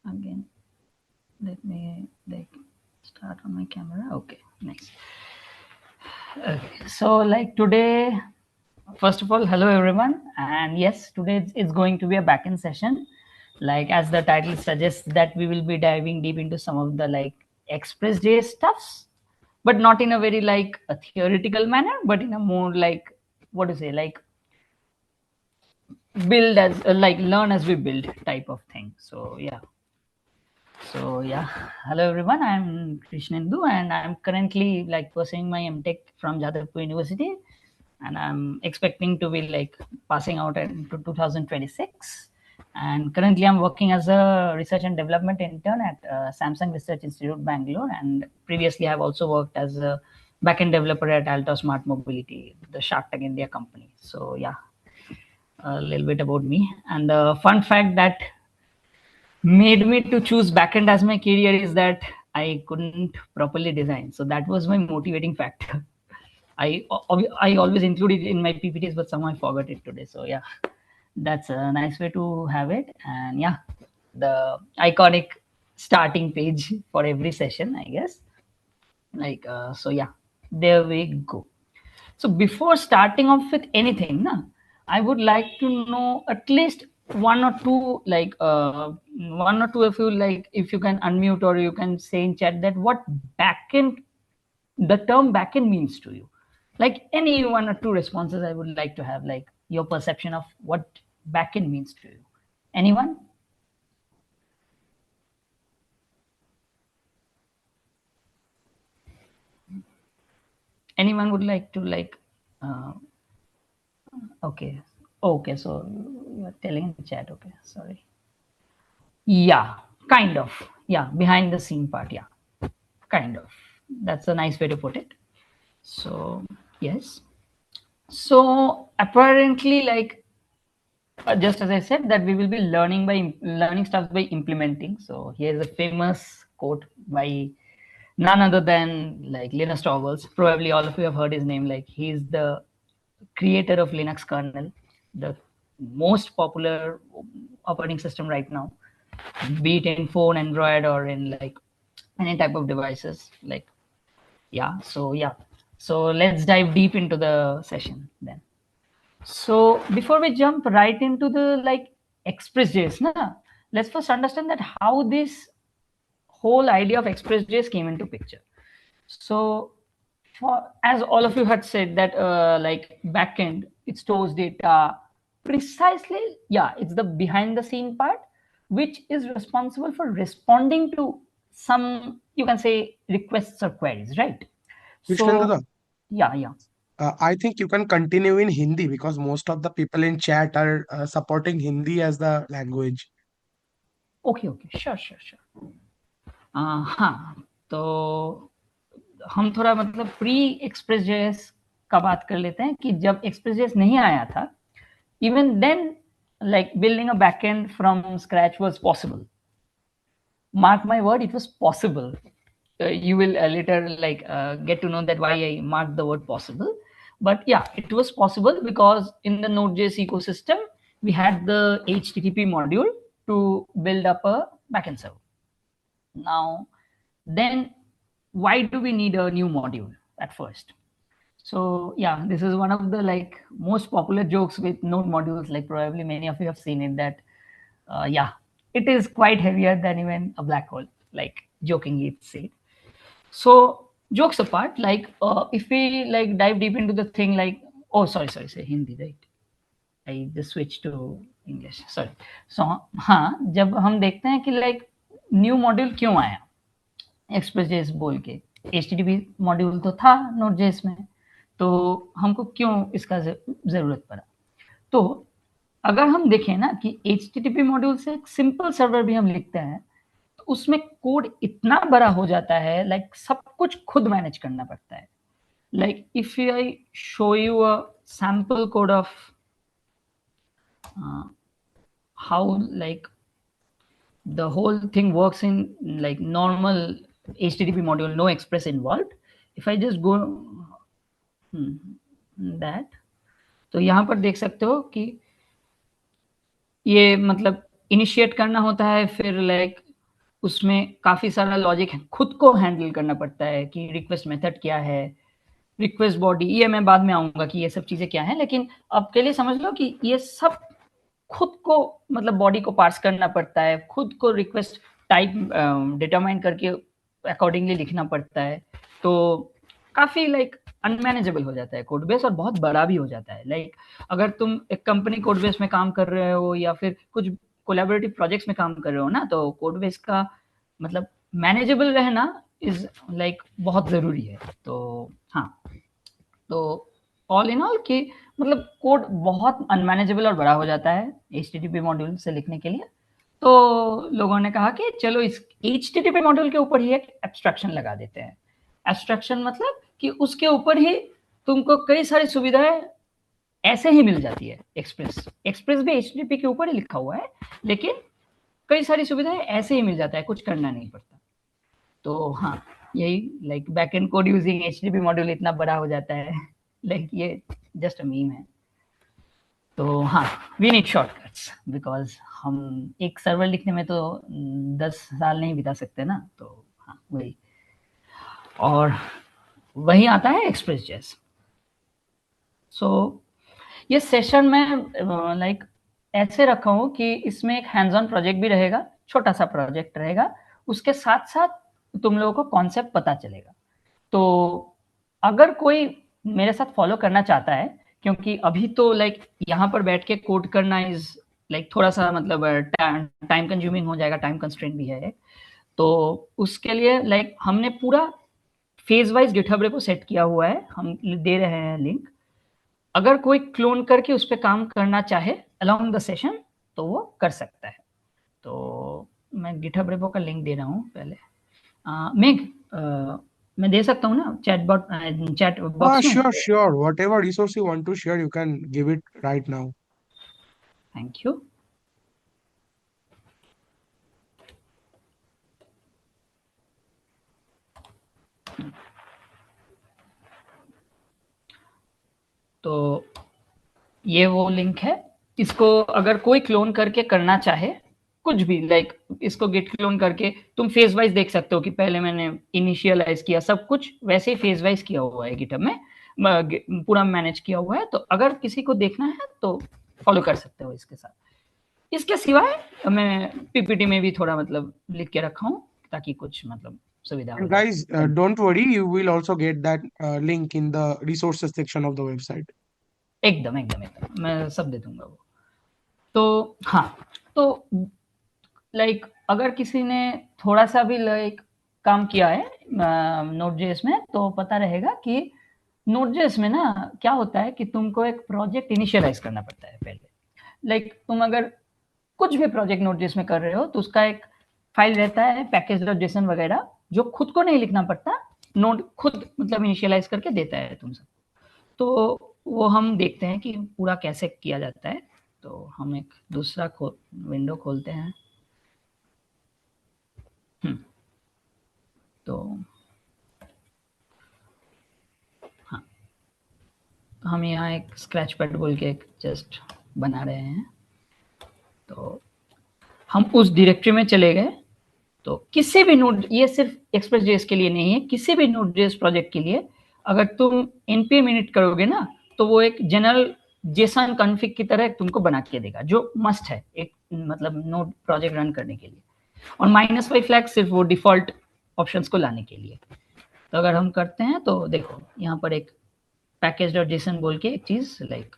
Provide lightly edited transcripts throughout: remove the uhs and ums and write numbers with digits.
again. Let me start on my camera. Okay, nice. Okay, so today, first of all, hello everyone, and yes, today is going to be a backend session. As the title suggests, that we will be diving deep into some of the Express.js stuffs, but not in a very a theoretical manner, but in a more what to say, build as learn as we build type of thing. So hello everyone. I'm Krishnendu, and I'm currently pursuing my MTech from Jadavpur University, and I'm expecting to be passing out into 2026. And currently, I'm working as a research and development intern at Samsung Research Institute, Bangalore. And previously, I've also worked as a backend developer at Alto Smart Mobility, the Shark Tank India company. So yeah, a little bit about me. And the fun fact that made me to choose backend as my career is that I couldn't properly design. So that was my motivating factor. I always include it in my PPTs, but somehow I forgot it today. So yeah, that's a nice way to have it. And yeah, the iconic starting page for every session, I guess. So yeah, there we go. So before starting off with anything, na, I would like to know at least one or two, one or two of you, if you can unmute or you can say in chat that what backend, the term backend means to you. Like any one or two responses, I would like to have your perception of what backend means to you. Anyone? Anyone would like to uh, okay. Okay, so you are telling in the chat. Okay, sorry. Yeah, kind of. Yeah, behind the scene part. Yeah, kind of. That's a nice way to put it. So, yes. So, apparently, just as I said, that we will be learning stuff by implementing. So, here's a famous quote by none other than Linus Torvalds. Probably all of you have heard his name. He's the creator of Linux kernel, the most popular operating system right now, be it in phone, Android, or in any type of devices. So let's dive deep into the session then. So before we jump right into the Express.js, let's first understand that how this whole idea of Express.js came into picture. So, as all of you had said that backend, it stores data precisely. Yeah, it's the behind the scene part, which is responsible for responding to some, you can say, requests or queries, right? So Krishnendra, yeah. I think you can continue in Hindi because most of the people in chat are supporting Hindi as the language. Okay, sure. हाँ, तो हम थोड़ा मतलब pre express JS का बात कर लेते हैं कि जब एक्सप्रेस जेएस नहीं आया था, even then, building a backend from scratch was possible. Mark my word, it was possible. You will later get to know that why I marked the word possible. But yeah, it was possible because in the Node.js ecosystem, we had the HTTP module to build up a backend server. Now, then why do we need a new module at first? So yeah, this is one of the most popular jokes with node modules. Probably many of you have seen it that yeah, it is quite heavier than even a black hole. Jokingly it's said. So jokes apart, if we dive deep into the thing, oh sorry, say Hindi, right? I just switched to English. Sorry. So हाँ, जब हम देखते हैं कि new module क्यों आया express JS बोल के, एचटीटीपी मॉड्यूल तो था नोड जेएस में, तो हमको क्यों इसका जरूरत पड़ा? तो अगर हम देखें ना कि एचटीटीपी मॉड्यूल से एक सिंपल सर्वर भी हम लिखते हैं, तो उसमें कोड इतना बड़ा हो जाता है, सब कुछ खुद मैनेज करना पड़ता है. If I show you a sample code of how the whole thing works in normal HTTP module, no express involved. If I just go that, तो यहाँ पर देख सकते हो कि ये मतलब इनिशिएट करना होता है, फिर उसमें काफ़ी सारा लॉजिक खुद को हैंडल करना पड़ता है कि रिक्वेस्ट मेथड क्या है, रिक्वेस्ट बॉडी, ये मैं बाद में आऊँगा कि ये सब चीज़ें क्या हैं, लेकिन अब के लिए समझ लो कि ये सब खुद को मतलब बॉडी को पार्स करना पड़ता है, खुद को रिक्वेस्ट टाइप डिटरमाइन करके अकॉर्डिंगली लिखना पड़ता है। तो काफ़ी लाइक अनमैनेजेबल हो जाता है कोड बेस, और बहुत बड़ा भी हो जाता है। लाइक अगर तुम एक कंपनी कोड बेस में काम कर रहे हो या फिर कुछ कोलैबोरेटिव प्रोजेक्ट्स में काम कर रहे हो ना, तो कोड बेस का मतलब मैनेजेबल रहना इज लाइक बहुत ज़रूरी है। तो हाँ, तो ऑल इन ऑल कि मतलब कोड बहुत अनमैनेजेबल और बड़ा हो जाता है HTTP मॉड्यूल से लिखने के लिए। तो लोगों ने कहा कि चलो इस HTTP मॉड्यूल के ऊपर ही एक एब्स्ट्रैक्शन लगा देते हैं। एब्स्ट्रैक्शन मतलब कि उसके ऊपर ही तुमको कई सारी सुविधाएं ऐसे ही मिल जाती है। एक्सप्रेस भी HTTP के ऊपर ही लिखा हुआ है, लेकिन कई सारी सुविधाएं ऐसे ही मिल जाता है, कुछ करना नहीं पड़ता। तो हाँ, यही like backend code using HTTP module इतना बड़ा हो जाता है। लाइक ये जस्ट अ मीम है। तो हाँ, वी नीड शॉर्टकट्स बिकॉज हम एक सर्वर लिखने में तो 10 साल नहीं बिता सकते ना। तो हाँ, वही। और वही आता है एक्सप्रेस जेस। सो ये सेशन में लाइक ऐसे रखा हूँ कि इसमें एक हैंड्स ऑन प्रोजेक्ट भी रहेगा, छोटा सा प्रोजेक्ट रहेगा, उसके साथ साथ तुम लोगों को कॉन्सेप्ट पता चलेगा। तो अगर कोई मेरे साथ फॉलो करना चाहता है, क्योंकि अभी तो लाइक यहाँ पर बैठ के कोड करना इज लाइक थोड़ा सा मतलब टाइम कंज्यूमिंग हो जाएगा, टाइम कंस्ट्रेंट भी है। तो उसके लिए लाइक हमने पूरा phase wise GitHub repo set किया हुआ है, हम दे रहे हैं लिंक। अगर कोई क्लोन करके उस पर काम करना चाहे अलोंग द सेशन तो वो कर सकता है। तो मैं गिटहब रेपो का लिंक दे रहा हूँ पहले। मेघ, मैं दे सकता हूँ ना चैट बॉक्स में? Sure, sure. Whatever resource you want to share, you can give it right now. Thank you. तो ये वो लिंक है, इसको अगर कोई क्लोन करके करना चाहे कुछ भी, लाइक इसको गिट क्लोन करके तुम फेज वाइज देख सकते हो कि पहले मैंने इनिशियलाइज किया, सब कुछ वैसे ही फेज वाइज किया हुआ है गिटहब में, पूरा मैनेज किया हुआ है। तो अगर किसी को देखना है तो फॉलो कर सकते हो इसके साथ। इसके सिवाय मैं पीपीटी में भी थोड़ा मतलब लिख के रखा हूँ ताकि कुछ मतलब सुविधा हो And जाए। guys, don't worry, you will also get that link in the resources section of the website. एकदम एकदम एकदम मैं सब दे दूंगा वो। तो हाँ, तो लाइक अगर किसी ने थोड़ा सा भी लाइक काम किया है नोट जेएस में तो पता रहेगा कि नोट जेएस में ना क्या होता है कि तुमको एक प्रोजेक्ट इनिशियलाइज करना पड़ता है पहले। लाइक तुम अगर कुछ भी प्रोजेक्ट नोट जेएस में कर रहे हो तो उसका एक फाइल रहता है package.json वगैरह, जो खुद को नहीं लिखना पड़ता, नोट खुद मतलब इनिशियलाइज करके देता है तुम सब। तो वो हम देखते हैं कि पूरा कैसे किया जाता है। तो हम एक दूसरा विंडो खोलते हैं। तो हाँ, हम यहाँ एक स्क्रैच पैड बोल के एक जस्ट बना रहे हैं। तो हम उस डायरेक्टरी में चले गए। तो किसी भी नोड, ये सिर्फ एक्सप्रेस जेएस के लिए नहीं है, किसी भी नोड जेएस प्रोजेक्ट के लिए अगर तुम npm init करोगे ना तो वो एक जनरल जेसन कॉन्फ़िग की तरह तुमको बना के देगा, जो मस्ट है एक मतलब नोड प्रोजेक्ट रन करने के लिए। और -5 फ्लैग सिर्फ वो डिफॉल्ट ऑप्शंस को लाने के लिए। तो अगर हम करते हैं तो देखो यहाँ पर एक package.json बोल के एक चीज लाइक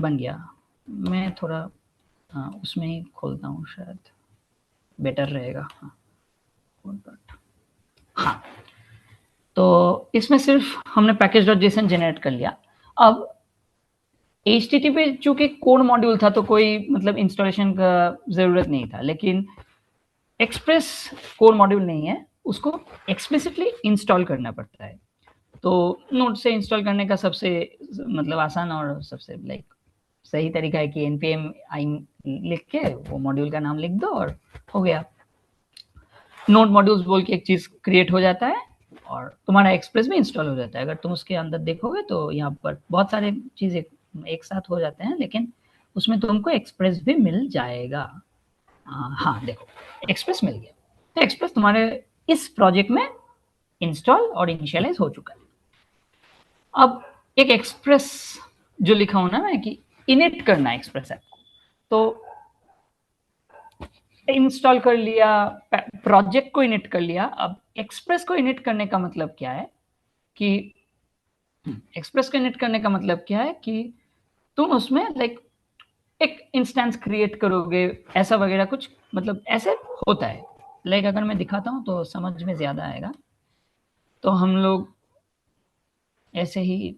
बन गया। मैं थोड़ा उसमें ही खोलता हूँ, शायद बेटर रहेगा। हाँ, तो इसमें सिर्फ हमने package.json जनरेट कर लिया। अब HTTP चूंकि कोड मॉड्यूल था तो कोई मतलब इंस्टॉलेशन का जरूरत नहीं था, लेकिन एक्सप्रेस कोड मॉड्यूल नहीं है, उसको एक्सप्लिसिटली इंस्टॉल करना पड़ता है। तो नोड से इंस्टॉल करने का सबसे मतलब आसान और सबसे लाइक सही तरीका है कि npm i लिख के वो मॉड्यूल का नाम लिख दो और हो गया। नोड मॉड्यूल्स बोल के एक चीज क्रिएट हो जाता है और तुम्हारा एक्सप्रेस भी इंस्टॉल हो जाता है। अगर तुम उसके अंदर देखोगे तो यहाँ पर बहुत सारे चीजें एक साथ हो जाते हैं, लेकिन उसमें तुमको एक्सप्रेस भी मिल जाएगा। हाँ देखो, एक्सप्रेस मिल गया, तो एक्सप्रेस तुम्हारे इस प्रोजेक्ट में इंस्टॉल और इनिशियलाइज हो चुका है। अब एक एक्सप्रेस जो लिखा हो ना मैं कि इनिट करना है एक्सप्रेस ऐप को, तो इंस्टॉल कर लिया, प्रोजेक्ट को इनिट कर लिया। अब एक्सप्रेस को इनिट करने का मतलब क्या है कि एक्सप्रेस को इनिट करने का मतलब क्या है कि तुम उसमें लाइक एक इंस्टेंस क्रिएट करोगे, ऐसा वगैरह कुछ, मतलब ऐसे होता है। लाइक अगर मैं दिखाता हूँ तो समझ में ज्यादा आएगा। तो हम लोग ऐसे ही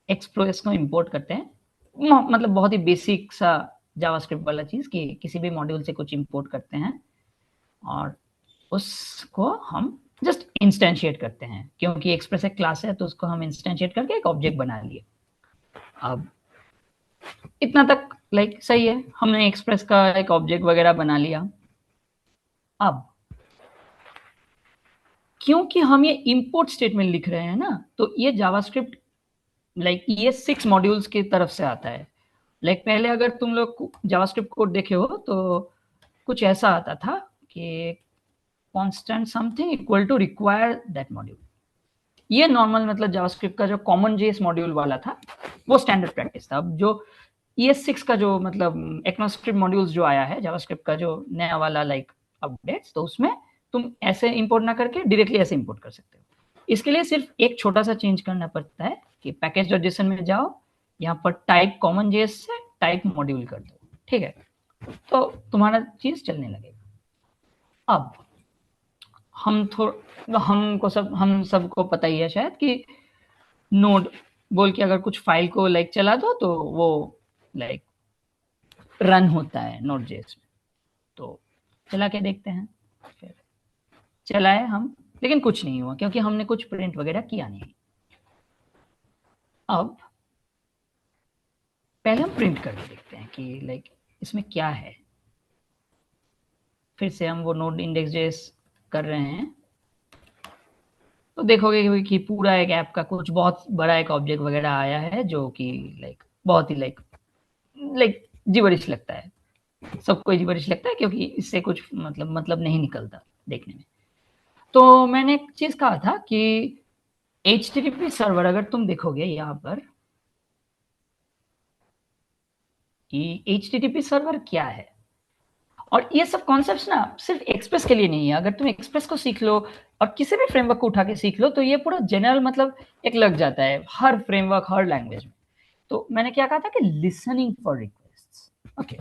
एक्सप्रेस को इंपोर्ट करते हैं, मतलब बहुत ही बेसिक सा जावास्क्रिप्ट वाला चीज कि किसी भी मॉड्यूल से कुछ इंपोर्ट करते हैं और उसको हम जस्ट इंस्टेंशिएट करते हैं, क्योंकि एक्सप्रेस एक क्लास है तो उसको हम इंस्टेंशिएट करके एक ऑब्जेक्ट बना लिए। अब इतना तक लाइक सही है, हमने एक्सप्रेस का एक ऑब्जेक्ट वगैरह बना लिया। अब क्योंकि हम ये इंपोर्ट स्टेटमेंट लिख रहे हैं ना, तो ये जावास्क्रिप्ट लाइक ये 6 मॉड्यूल्स की तरफ से आता है। लाइक पहले अगर तुम लोग जावास्क्रिप्ट कोड देखे हो तो कुछ ऐसा आता था कि constant something equal to require that module. ये नॉर्मल मतलब जावास्क्रिप्ट का जो कॉमन जेएस मॉड्यूल वाला था वो स्टैंडर्ड प्रैक्टिस था। अब जो ES6 का जो मतलब ECMAScript मॉड्यूल्स जो आया है जावास्क्रिप्ट का जो नया वाला लाइक अपडेट्स, तो उसमें तुम ऐसे इंपोर्ट ना करके डायरेक्टली ऐसे इंपोर्ट कर सकते हो। इसके लिए सिर्फ एक छोटा सा चेंज करना पड़ता है कि पैकेज.json में जाओ, यहाँ पर टाइप कॉमन जेएस से टाइप मॉड्यूल कर दो, ठीक है, तो तुम्हारा चीज चलने लगेगा। अब हम सबको पता ही है शायद कि नोड बोल के अगर कुछ फाइल को लाइक चला दो तो वो लाइक रन होता है नोड जेएस में। तो चला के देखते हैं। फिर चलाए हम, लेकिन कुछ नहीं हुआ क्योंकि हमने कुछ प्रिंट वगैरह किया नहीं। अब पहले हम प्रिंट करके देखते हैं कि लाइक इसमें क्या है। फिर से हम वो नोड इंडेक्स जेएस कर रहे हैं, तो देखोगे कि पूरा एक ऐप का कुछ बहुत बड़ा एक ऑब्जेक्ट वगैरह आया है जो कि लाइक बहुत ही लाइक जिबरिश लगता है। सबको जिबरिश लगता है क्योंकि इससे कुछ मतलब नहीं निकलता देखने में। तो मैंने एक चीज कहा था कि HTTP सर्वर अगर तुम देखोगे यहाँ पर कि HTTP सर्वर क्या है, और ये सब कॉन्सेप्ट्स ना सिर्फ एक्सप्रेस के लिए नहीं है। अगर तुम एक्सप्रेस को सीख लो और किसी भी फ्रेमवर्क को उठा के सीख लो तो ये पूरा जनरल मतलब एक लग जाता है हर फ्रेमवर्क हर लैंग्वेज में। तो मैंने क्या कहा था कि लिसनिंग फॉर रिक्वेस्ट। ओके,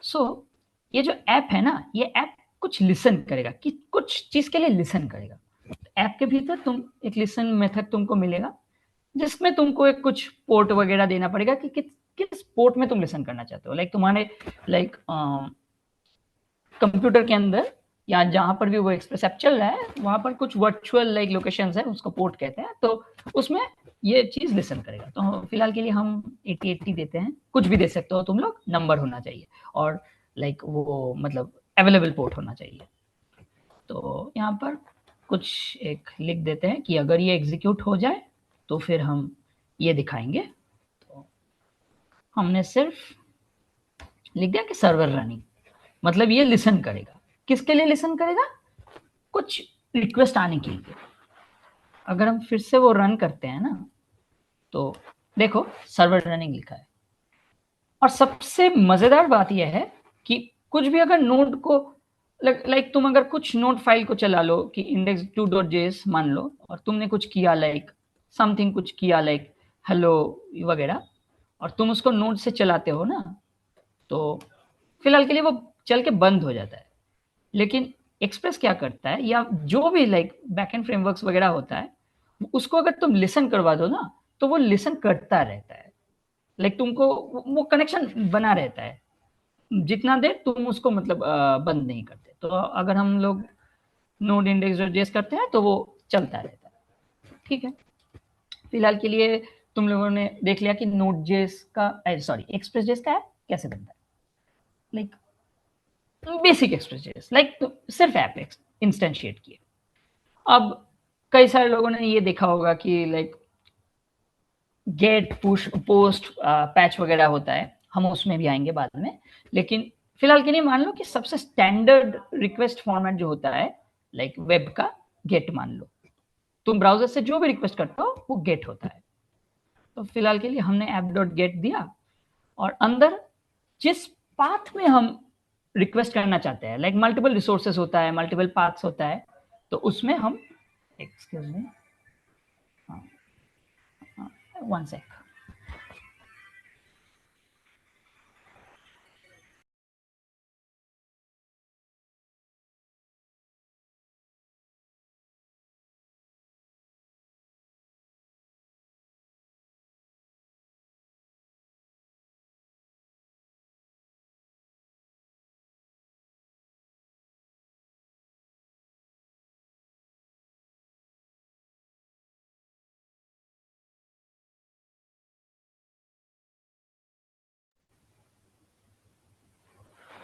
सो ये जो ऐप है ना, ये ऐप कुछ लिसन करेगा कि कुछ चीज के लिए लिसन करेगा। ऐप के भीतर तुम एक लिसन मेथड तुमको मिलेगा जिसमें तुमको एक कुछ पोर्ट वगैरह देना पड़ेगा कि किस पोर्ट में तुम लिसन करना चाहते हो। लाइक तुम्हारे लाइक कंप्यूटर के अंदर या जहां पर भी वो एक्सप्रेस ऐप चल रहा है वहां पर कुछ वर्चुअल लाइक लोकेशंस है, उसको पोर्ट कहते हैं, तो उसमें ये चीज लिसन करेगा। तो फिलहाल के लिए हम 8080 देते हैं, कुछ भी दे सकते हो तुम लोग, नंबर होना चाहिए और लाइक वो मतलब अवेलेबल पोर्ट होना चाहिए। तो यहाँ पर कुछ एक लिख देते हैं कि अगर ये एग्जीक्यूट हो जाए तो फिर हम ये दिखाएंगे। तो हमने सिर्फ लिख दिया कि सर्वर रनिंग, मतलब ये लिसन करेगा। किसके लिए लिसन करेगा? कुछ रिक्वेस्ट आने के लिए। अगर हम फिर से वो रन करते हैं ना तो देखो सर्वर रनिंग लिखा है। और सबसे मजेदार बात यह है कि कुछ भी अगर नोड को लाइक तुम अगर कुछ नोड फाइल को चला लो कि index2.js मान लो, और तुमने कुछ किया लाइक समथिंग कुछ किया लाइक हेलो वगैरह, और तुम उसको नोड से चलाते हो ना, तो फिलहाल के लिए वो चल के बंद हो जाता है। लेकिन एक्सप्रेस क्या करता है, या जो भी लाइक बैकएंड फ्रेमवर्क्स वगैरह होता है, उसको अगर तुम लिसन करवा दो ना तो वो लिसन करता रहता है। लाइक तुमको वो कनेक्शन बना रहता है जितना देर तुम उसको मतलब बंद नहीं करते। तो अगर हम लोग नोड इंडेक्स डॉट जेएस करते हैं तो वो चलता रहता है। ठीक है, फिलहाल के लिए तुम लोगों ने देख लिया कि नोड जेएस का सॉरी एक्सप्रेस जेएस का ऐप कैसे बनता है। Like basic express JS like सिर्फ ऐप इंस्टेंशिएट किए। अब कई सारे लोगों ने ये देखा होगा कि like get push post patch वगैरह होता है, हम उसमें भी आएंगे बाद में। लेकिन फिलहाल के लिए मान लो कि सबसे स्टैंडर्ड रिक्वेस्ट फॉर्मेट जो होता है लाइक वेब का गेट मान लो, तुम ब्राउजर से जो भी रिक्वेस्ट करते हो वो गेट होता है। तो फिलहाल के लिए हमने ऐप डॉट गेट दिया और अंदर जिस पाथ में हम रिक्वेस्ट करना चाहते हैं, लाइक मल्टीपल रिसोर्सेस होता है, मल्टीपल पाथ्स होता है, तो उसमें हम एक्सक्यूज मी वन सेक,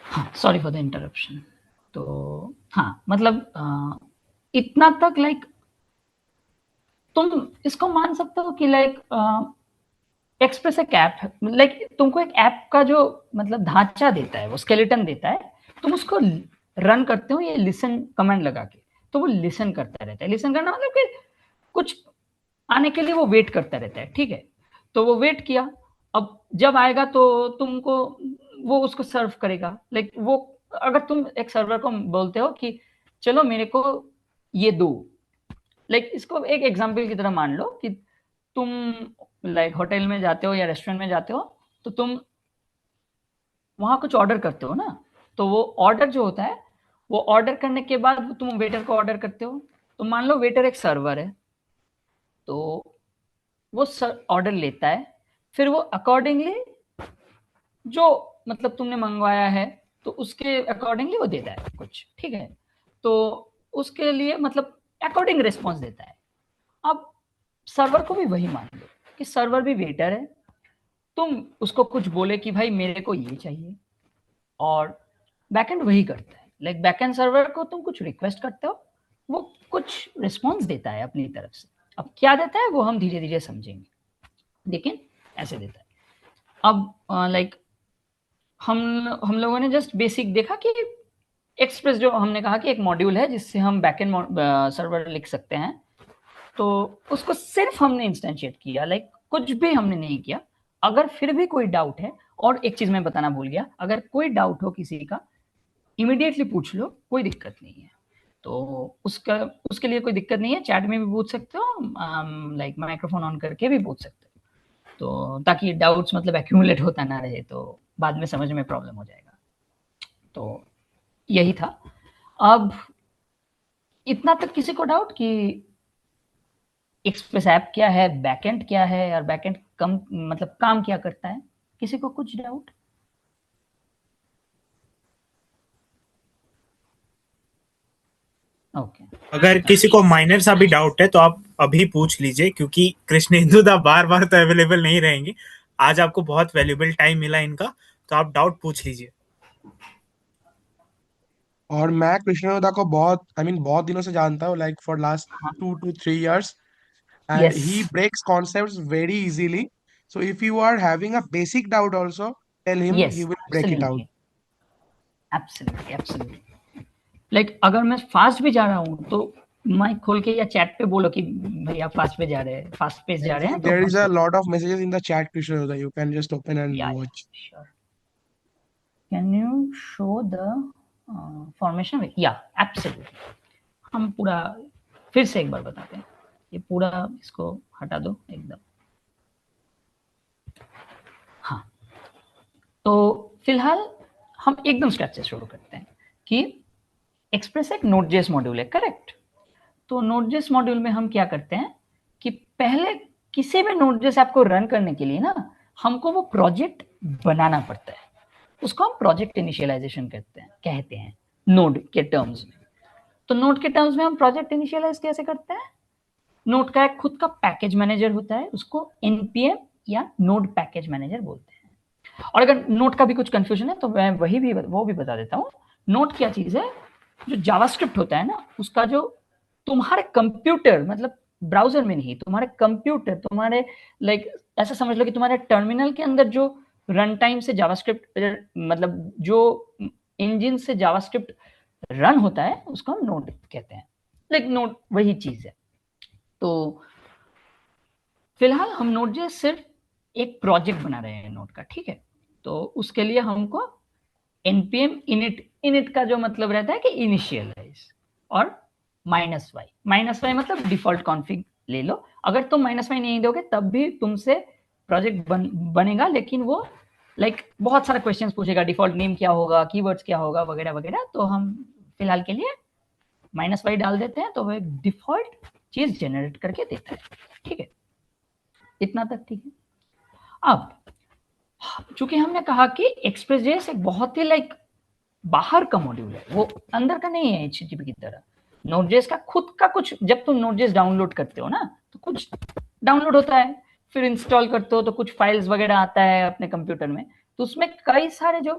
हाँ सॉरी फॉर द इंटरप्शन। तो हाँ मतलब इतना तक लाइक तुम इसको मान सकते हो कि लाइक एक्सप्रेस एक ऐप है, लाइक तुमको एक ऐप का जो मतलब ढांचा देता है, वो स्केलेटन देता है, तुम उसको रन करते हो ये लिसन कमांड लगा के, तो वो लिसन करता रहता है। लिसन करना मतलब कि कुछ आने के लिए वो वेट करता रहता है, ठीक है। तो वो वेट किया, अब जब आएगा तो तुमको वो उसको सर्व करेगा। लाइक वो अगर तुम एक सर्वर को बोलते हो कि चलो मेरे को ये दो, लाइक इसको एक एग्जांपल की तरह मान लो कि तुम लाइक होटल में जाते हो या रेस्टोरेंट में जाते हो, तो तुम वहां कुछ ऑर्डर करते हो ना, तो वो ऑर्डर जो होता है, वो ऑर्डर करने के बाद तुम वेटर को ऑर्डर करते हो। तो मान लो वेटर एक सर्वर है, तो वो ऑर्डर लेता है, फिर वो अकॉर्डिंगली जो मतलब तुमने मंगवाया है तो उसके अकॉर्डिंगली वो देता है कुछ, ठीक है। तो उसके लिए मतलब अकॉर्डिंग रिस्पॉन्स देता है। अब सर्वर को भी वही मान लो कि सर्वर भी वेटर है, तुम उसको कुछ बोले कि भाई मेरे को ये चाहिए, और बैकएंड वही करता है। लाइक बैकएंड सर्वर को तुम कुछ रिक्वेस्ट करते हो, वो कुछ रिस्पॉन्स देता है अपनी तरफ से। अब क्या देता है वो हम धीरे धीरे समझेंगे, लेकिन ऐसे देता है। अब लाइक हम लोगों ने जस्ट बेसिक देखा कि एक्सप्रेस जो हमने कहा कि एक मॉड्यूल है जिससे हम बैकएंड सर्वर लिख सकते हैं, तो उसको सिर्फ हमने इंस्टेंशिएट किया, लाइक कुछ भी हमने नहीं किया। अगर फिर भी कोई डाउट है, और एक चीज मैं बताना भूल गया, अगर कोई डाउट हो किसी का इमीडिएटली पूछ लो, कोई दिक्कत नहीं है। तो उसका उसके लिए कोई दिक्कत नहीं है, चैट में भी पूछ सकते हो, लाइक माइक्रोफोन ऑन करके भी पूछ सकते हो, तो ताकि डाउट्स मतलब एक्यूमुलेट होता ना रहे, तो बाद में समझ में प्रॉब्लम हो जाएगा। तो यही था। अब इतना तक किसी को डाउट कि एक्सप्रेस ऐप क्या है, बैकएंड क्या है, और बैकएंड कम मतलब काम क्या करता है, किसी को कुछ डाउट? ओके अगर किसी को माइनर सा भी डाउट है तो आप अभी पूछ लीजिए, क्योंकि कृष्णेंदु दा बार बार तो अवेलेबल नहीं रहेंगे। आज आपको बहुत वैल्यूबल टाइम मिला इनका, तो आप डाउट पूछ लीजिए। और मैं कृष्णा को बहुत बहुत दिनों से जानता हूँ, लाइक फॉर लास्ट हाँ 2 to 3 years, and yes he breaks concepts very easily. So if you are having a basic doubt also, tell him, yes he will break it out. Absolutely absolutely absolutely. Like अगर मैं fast भी जा रहा हूँ तो mic खोल के या चैट पे बोलो कि भाई आप फास्ट पे जा रहे हैं, फास्ट पेस जा रहे Actually, हैं, तो there हम is a lot of messages in the chat, Krishna, that you can just open and या watch. Sure. Can you show the formation? या एब्सोल्युटली। हम पूरा फिर से एक बार बताते हैं, ये पूरा इसको हटा दो एकदम। हाँ, तो फिलहाल हम एकदम स्क्रैच से शुरू करते हैं कि एक्सप्रेस एक नोड.जेएस मॉड्यूल है, करेक्ट। तो नोड.जेएस मॉड्यूल में हम क्या करते हैं कि पहले किसी भी नोड.जेएस ऐप को रन करने के लिए ना हमको वो प्रोजेक्ट बनाना पड़ता है, उसको हम प्रोजेक्ट इनिशियलाइजेशन कहते हैं नोड के टर्म्स में। तो नोड के टर्म्स में हम प्रोजेक्ट इनिशियलाइज कैसे करते हैं? नोड का एक खुद का पैकेज मैनेजर होता है, उसको npm या नोड पैकेज मैनेजर बोलते हैं। और अगर नोड का भी कुछ कंफ्यूजन है तो मैं वो भी बता देता हूँ। नोड क्या चीज है? जो जावास्क्रिप्ट होता है ना, उसका जो तुम्हारे कंप्यूटर मतलब ब्राउजर में नहीं, तुम्हारे कंप्यूटर, तुम्हारे लाइक ऐसा समझ लो कि तुम्हारे टर्मिनल के अंदर जो रन टाइम से जावास्क्रिप्ट मतलब जो इंजन से जावास्क्रिप्ट रन होता है उसको हम नोड कहते हैं, लाइक नोड वही चीज है। तो फिलहाल हम नोड.js सिर्फ एक प्रोजेक्ट बना रहे हैं नोड का, ठीक है। तो उसके लिए हमको npm init का जो मतलब रहता है कि इनिशियलाइज, और -y मतलब डिफॉल्ट कॉन्फ़िग ले लो। अगर तुम -y नहीं दोगे तब भी तुमसे प्रोजेक्ट बनेगा, लेकिन वो लाइक बहुत सारा क्वेश्चंस पूछेगा, डिफॉल्ट नेम क्या होगा, कीवर्ड्स क्या होगा, वगैरह वगैरह। तो हम फिलहाल के लिए -y डाल देते हैं, तो वो एक डिफॉल्ट चीज जनरेट करके देता है, ठीक है। इतना तक ठीक है। अब चूंकि हमने कहा कि एक्सप्रेस.js एक बहुत ही लाइक बाहर का मॉड्यूल है, वो अंदर का नहीं है HTTP की तरह। नोड.js का खुद का कुछ, जब तुम नोड.js डाउनलोड करते हो ना तो कुछ डाउनलोड होता है, फिर इंस्टॉल करते हो तो कुछ फाइल्स वगैरह आता है अपने कंप्यूटर में। तो उसमें कई सारे जो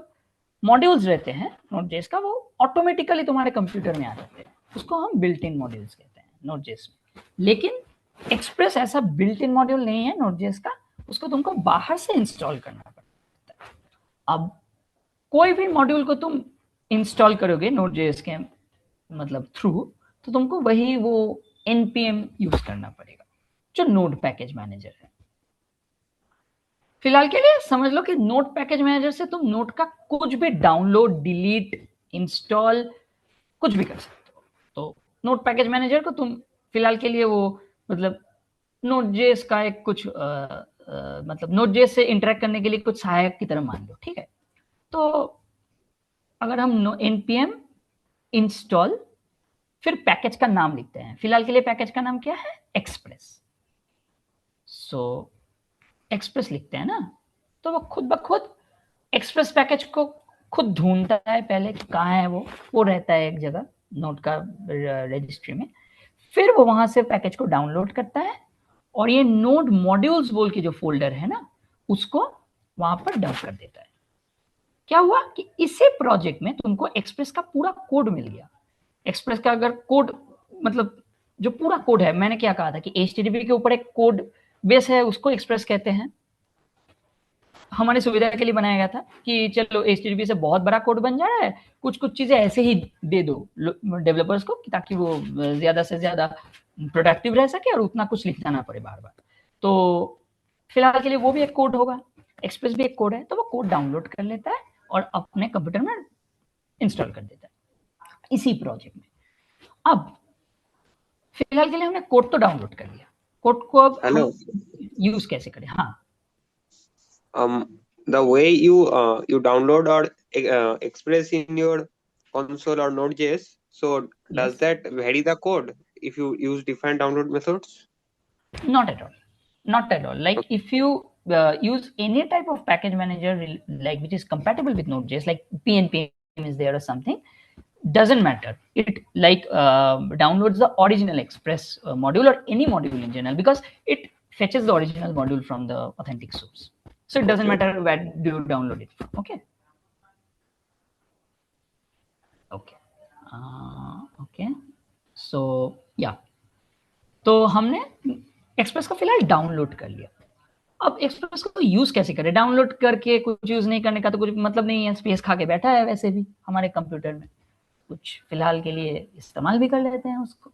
मॉड्यूल्स रहते हैं नोड.js का, वो ऑटोमेटिकली तुम्हारे कंप्यूटर में आ जाते हैं। उसको हम बिल्ट इन मॉड्यूल्स कहते हैं नोड.js में। लेकिन एक्सप्रेस ऐसा बिल्ट इन मॉड्यूल नहीं है नोड.js का, उसको तुमको बाहर से इंस्टॉल करना पड़ता है। अब कोई भी मॉड्यूल को तुम इंस्टॉल करोगे नोड.js के मतलब थ्रू, तो तुमको वही वो npm यूज करना पड़ेगा, जो नोड पैकेज मैनेजर है। फिलहाल के लिए समझ लो कि नोड पैकेज मैनेजर से तुम नोड का कुछ भी डाउनलोड, डिलीट, इंस्टॉल कुछ भी कर सकते हो। तो नोड पैकेज मैनेजर को तुम फिलहाल के लिए वो मतलब नोड.js का एक कुछ मतलब नोड.js से इंटरेक्ट करने के लिए कुछ सहायक की तरह मान लो, ठीक है। तो अगर हम npm इंस्टॉल, फिर पैकेज का नाम लिखते हैं। फिलहाल के लिए पैकेज का नाम क्या है? एक्सप्रेस। सो एक्सप्रेस लिखते हैं ना, तो वो खुद ब खुद एक्सप्रेस पैकेज को खुद ढूंढता है पहले कि कहाँ है वो रहता है एक जगह नोड का रजिस्ट्री में। फिर वो वहां से पैकेज को डाउनलोड करता है, और ये नोड मॉड्यूल्स बोल के जो फोल्डर है ना, उसको वहां पर डंप कर देता है। क्या हुआ कि इसी प्रोजेक्ट में तुमको एक्सप्रेस का पूरा कोड मिल गया। एक्सप्रेस का अगर कोड मतलब जो पूरा कोड है, मैंने क्या कहा था कि HTTP के ऊपर एक कोड बेस है, उसको एक्सप्रेस कहते हैं। हमारी सुविधा के लिए बनाया गया था कि चलो HTTP से बहुत बड़ा कोड बन जा रहा है, कुछ कुछ चीजें ऐसे ही दे दो डेवलपर्स को, ताकि वो ज्यादा से ज्यादा प्रोडक्टिव रह सके और उतना कुछ लिखना ना पड़े बार बार। तो फिलहाल के लिए वो भी एक कोड होगा, एक्सप्रेस भी एक कोड है। तो वो कोड डाउनलोड कर लेता है और अपने कंप्यूटर में इंस्टॉल कर देता है इसी प्रोजेक्ट में। अब फिलहाल के लिए हमने कोड तो डाउनलोड कर लिया, कोड को अब हेलो, यूज कैसे करें? हाँ, the way you download or express in your console or Node.js, so does yes, that vary the code if you use different download methods? not at all, not at all. Like if you use any type of package manager like which is compatible with Node.js, like pnpm is there or something, doesn't matter. It like downloads the original express module or any module in general, because it fetches the original module from the authentic source. So it doesn't matter where do you download it from. Okay. Okay. So yeah, तो हमने express को फिलहाल download कर लिया। अब express को use कैसे करें? डाउनलोड करके कुछ यूज नहीं करने का तो कुछ मतलब नहीं है, स्पेस खा के बैठा है वैसे भी हमारे कंप्यूटर में, कुछ फिलहाल के लिए इस्तेमाल भी कर लेते हैं उसको।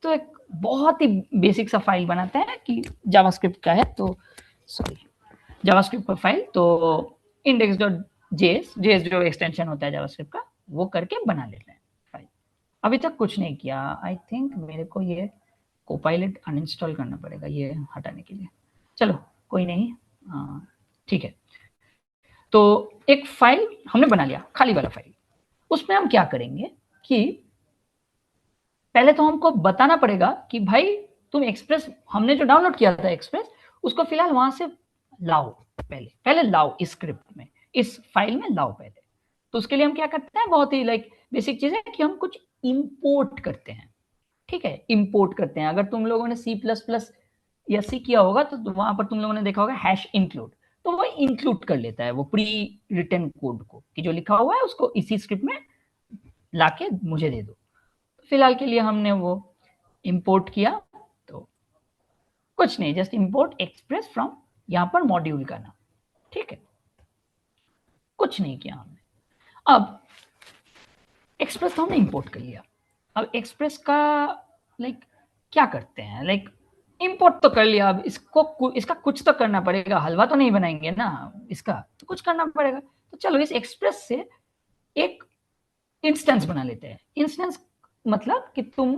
तो एक बहुत ही बेसिक सा फाइल बनाते हैं कि जावास्क्रिप्ट का है, तो सॉरी जावास्क्रिप्ट का फाइल, तो index.js जो एक्सटेंशन होता है जावास्क्रिप्ट का, वो करके बना लेते हैं फाइल। अभी तक कुछ नहीं किया। आई थिंक मेरे को ये कोपायलट अनइंस्टॉल करना पड़ेगा ये हटाने के लिए। चलो कोई नहीं, ठीक है। तो एक फाइल हमने बना लिया, खाली वाला फाइल। उसमें हम क्या करेंगे कि पहले तो हमको बताना पड़ेगा कि भाई तुम एक्सप्रेस, हमने जो डाउनलोड किया था एक्सप्रेस, उसको फिलहाल वहां से लाओ, पहले लाओ इस स्क्रिप्ट में, इस फाइल में लाओ पहले। तो उसके लिए हम क्या करते हैं, बहुत ही लाइक बेसिक चीज है कि हम कुछ इंपोर्ट करते हैं, ठीक है। इंपोर्ट करते हैं, अगर तुम लोगों ने C++ या C किया होगा तो वहां पर तुम लोगों ने देखा होगा #include, तो वो इंक्लूड कर लेता है वो प्री रिटन कोड को, कि जो लिखा हुआ है उसको इसी स्क्रिप्ट में लाके मुझे दे दो। फिलहाल के लिए हमने वो इंपोर्ट किया, तो कुछ नहीं, जस्ट इंपोर्ट एक्सप्रेस फ्रॉम यहाँ पर मॉड्यूल का नाम, ठीक है, कुछ नहीं किया हमने। अब एक्सप्रेस तो हमने इंपोर्ट कर लिया। अब एक्सप्रेस का क्या करते हैं, इंपोर्ट तो कर लिया, अब इसका कुछ तो करना पड़ेगा, हलवा तो नहीं बनाएंगे ना इसका, तो कुछ करना पड़ेगा। तो चलो इस एक्सप्रेस से एक इंस्टेंस बना लेते हैं। इंस्टेंस मतलब कि तुम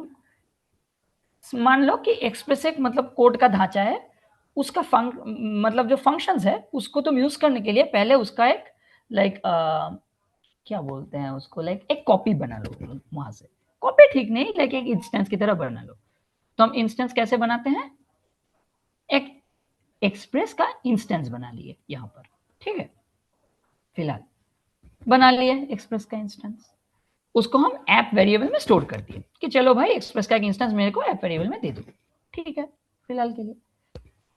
मान लो कि एक्सप्रेस एक कोड का ढांचा है, उसका जो फंक्शंस है उसको तुम यूज करने के लिए पहले उसका एक क्या बोलते हैं उसको, एक कॉपी बना लो वहां से। कॉपी ठीक नहीं, एक इंस्टेंस की तरह बना लो। तो हम इंस्टेंस कैसे बनाते हैं, एक एक्सप्रेस का इंस्टेंस बना लिए यहां पर, ठीक है। फिलहाल बना लिए एक्सप्रेस का इंस्टेंस, उसको हम ऐप वेरिएबल में स्टोर कर दिए कि चलो भाई एक्सप्रेस का एक इंस्टेंस मेरे को ऐप वेरिएबल में दे दो, ठीक है फिलहाल के लिए।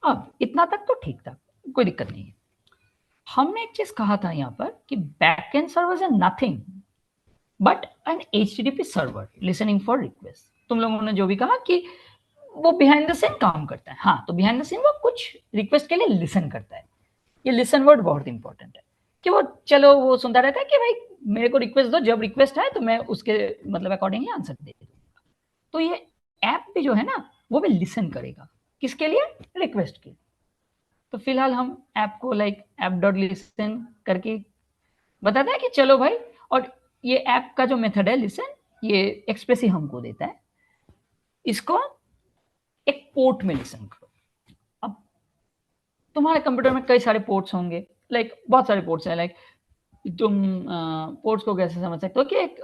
अब इतना तक तो ठीक था, कोई दिक्कत नहीं है। हमने एक चीज कहा था यहाँ पर कि backend server is nothing but an HTTP server listening for request. तुम लोगों ने जो भी कहा कि वो बिहाइंड द सीन काम करता है, हाँ, तो बिहाइंड द सीन वो कुछ रिक्वेस्ट के लिए लिसन करता है। ये लिसन वर्ड बहुत इंपॉर्टेंट है कि वो चलो वो सुनता रहता है कि भाई मेरे को रिक्वेस्ट दो, जब रिक्वेस्ट आए तो मैं उसके अकॉर्डिंगली आंसर दे दूंगा। तो ये ऐप भी जो है ना वो भी लिसन करेगा, किसके लिए, रिक्वेस्ट के। तो फिलहाल हम ऐप को app.listen करके बताते हैं कि चलो भाई, और ये ऐप का जो मेथड है लिसन, ये एक्सप्रेस ही हमको देता है, इसको एक पोर्ट में लिसन करो। अब तुम्हारे कंप्यूटर में कई सारे पोर्ट्स होंगे, बहुत सारे पोर्ट्स हैं, तुम पोर्ट्स को कैसे समझ सकते हो कि एक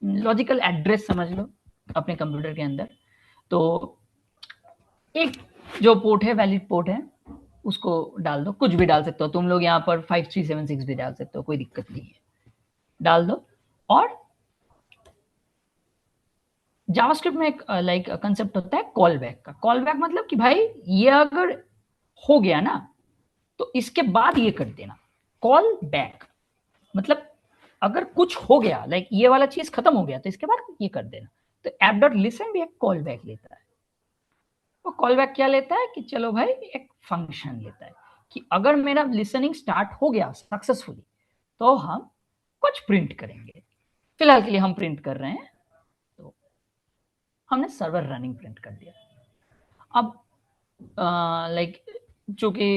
लॉजिकल एड्रेस समझ लो अपने कंप्यूटर के अंदर। तो एक जो पोर्ट है, वैलिड पोर्ट है, उसको डाल दो, कुछ भी डाल सकते हो तुम लोग यहाँ पर 5376 भी डाल सकते हो, कोई दिक्कत नहीं है, डाल दो। और जावास्क्रिप्ट में एक कंसेप्ट होता है कॉल बैक का। कॉल बैक मतलब कि भाई ये अगर हो गया ना तो इसके बाद ये कर देना। कॉल बैक मतलब अगर कुछ हो गया, ये वाला चीज खत्म हो गया तो इसके बाद ये कर देना। तो app.listen भी एक कॉल बैक लेता है। वो कॉल बैक क्या लेता है कि चलो भाई एक फंक्शन लेता है कि अगर मेरा लिसनिंग स्टार्ट हो गया सक्सेसफुली तो हम कुछ प्रिंट करेंगे। फिलहाल के लिए हम प्रिंट कर रहे हैं, तो हमने सर्वर रनिंग प्रिंट कर दिया। अब चूंकि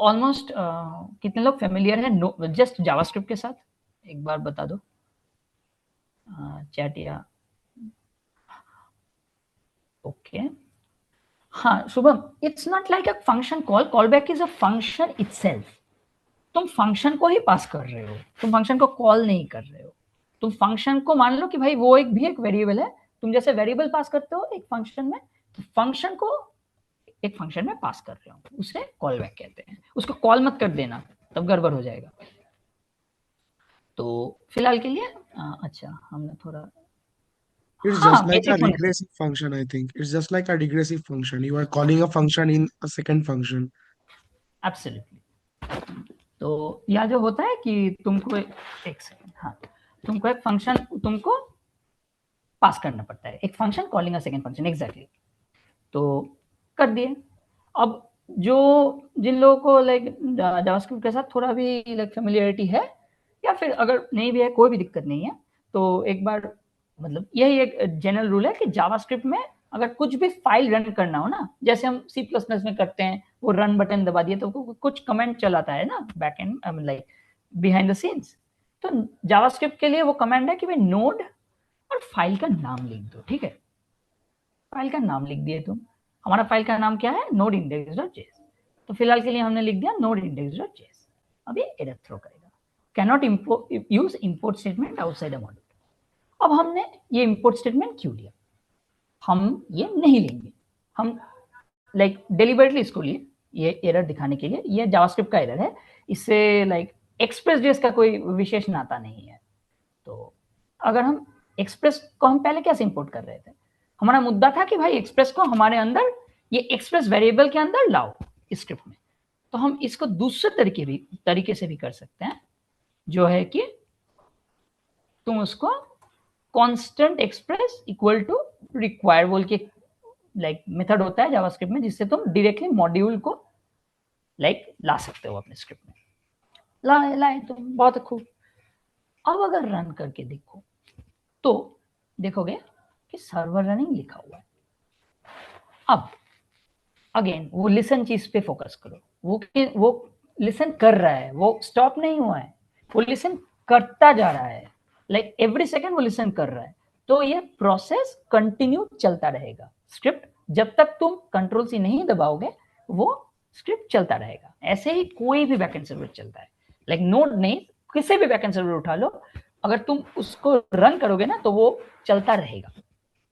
ऑलमोस्ट कितने लोग फेमिलियर है जस्ट जावास्क्रिप्ट के साथ, एक बार बता दो चैट या ओके। हाँ Shubham, it's not like a function call, call back is a function itself. तुम फंक्शन को ही पास कर रहे हो, तुम फंक्शन को कॉल नहीं कर रहे हो। तुम फंक्शन को मान लो कि भाई वो एक वेरिएबल है, तुम जैसे वेरिएबल पास करते हो एक फंक्शन में, तो फंक्शन को एक फंक्शन में पास कर रहे हो, उसे कॉल बैक कहते हैं। उसको कॉल मत कर देना, तब गड़बड़ हो जाएगा। तो फिलहाल के लिए अच्छा हमने थोड़ा It's just like a regressive function, I think. It's just like a regressive function. You are calling a function in a second function. Absolutely. तो यह जो होता है कि तुमको एक सेकंड, हाँ, तुमको एक फंक्शन तुमको पास करना पड़ता है, एक function calling a second function, exactly. तो कर दिए। अब जो जिन लोगों को जावास्क्रिप्ट के साथ थोड़ा भी फेमिलियरिटी है, या फिर अगर नहीं भी है कोई भी दिक्कत नहीं है, तो एक बार यही एक जनरल रूल है कि जावास्क्रिप्ट में अगर कुछ भी फाइल रन करना हो ना, जैसे हम C++ में करते हैं, वो रन बटन दबा दिए तो कुछ कमेंट चलाता है ना back and behind the scenes. तो जावास्क्रिप्ट के लिए वो कमांड है कि भाई नोड और फाइल का नाम लिख दो, ठीक है। फाइल का नाम लिख दिए तुम, हमारा फाइल का नाम क्या है, node index.js। तो फिलहाल के लिए हमने लिख दिया node index.js। अब ये एरर थ्रो करेगा, cannot use import statement outside a module। अब हमने ये import statement क्यों लिया, हम ये नहीं लेंगे, हम deliberately इसको लिए ये एरर दिखाने के लिए। ये जावास्क्रिप्ट का एरर है, इससे एक्सप्रेस.js का कोई विशेष नाता नहीं है। तो अगर हम एक्सप्रेस को हम पहले कैसे इंपोर्ट कर रहे थे, हमारा मुद्दा था कि भाई एक्सप्रेस को हमारे अंदर ये एक्सप्रेस वेरिएबल के अंदर लाओ स्क्रिप्ट में। तो हम इसको दूसरे तरीके से भी कर सकते हैं, जो है कि तुम उसको constant express equal to require बोल के लाइक मेथड होता है जावास्क्रिप्ट में जिससे तुम डायरेक्टली मॉड्यूल को लाइक ला सकते हो अपने स्क्रिप्ट में। लाए तो बहुत खूब। अब अगर रन करके देखो तो देखोगे कि सर्वर रनिंग लिखा हुआ है। अब अगेन वो लिसन चीज पे फोकस करो, वो लिसन कर रहा है, वो स्टॉप नहीं हुआ है, वो लिसन करता जा रहा है, लाइक एवरी सेकेंड वो लिसन कर रहा है। तो ये प्रोसेस कंटिन्यू चलता रहेगा। स्क्रिप्ट जब तक तुम कंट्रोल सी नहीं दबाओगे वो स्क्रिप्ट चलता रहेगा। ऐसे ही कोई भी बैकएंड सर्वर चलता है, लाइक नोड नहीं, किसी भी बैकएंड सर्वर उठा लो, अगर तुम उसको रन करोगे ना तो वो चलता रहेगा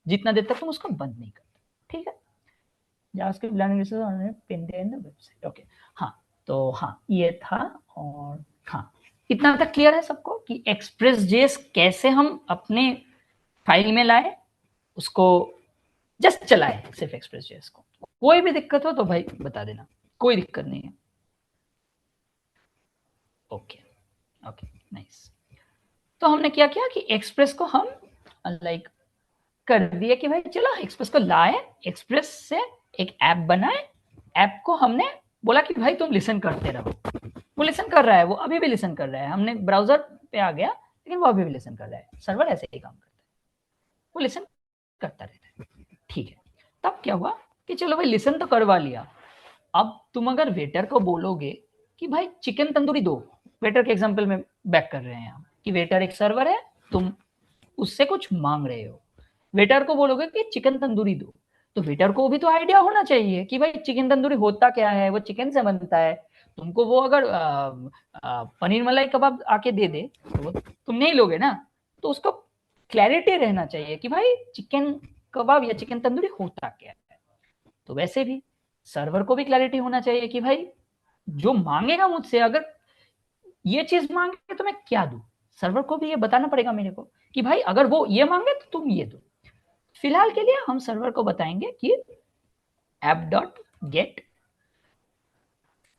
जितना देर तक तुम उसको बंद नहीं करते। ठीक है, JavaScript learning resource on pin in the website. Okay, हाँ तो हाँ ये था। और हाँ इतना तक क्लियर है सबको कि एक्सप्रेस जेएस कैसे हम अपने फाइल में लाए, उसको जस्ट चलाए सिर्फ एक्सप्रेस जेएस को। कोई भी दिक्कत हो तो भाई बता देना, कोई दिक्कत नहीं है। Okay okay nice. तो हमने क्या किया कि एक्सप्रेस को हम लाइक कर दिया कि भाई चलो एक्सप्रेस को लाए, एक्सप्रेस से एक ऐप बनाए, ऐप को हमने बोला कि भाई तुम लिसन करते रहो। वो लिसन कर रहा है, वो अभी भी लिसन कर रहा है। हमने ब्राउजर पे आ गया लेकिन वो अभी भी लिसन कर रहा है। सर्वर ऐसे ही काम करता है, वो लिसन करता रहता है। ठीक है, तब क्या हुआ कि चलो भाई लिसन तो करवा लिया। अब तुम अगर वेटर को बोलोगे कि भाई चिकन तंदूरी दो, वेटर के एग्जांपल में बैक कर रहे हैं हम कि वेटर एक सर्वर है, तुम उससे कुछ मांग रहे हो, वेटर को बोलोगे कि चिकन तंदूरी दो, तो वेटर को भी तो आइडिया होना चाहिए कि भाई चिकन तंदूरी होता क्या है, वो चिकन से बनता है। तुमको वो अगर पनीर मलाई कबाब आके दे दे तो वो तुम नहीं लोगे ना। तो उसको क्लैरिटी रहना चाहिए कि भाई चिकन कबाब या चिकन तंदूरी होता क्या है। तो वैसे भी सर्वर को भी क्लैरिटी होना चाहिए कि भाई जो मांगेगा मुझसे, अगर ये चीज मांगे तो मैं क्या दूं, सर्वर को भी ये बताना पड़ेगा मेरे को कि भाई अगर वो ये मांगे तो तुम ये दो। फिलहाल के लिए हम सर्वर को बताएंगे कि app.get,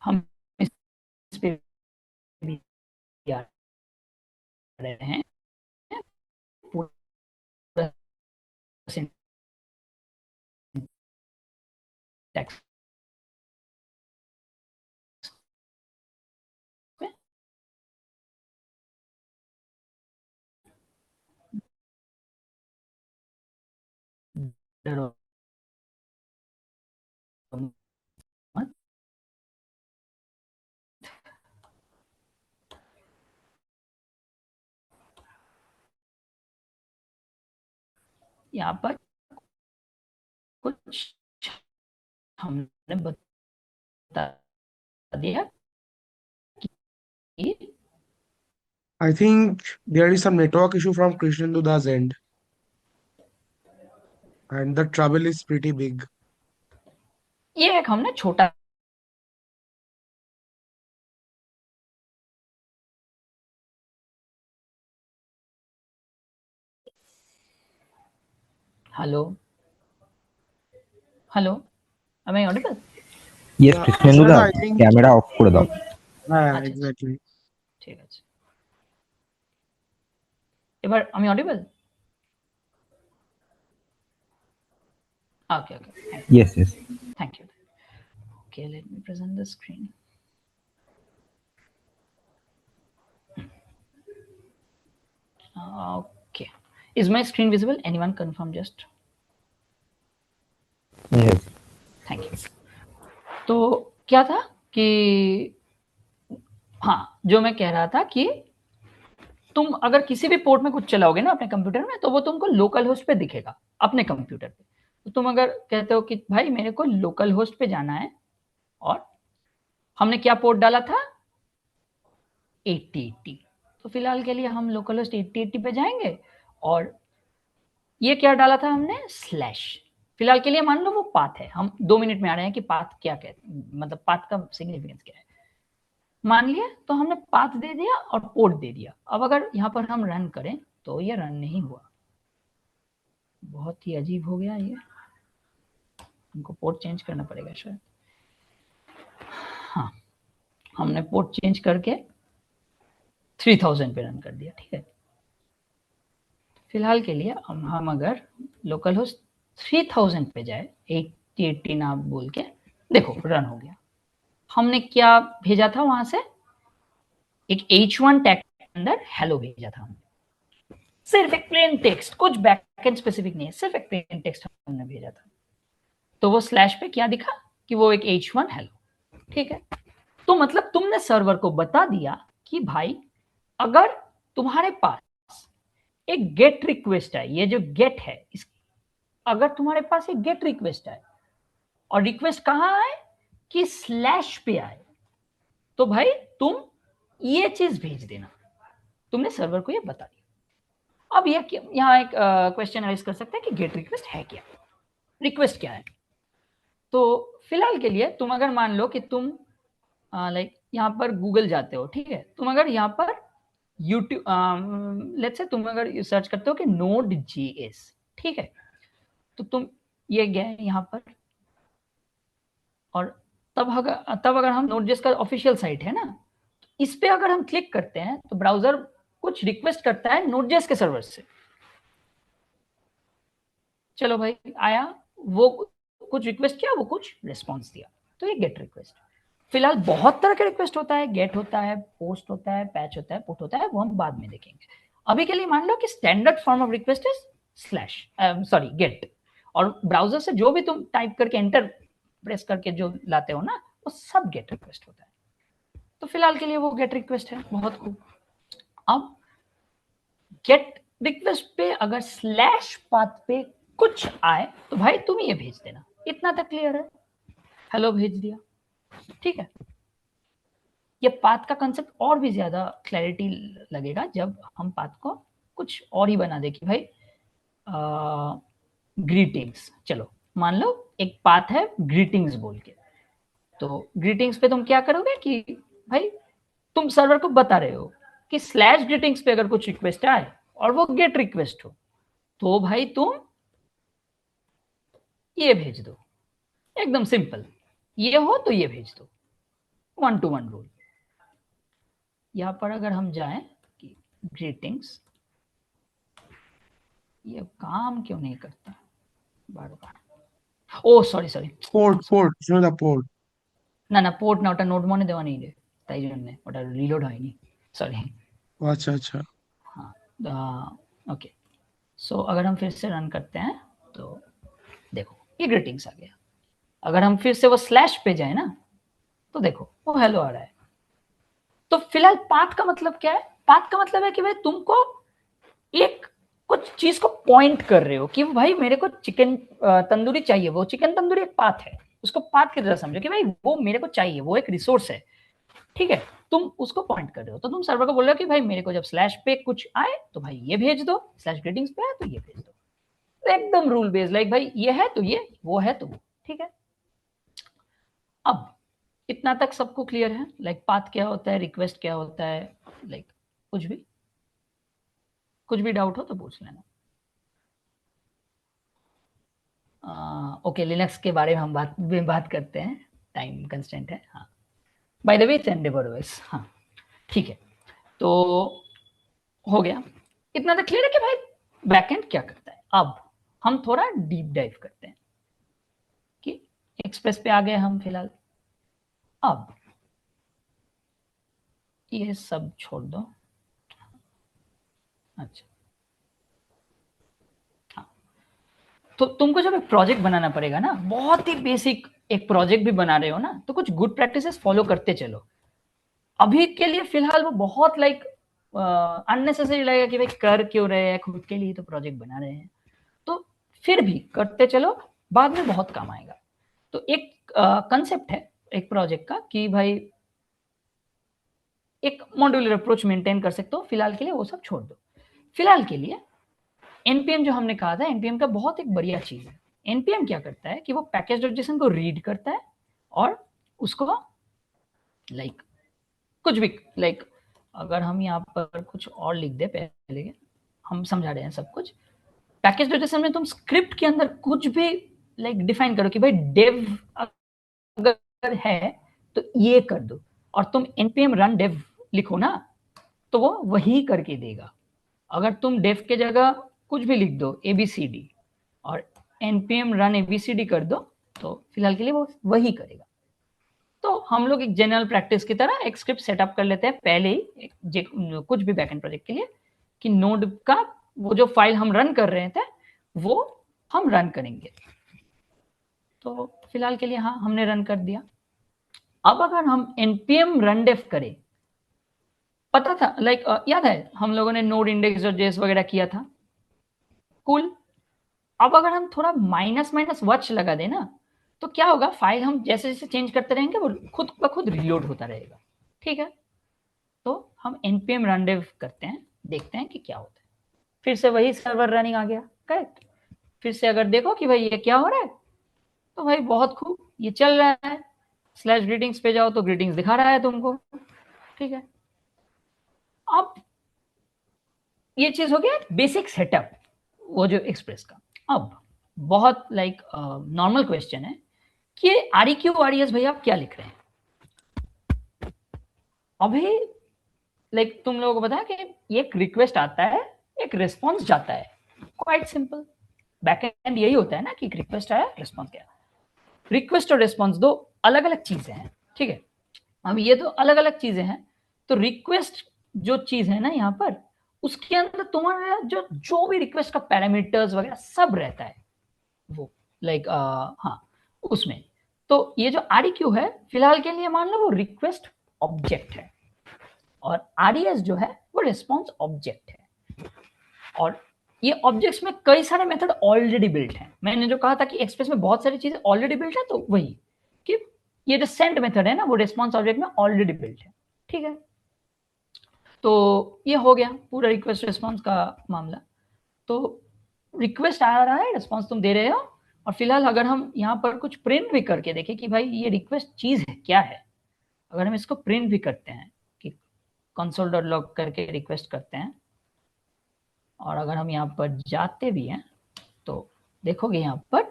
हम इस पे भी आ रहे हैं पूरा सिंटैक्स में। डरो मत, यहाँ पर कुछ हमने बता दिया कि I think there is some network issue from Krishnendu's end, and the trouble is pretty big. ये एक हमने छोटा hello hello, am I audible? Yes, Yeah, Krishnendu da Ashwata, I think. Camera off করে দাও। Yeah, আচ্ছা exactly. ঠিক আছে, এবার আমি audible? Okay okay, Yes, yes. thank you. Okay, let me present the screen. Okay, is my screen visible? Anyone confirm just? Yes. Thank you. तो क्या था कि हाँ, जो मैं कह रहा था कि तुम अगर किसी भी पोर्ट में कुछ चलाओगे ना अपने कंप्यूटर में, तो वो तुमको लोकल होस्ट पे दिखेगा अपने कंप्यूटर पे। तो तुम अगर कहते हो कि भाई मेरे को लोकल होस्ट पे जाना है, और हमने क्या पोर्ट डाला था 8080, तो फिलहाल के लिए हम लोकल होस्ट 8080 पे जाएंगे। और ये क्या डाला था हमने स्लैश, फिलहाल के लिए मान लो वो पाथ है। हम 2 मिनट में आ रहे हैं कि पाथ क्या कहते हैं, मतलब पाथ का सिग्निफिकेंस क्या है। मान लिया तो हमने पाथ दे दिया और पोर्ट दे दिया। अब अगर यहाँ पर हम रन करें तो ये रन नहीं हुआ, बहुत ही अजीब हो गया ये, हमको पोर्ट चेंज करना पड़ेगा शायद। हाँ, हमने पोर्ट चेंज करके 3000 पे रन कर दिया। ठीक है, फिलहाल के लिए हम अगर लोकल होस्ट 3000 पे जाए, 80 आप बोल के देखो रन हो गया। हमने क्या भेजा था वहां से, एक H1 टैग के अंदर हेलो भेजा था हमने, सिर्फ एक प्लेन टेक्स्ट, कुछ बैकएंड स्पेसिफिक नहीं है, सिर्फ एक प्लेन टेक्स्ट हमने भेजा था। तो वो स्लैश पे क्या दिखा कि वो एक H1 हेलो, ठीक है। तो मतलब तुमने सर्वर को बता दिया कि भाई अगर तुम्हारे पास एक गेट रिक्वेस्ट है, ये जो गेट है अगर तुम्हारे पास एक गेट रिक्वेस्ट है और रिक्वेस्ट कहां आए कि स्लैश पे आए, तो भाई तुम ये चीज भेज देना, तुमने सर्वर को ये बता दिया। अब ये यहाँ एक क्वेश्चन राइज कर सकते हैं कि गेट रिक्वेस्ट है क्या, रिक्वेस्ट क्या है। तो फिलहाल के लिए तुम अगर मान लो कि तुम लाइक यहाँ पर गूगल जाते हो, ठीक है, तुम अगर यहाँ पर यूट्यूब लेट्स से तुम अगर सर्च करते हो कि Node.js, ठीक है, तो तुम ये गए यहाँ पर और तब अगर हम Node.js का ऑफिशियल साइट है ना, तो इस पे अगर हम क्लिक करते हैं तो ब्राउजर कुछ रिक्वेस्ट करता है Node.js के सर्वर से। चलो भाई आया, वो कुछ रिक्वेस्ट किया, वो कुछ रिस्पॉन्स दिया, तो ये गेट रिक्वेस्ट। फिलहाल बहुत तरह के रिक्वेस्ट होता है, गेट होता है, पोस्ट होता है, पैच होता है, पुट होता है, वो हम बाद में देखेंगे। अभी के लिए मान लो कि standard form of request is slash sorry get, और ब्राउजर से जो भी तुम टाइप करके एंटर प्रेस करके जो लाते हो ना, वो सब गेट रिक्वेस्ट होता है। तो फिलहाल के लिए वो गेट रिक्वेस्ट है, बहुत खूब। अब गेट रिक्वेस्ट पे अगर स्लैश पाथ पे कुछ आए तो भाई तुम ये भेज देना, इतना तक क्लियर है। हेलो भेज दिया, ठीक है। ये पाथ का कंसेप्ट और भी ज्यादा क्लैरिटी लगेगा जब हम पाथ को कुछ और ही बना दे कि भाई ग्रीटिंग्स, चलो मान लो एक पाथ है ग्रीटिंग्स बोल के, तो ग्रीटिंग्स पे तुम क्या करोगे कि भाई तुम सर्वर को बता रहे हो कि स्लैश ग्रीटिंग्स पे अगर कुछ रिक्वेस्ट आए और वो गेट रिक्वेस्ट हो, तो भाई तुम ये भेज दो, एकदम सिंपल, ये हो तो ये भेज दो, 1 to 1 रूल। यहां पर अगर हम जाएं कि ग्रीटिंग्स, ये काम क्यों नहीं करता बार बार, ओ सॉरी পোর্ট না পোর্ট না, ওটা নোড মনে দেওয়া নেই রে, তাই জন্য ওটা রিলোড হয়নি, सॉरी। আচ্ছা আচ্ছা हाँ ओके, सो अगर हम फिर से रन करते हैं तो देखो ये ग्रीटिंग्स आ गया। अगर हम फिर से वो स्लैश पे जाए ना, तो देखो वो हेलो आ रहा है। तो फिलहाल पाथ का मतलब क्या है, पाथ का मतलब है कि भाई तुमको एक कुछ चीज को पॉइंट कर रहे हो कि भाई मेरे को चिकन तंदूरी चाहिए, वो चिकन तंदूरी एक पाथ है, उसको पाथ की तरह समझो कि भाई वो मेरे को चाहिए, वो एक रिसोर्स है, ठीक है। तुम उसको पॉइंट कर रहे हो, तो तुम सर्वर को बोल रहे हो कि भाई मेरे को जब स्लैश पे कुछ आए तो भाई ये भेज दो, स्लैश ग्रीटिंग्स पे आए तो ये भेज दो, तो एकदम रूल बेस्ड, लाइक भाई ये है तो ये, वो है तो वो, ठीक है। अब इतना तक सबको क्लियर है, लाइक पाथ क्या होता है, रिक्वेस्ट क्या होता है, लाइक कुछ भी डाउट हो तो पूछ लेना। ओके, लिनक्स के बारे में हम बात करते हैं, टाइम कंस्टेंट है। हाँ by the way it's Endeavour OS, हाँ ठीक है। तो हो गया, इतना तो क्लियर है कि भाई बैकएंड क्या करता है। अब हम थोड़ा डीप डाइव करते हैं कि एक्सप्रेस पे आ गए हम फिलहाल। अब ये सब छोड़ दो, अच्छा हाँ, तो तुमको जब एक प्रोजेक्ट बनाना पड़ेगा ना, बहुत ही बेसिक एक प्रोजेक्ट भी बना रहे हो ना, तो कुछ गुड प्रैक्टिसेस फॉलो करते चलो। अभी के लिए फिलहाल वो बहुत लाइक अननेसेसरी लगेगा कि भाई कर क्यों रहे हैं, खुद के लिए तो प्रोजेक्ट बना रहे हैं, तो फिर भी करते चलो, बाद में बहुत काम आएगा। तो एक कंसेप्ट है एक प्रोजेक्ट का कि भाई एक मॉड्यूलर अप्रोच मेंटेन कर सकते हो, फिलहाल के लिए वो सब छोड़ दो। फिलहाल के लिए एनपीएम जो हमने कहा था, एनपीएम का बहुत एक बढ़िया चीज है। एनपीएम क्या करता है कि वो पैकेज.json को रीड करता है और उसको लाइक कुछ भी, लाइक अगर हम यहाँ पर कुछ और लिख दे, पहले हम समझा रहे हैं सब कुछ। पैकेज.json में तुम स्क्रिप्ट के अंदर कुछ भी लाइक डिफाइन करो कि भाई डेव अगर है तो ये कर दो, और तुम npm run dev लिखो ना, तो वो वही करके देगा। अगर तुम dev के जगह कुछ भी लिख दो ABCD और npm run abcd कर दो तो फिलहाल के लिए वो वही करेगा। तो हम लोग एक जनरल प्रैक्टिस की तरह एक स्क्रिप्ट सेटअप कर लेते हैं पहले ही कुछ भी बैकएंड प्रोजेक्ट के लिए कि नोड का वो जो फाइल हम रन कर रहे थे वो हम रन करेंगे। तो फिलहाल के लिए हाँ हमने रन कर दिया। अब अगर हम npm rundev करें, पता था याद है हम लोगों ने नोड इंडेक्स और जेएस वगैरह किया था, कूल। अब अगर हम थोड़ा माइनस माइनस वॉच लगा दें ना तो क्या होगा, फाइल हम जैसे जैसे चेंज करते रहेंगे वो खुद ब खुद रिलोड होता रहेगा। ठीक है, तो हम npm rundev करते हैं, देखते हैं कि क्या होता है। फिर से वही सर्वर रनिंग आ गया, करेक्ट। फिर से अगर देखो कि भाई ये क्या हो रहा है तो भाई बहुत खूब ये चल रहा है। /greetings पे जाओ तो ग्रीटिंग्स दिखा रहा है तुमको। ठीक है, अब ये चीज हो गया बेसिक सेटअप वो जो एक्सप्रेस का। अब बहुत नॉर्मल क्वेश्चन है कि REQ RES भाई आप क्या लिख रहे हैं अभी। तुम लोगों को पता है कि एक रिक्वेस्ट आता है एक रिस्पॉन्स जाता है, क्वाइट सिंपल। बैकएंड यही होता है ना कि रिक्वेस्ट आया रिस्पॉन्स गया। रिक्वेस्ट और रिस्पॉन्स दो अलग अलग चीजें हैं, ठीक है। अब ये तो अलग अलग चीजें हैं, तो रिक्वेस्ट जो चीज है ना यहाँ पर उसके अंदर तुम्हारा जो जो भी रिक्वेस्ट का पैरामीटर्स वगैरह सब रहता है वो हाँ उसमें। तो ये जो REQ है फिलहाल के लिए मान लो वो रिक्वेस्ट ऑब्जेक्ट है और RES जो है वो रिस्पॉन्स ऑब्जेक्ट है। और ये ऑब्जेक्ट्स में कई सारे मेथड ऑलरेडी बिल्ट हैं। मैंने जो कहा था कि एक्सप्रेस में बहुत सारी चीजें ऑलरेडी बिल्ट है, तो वही कि ये जो सेंड मेथड है ना वो रिस्पॉन्स ऑब्जेक्ट में ऑलरेडी बिल्ट है। ठीक है, तो ये हो गया पूरा रिक्वेस्ट रिस्पॉन्स का मामला। तो रिक्वेस्ट आ रहा है, रिस्पॉन्स तुम दे रहे हो, और फिलहाल अगर हम यहाँ पर कुछ प्रिंट भी करके देखें कि भाई ये रिक्वेस्ट चीज है क्या है, अगर हम इसको प्रिंट भी करते हैं कि console.log करके रिक्वेस्ट करते हैं, और अगर हम यहाँ पर जाते भी हैं तो देखोगे यहाँ पर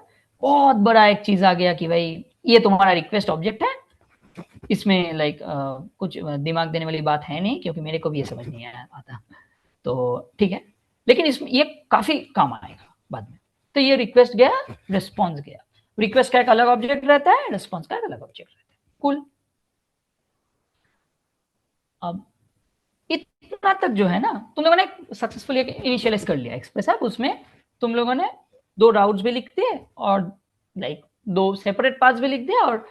बहुत बड़ा एक चीज आ गया कि भाई ये तुम्हारा रिक्वेस्ट ऑब्जेक्ट है। इसमें कुछ दिमाग देने वाली बात है नहीं, क्योंकि मेरे को भी ये समझ नहीं आता। तो ठीक है, लेकिन इसमें ये काफी काम आएगा बाद में। तो ये रिक्वेस्ट गया, रिस्पॉन्स गया। रिक्वेस्ट का एक अलग ऑब्जेक्ट रहता है, रिस्पॉन्स का एक अलग ऑब्जेक्ट रहता है। कूल। अब इतना तक जो है ना तुम लोगों ने सक्सेसफुली इनिशियलाइज कर लिया एक्सप्रेस ऐप। उसमें तुम लोगों ने 2 राउट्स भी लिख दिए और 2 सेपरेट पाथ्स भी लिख दिया और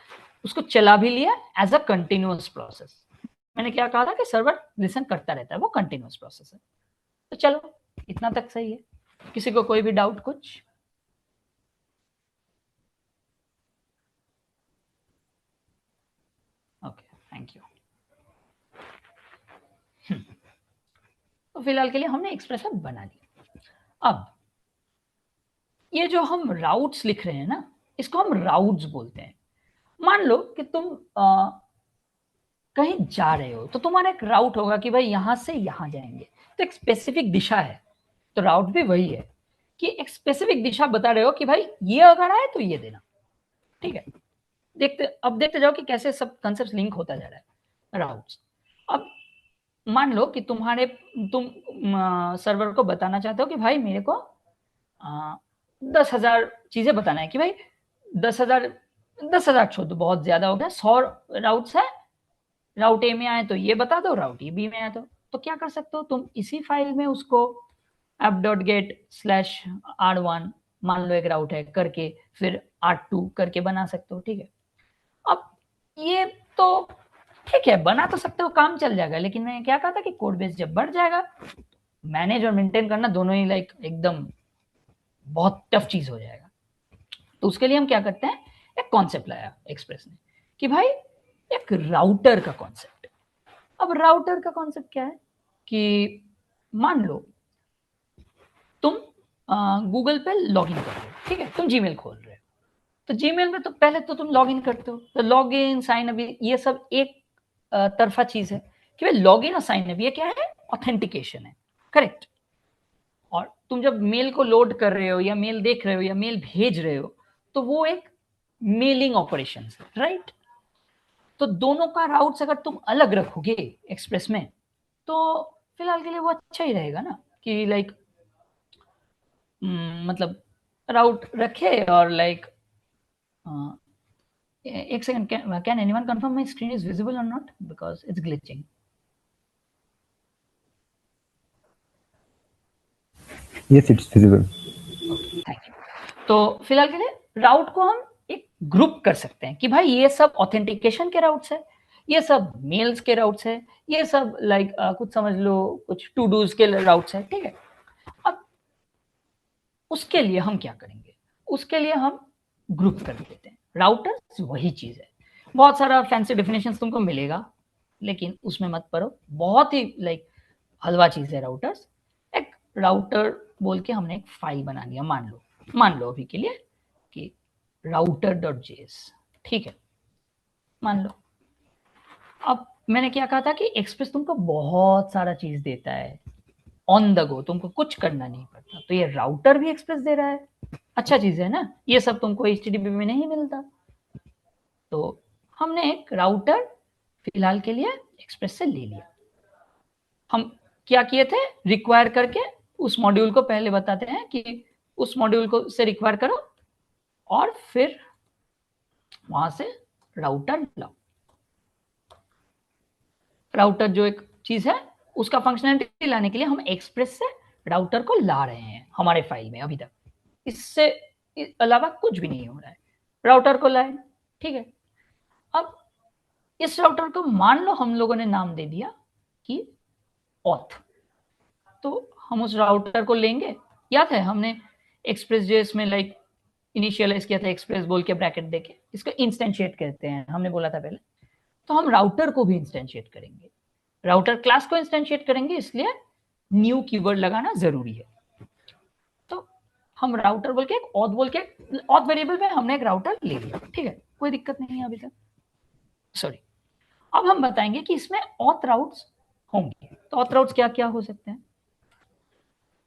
उसको चला भी लिया एज अ कंटिन्यूअस प्रोसेस। मैंने क्या कहा था कि सर्वर लिसन करता रहता है, वो कंटिन्यूअस प्रोसेस है। तो चलो इतना तक सही है। किसी को कोई भी डाउट कुछ? Okay, thank you. तो फिलहाल के लिए हमने एक्सप्रेस ऐप बना लिया। अब ये जो हम राउट्स लिख रहे हैं ना इसको हम राउट्स बोलते हैं। मान लो कि तुम कहीं जा रहे हो तो तुम्हारा एक राउट होगा कि भाई यहां से यहां जाएंगे, तो एक स्पेसिफिक दिशा है। तो राउट भी वही है कि एक स्पेसिफिक दिशा बता रहे हो कि भाई ये अगर आए तो ये देना। ठीक है, देखते जाओ कि कैसे सब कंसेप्ट लिंक होता जा रहा है राउट्स। अब मान लो कि तुम सर्वर को बताना चाहते हो कि भाई मेरे को 10,000 चीजें बताना है कि भाई 10,000 छोड़ दो, बहुत ज्यादा हो गया। 100 राउट्स है, राउट ए में आए तो ये बता दो, राउट ए बी में आए तो क्या कर सकते हो तुम इसी फाइल में उसको app.get/r1 मान लो एक राउट है करके फिर r2 करके बना सकते हो। ठीक है, अब ये तो ठीक है बना तो सकते हो, काम चल जाएगा। लेकिन मैंने क्या कहा था कि कोड बेस जब बढ़ जाएगा मैनेज और मेंटेन करना दोनों ही एकदम बहुत टफ चीज हो जाएगा। तो उसके लिए हम क्या करते हैं, एक कॉन्सेप्ट लाया एक्सप्रेस ने कि भाई एक राउटर का कॉन्सेप्ट। अब राउटर का कॉन्सेप्ट क्या है कि मान लो तुम गूगल पे लॉगिन कर रहे हो, ठीक है, तुम जीमेल खोल रहे हो। तो जीमेल में तो पहले तो तुम लॉगिन करते हो, तो लॉग इन साइन अप ये सब एक तरफा चीज है कि भाई लॉग इन और साइन अप ये क्या है, ऑथेंटिकेशन है, करेक्ट। और तुम जब मेल को लोड कर रहे हो या मेल देख रहे हो या मेल भेज रहे हो तो वो एक मेलिंग ऑपरेशन है, राइट। तो दोनों का राउट्स अगर तुम अलग रखोगे एक्सप्रेस में तो फिलहाल के लिए वो अच्छा ही रहेगा ना कि मतलब राउट रखे और लाइक एक second, can anyone confirm my screen is visible और not because it's glitching? Yes it's visible. Thank you. तो फिलहाल के लिए राउट को हम एक ग्रुप कर सकते हैं कि भाई ये सब ऑथेंटिकेशन के राउट्स है, ये सब मेल्स के राउट्स है, ये सब लाइक कुछ समझ लो कुछ टू डूज के राउट्स है, ठीक है। अब उसके लिए हम क्या करेंगे, उसके लिए हम ग्रुप कर देते हैं। राउटर्स वही चीज है, बहुत सारा फैंसी डेफिनेशन तुमको मिलेगा लेकिन उसमें मत पढ़ो, बहुत ही लाइक हलवा चीज है राउटर्स। एक राउटर बोल के हमने एक फाइल बना लिया, मान लो अभी के लिए कि router.js, ठीक है, मान लो। अब मैंने क्या कहा था कि एक्सप्रेस तुमको बहुत सारा चीज देता है ऑन द गो, तुमको कुछ करना नहीं पड़ता, तो ये राउटर भी एक्सप्रेस दे रहा है, अच्छा चीज है ना, ये सब तुमको HTTP में नहीं मिलता। तो हमने एक राउटर फिलहाल के लिए एक्सप्रेस से ले लिया। हम क्या किए थे, रिक्वायर करके उस मॉड्यूल को पहले बताते हैं कि उस मॉड्यूल को से रिक्वायर करो और फिर वहां से राउटर लाओ। राउटर जो एक चीज है उसका फंक्शनैलिटी लाने के लिए हम एक्सप्रेस से राउटर को ला रहे हैं हमारे फाइल में। अभी तक इससे अलावा कुछ भी नहीं हो रहा है, राउटर को लाए, ठीक है। अब इस राउटर को मान लो हम लोगों ने नाम दे दिया कि ऑथ, तो हम उस राउटर को लेंगे। याद है हमने एक्सप्रेस जेएस में लाइक इनिशियलाइज किया था एक्सप्रेस बोल के ब्रैकेट देके, इसको इंस्टेंशिएट कहते हैं, हमने बोला था पहले। तो हम राउटर को भी इंस्टेंशिएट करेंगे, राउटर क्लास को इंस्टेंशिएट करेंगे, इसलिए न्यू कीवर्ड लगाना जरूरी है। तो हम राउटर बोल के एक ऑथ बोल के ऑथ वेरिएबल में हमने एक राउटर ले लिया, ठीक है, कोई दिक्कत नहीं है अभी तक, सॉरी। अब हम बताएंगे कि इसमें ऑथ राउट्स होंगे, तो ऑथ राउट्स क्या क्या हो सकते हैं।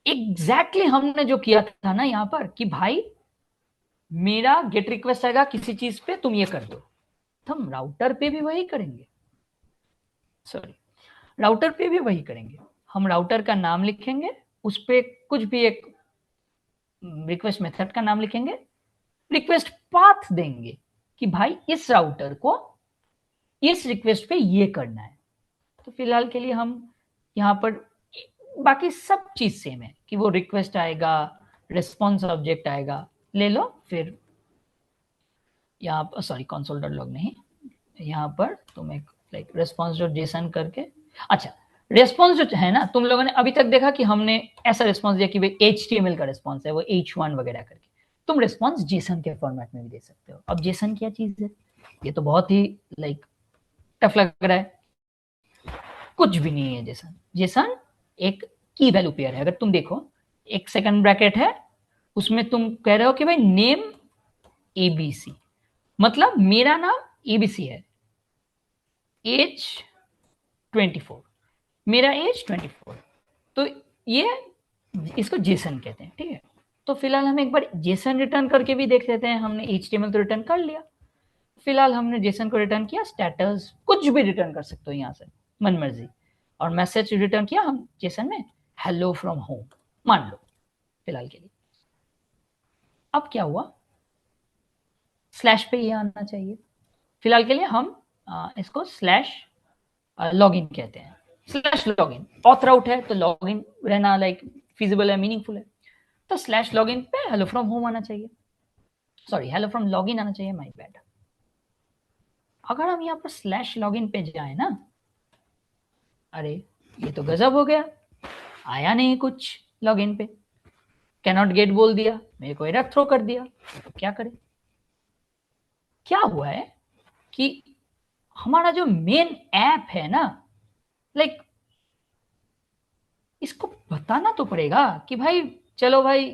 एग्जैक्टली हमने जो किया था ना यहां पर कि भाई मेरा गेट रिक्वेस्ट आएगा किसी चीज पे, तुम ये कर दो, तो हम राउटर पे भी वही करेंगे, सॉरी, राउटर पे भी वही करेंगे। हम राउटर का नाम लिखेंगे, उस पर कुछ भी एक रिक्वेस्ट मेथड का नाम लिखेंगे, रिक्वेस्ट पाथ देंगे कि भाई इस राउटर को इस रिक्वेस्ट पे ये करना है। तो फिलहाल के लिए हम यहाँ पर बाकी सब चीज सेम है कि वो रिक्वेस्ट आएगा, रिस्पॉन्स ऑब्जेक्ट आएगा, ले लो। फिर यहाँ पर सॉरी console.log नहीं, यहाँ पर तुम एक लाइक response.json करके, अच्छा रेस्पॉन्स जो है ना, तुम लोगों ने अभी तक देखा कि हमने ऐसा रेस्पॉन्स दिया कि भाई HTML का रेस्पॉन्स है वो h1 वगैरह करके, तुम रेस्पॉन्स जेसन के फॉर्मेट में भी दे सकते हो। अब जेसन क्या चीज है, ये तो बहुत ही लाइक टफ लग रहा है, कुछ भी नहीं है जेसन। जेसन एक की वैल्यू पेयर है, अगर तुम देखो एक सेकंड ब्रैकेट है, उसमें तुम कह रहे हो कि भाई नेम ABC, मतलब मेरा नाम ABC है, एज 24, मेरा एज 24, तो ये इसको जेसन कहते हैं, ठीक है। तो फिलहाल हम एक बार जेसन रिटर्न करके भी देख लेते हैं। हमने HTML तो रिटर्न कर लिया, फिलहाल हमने जेसन को रिटर्न किया, स्टेटस कुछ भी रिटर्न कर सकते हो यहाँ से मन मर्जी, और मैसेज रिटर्न किया हम जेसन में हेलो फ्रॉम होम मान लो फिलहाल के लिए। अब क्या हुआ, स्लैश पे ये आना चाहिए। फिलहाल के लिए हम इसको स्लैश लॉगिन कहते हैं, स्लैश लॉगिन ऑथ राउट है तो लॉगिन रहना लाइक फिजिबल है, मीनिंगफुल है। तो स्लैश लॉगिन पे हेलो फ्रॉम होम आना चाहिए, सॉरी हेलो फ्रॉम लॉगिन आना चाहिए, माय बैड। अगर हम यहाँ पर स्लैश लॉगिन पे जाए ना, अरे ये तो गजब हो गया, आया नहीं कुछ लॉगिन पे, कैनॉट गेट बोल दिया, मेरे को एरर थ्रो कर दिया। तो क्या करें, क्या हुआ है कि हमारा जो मेन ऐप है ना, लाइक इसको बताना तो पड़ेगा कि भाई चलो भाई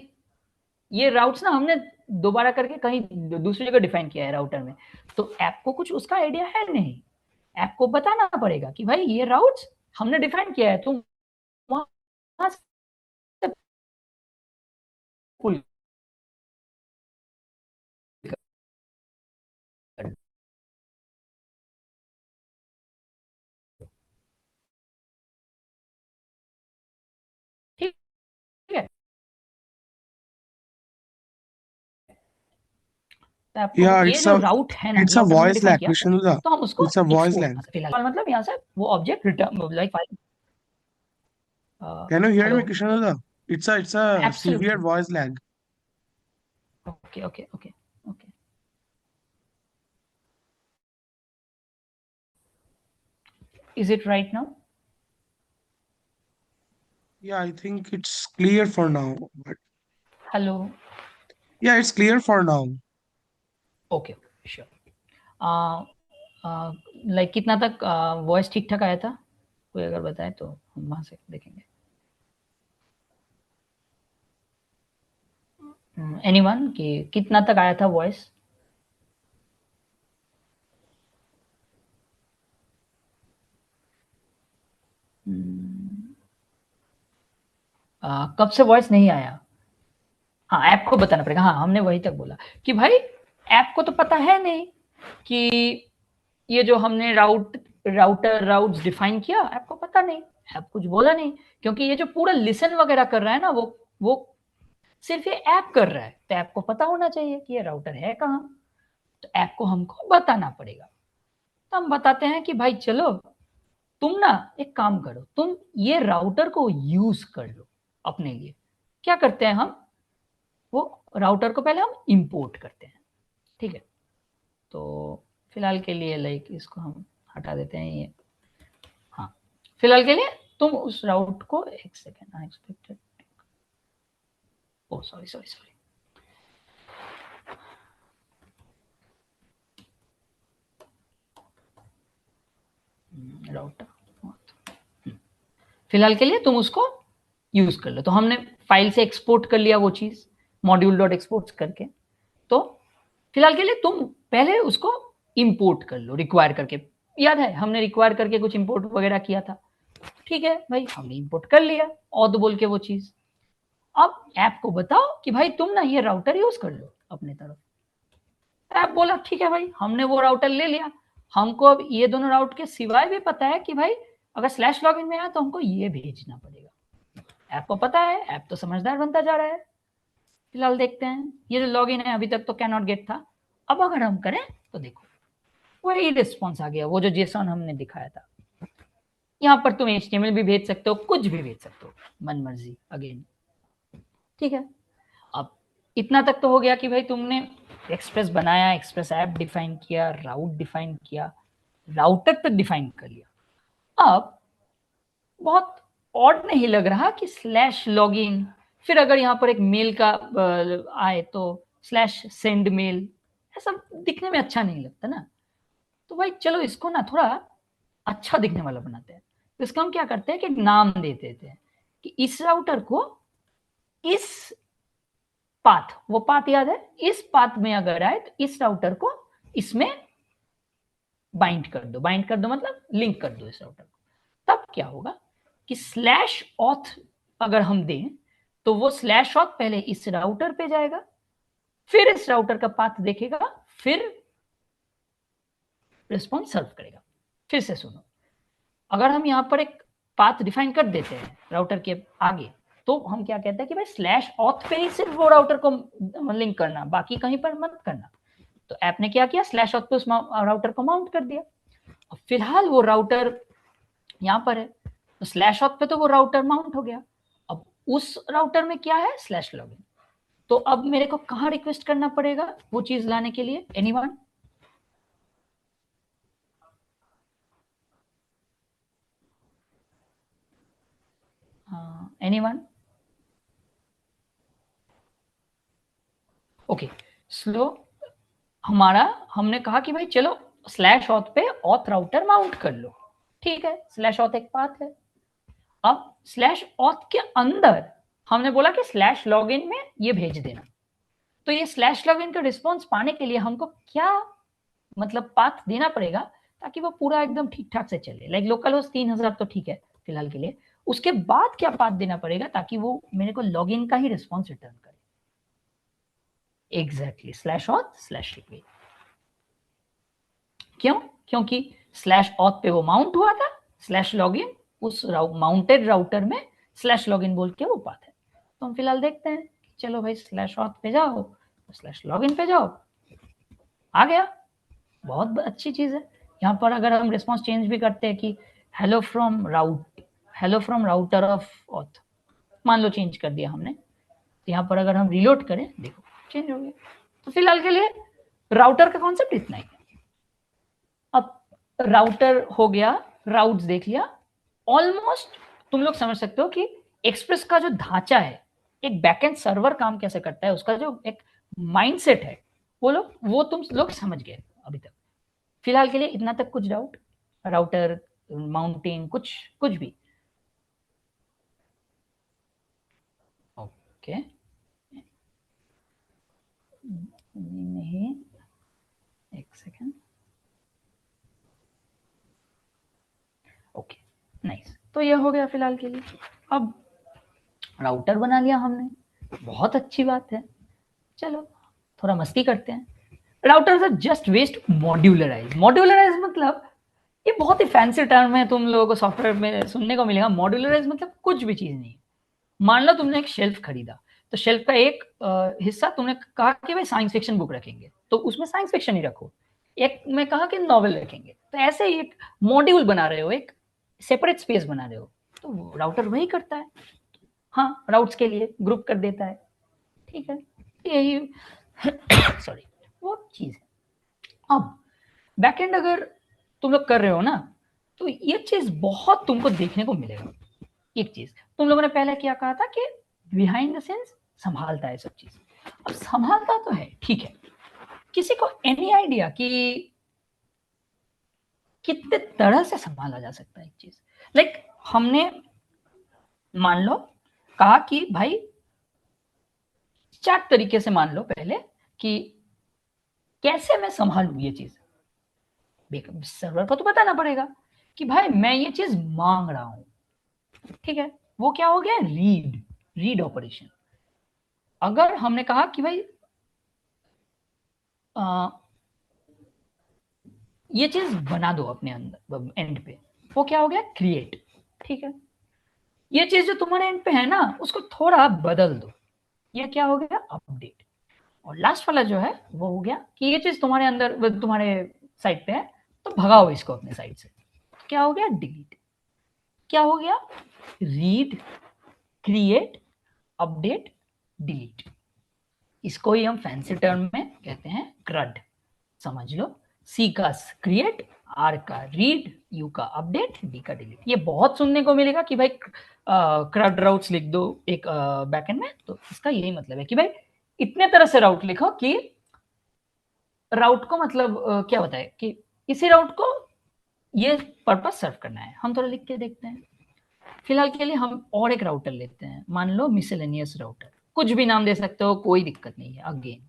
ये राउट्स ना हमने दोबारा करके कहीं दूसरी जगह डिफाइन किया है राउटर में, तो ऐप को कुछ उसका आइडिया है नहीं, ऐप को बताना पड़ेगा कि भाई ये राउट्स हमने डिफाइन किया है, तुम वहां से पुल ठीक है। तो आपको Yeah, ये जो राउट है ना, it's जो a हमने voice डिफाइन lag, किया, Krishnananda. तो हम उसको It's a voice export lag. फिलहाल मतलब यहाँ से वो object return like file Can you hear me, hello Krishnananda? It's a severe absolutely voice lag. Okay okay okay okay is it right now? Yeah, I think it's clear for now. But hello yeah, it's clear for now. Okay sure like कितना तक voice ठीक ठाक आया था? कोई अगर बताए तो हम वहां से देखेंगे। एनीवन कि कितना तक आया था वॉइस? कब से वॉइस नहीं आया? हाँ ऐप को बताना पड़ेगा। हाँ हमने वही तक बोला कि भाई ऐप को तो पता है नहीं कि ये जो हमने राउट्स डिफाइन किया, ऐप को पता नहीं, ऐप कुछ बोला नहीं, क्योंकि ये जो पूरा लिसन वगैरह कर रहा है ना, वो सिर्फ ये ऐप कर रहा है, तो ऐप को पता होना चाहिए कि ये राउटर है कहाँ, तो ऐप को हमको बताना पड़ेगा। तो हम बताते हैं कि भाई चलो तुम ना एक काम करो, तुम ये राउटर को यूज कर लो अपने लिए। क्या करते हैं हम, वो राउटर को पहले हम इंपोर्ट करते हैं, ठीक है। तो फिलहाल के लिए लाइक इसको हम हटा देते हैं ये। हाँ फिलहाल के लिए तुम उस राउट को एक सेकेंड अनएक्सपेक्टेड ओ सॉरी सॉरी सॉरी राउटर फिलहाल के लिए तुम उसको यूज कर लो। तो हमने फाइल से एक्सपोर्ट कर लिया वो चीज मॉड्यूल डॉट एक्सपोर्ट करके। तो फिलहाल के लिए तुम पहले उसको इंपोर्ट कर लो रिक्वायर करके। याद है हमने रिक्वायर करके कुछ इंपोर्ट वगैरह किया था, ठीक है भाई हमने इंपोर्ट कर लिया ऑथ बोल के वो चीज। अब ऐप को बताओ कि भाई तुम ना ये राउटर यूज कर लो अपने तरफ। ऐप बोला ठीक है भाई, हमने वो राउटर ले लिया। हमको अब ये दोनों राउट के सिवाय भी पता है कि भाई अगर स्लैश लॉगिन में आया तो हमको ये भेजना पड़ेगा। ऐप को पता है, ऐप तो समझदार बनता जा रहा है। फिलहाल देखते हैं ये जो लॉगिन है, अभी तक तो कैन नॉट गेट था। अब अगर हम करें तो देखो वही रिस्पॉन्स आ गया, वो जो जेसन हमने दिखाया था। यहाँ पर तुम HTML भी भेज सकते हो, कुछ भी भेज सकते हो, मन मर्जी अगेन, ठीक है। अब इतना तक तो हो गया कि भाई तुमने एक्सप्रेस बनाया, एक्सप्रेस ऐप डिफाइन किया, राउट डिफाइन किया, राउटर तक डिफाइन कर लिया। अब बहुत ऑड नहीं लग रहा कि स्लैश लॉगिन, फिर अगर यहाँ पर एक मेल का आए तो स्लैश सेंड मेल, ऐसा दिखने में अच्छा नहीं लगता ना। तो भाई चलो इसको ना थोड़ा अच्छा दिखने वाला बनाते हैं। तो इसका हम क्या करते हैं कि नाम दे देते हैं कि इस राउटर को इस पाथ, वो पाथ याद है, इस पाथ में अगर आए तो इस राउटर को इसमें बाइंड कर दो। बाइंड कर दो मतलब लिंक कर दो इस राउटर को। तब क्या होगा कि स्लैश ऑथ अगर हम दें तो वो स्लैश ऑथ पहले इस राउटर पे जाएगा, फिर इस राउटर का पाथ देखेगा, फिर रिस्पॉन्स सर्व करेगा। फिर से सुनो, अगर हम यहाँ पर एक पाथ डिफाइन कर देते हैं राउटर के आगे, तो हम क्या कहते हैं कि भाई स्लैश ऑथ पे ही सिर्फ वो राउटर को लिंक करना, बाकी कहीं पर मत करना। तो ऐप ने क्या किया, स्लैश ऑथ पे उस राउटर को माउंट कर दिया। और फिलहाल वो राउटर यहाँ पर है, तो स्लैश ऑथ पे तो वो राउटर माउंट हो गया। अब उस राउटर में क्या है, स्लैश लॉगिन। तो अब मेरे को कहाँ रिक्वेस्ट करना पड़ेगा वो चीज लाने के लिए, एनीवन? एनीवन? ओके स्लो, हमारा हमने कहा कि भाई चलो स्लैश ऑथ पे ऑथ राउटर माउंट कर लो, ठीक है। स्लैश ऑथ एक पाथ है। अब स्लैश ऑथ के अंदर हमने बोला कि स्लैश लॉगिन में ये भेज देना। तो ये स्लैश लॉगिन का रिस्पॉन्स पाने के लिए हमको क्या मतलब पाथ देना पड़ेगा ताकि वो पूरा एकदम ठीक ठाक से चले। लाइक लोकल होस्ट 3000 तो ठीक है फिलहाल के लिए, उसके बाद क्या पाथ देना पड़ेगा ताकि वो मेरे को लॉगिन का ही रिस्पॉन्स रिटर्न करे। Exactly slash auth slash request. क्यों? क्योंकि स्लैश ऑथ पे वो माउंट हुआ था, स्लैश लॉगिन उस माउंटेड राउटर में स्लैश लॉगिन बोल के वो पाथ है। तो हम फिलहाल देखते हैं, चलो भाई स्लैश ऑथ पे जाओ, स्लैश लॉगिन पे जाओ, आ गया, बहुत अच्छी चीज है। यहाँ पर अगर हम रिस्पॉन्स चेंज भी करते हैं कि hello from router of auth, मान लो चेंज कर दिया हमने, तो यहाँ पर अगर हम रिलोड करें, देखो चेंज हो गया। तो फिलहाल के लिए राउटर का कॉन्सेप्ट इतना ही है। अब राउटर हो गया, राउट्स देख लिया, ऑलमोस्ट तुम लोग समझ सकते हो कि एक्सप्रेस का जो ढांचा है, एक बैकएंड सर्वर काम कैसे करता है, उसका जो एक माइंडसेट है, वो तुम लोग समझ गए अभी तक। फिलहाल के लिए इतना तक कुछ डाउट? राउटर माउंटिंग कुछ भी? ओके, नहीं, एक सेकेंड। Okay, nice. तो ये हो गया फिलहाल के लिए। अब राउटर बना लिया हमने, बहुत अच्छी बात है। चलो थोड़ा मस्ती करते हैं। Router is just west modularise. Modularise मतलब ये बहुत ही फैंसी टर्म है, तुम लोगों को सॉफ्टवेयर में सुनने को मिलेगा। मॉड्यूलराइज मतलब कुछ भी चीज नहीं। मान लो तुमने एक शेल्फ खरीदा, तो शेल्फ का एक हिस्सा तुमने कहा कि भाई साइंस फिक्शन बुक रखेंगे, तो उसमें साइंस फिक्शन ही रखो। एक में कहा कि नॉवेल रखेंगे, तो ऐसे ही एक मॉड्यूल बना रहे हो, एक सेपरेट स्पेस बना रहे हो, तो राउटर वही करता है। हाँ, राउट्स के लिए ग्रुप कर देता है, ठीक है, यही सॉरी वो चीज है। अब बैकएंड अगर तुम लोग कर रहे हो ना, तो ये चीज बहुत तुमको देखने को मिलेगा। एक चीज तुम लोगों ने पहले क्या कहा था कि बिहाइंड द सीन्स संभालता है सब चीज। अब संभालता तो है, ठीक है, किसी को एनी आइडिया कि कितने तरह से संभाला जा सकता है एक चीज? लाइक हमने मान लो कहा कि भाई 4 तरीके से मान लो पहले कि कैसे मैं संभालू ये चीज। सर्वर को तो बताना पड़ेगा कि भाई मैं ये चीज मांग रहा हूं, ठीक है, वो क्या हो गया? Read operation. अगर हमने कहा कि भाई ये चीज बना दो अपने अंदर एंड पे, वो क्या हो गया? क्रिएट, ठीक है। ये चीज जो तुम्हारे एंड पे है ना, उसको थोड़ा बदल दो, ये क्या हो गया? अपडेट। और लास्ट वाला जो है वो हो गया कि ये चीज तुम्हारे अंदर तुम्हारे साइड पे है, तो भगाओ इसको अपने साइड से, क्या हो गया? डिलीट। क्या हो गया? Read, create, update, delete. इसको ही हम फैंसी टर्म में कहते हैं क्रड। समझ लो, सी का क्रिएट, आर का रीड, यू का अपडेट, डी का डिलीट। ये बहुत सुनने को मिलेगा कि भाई क्रड राउट्स लिख दो एक बैकएंड में, तो इसका यही मतलब है कि भाई इतने तरह से राउट लिखो कि राउट को मतलब क्या होता है कि इसी राउट को ये पर्पस सर्व करना है। हम थोड़ा लिख के देखते हैं। फिलहाल के लिए हम और एक राउटर लेते हैं, मान लो मिसलेनियस राउटर, कुछ भी नाम दे सकते हो, कोई दिक्कत नहीं है। अगेन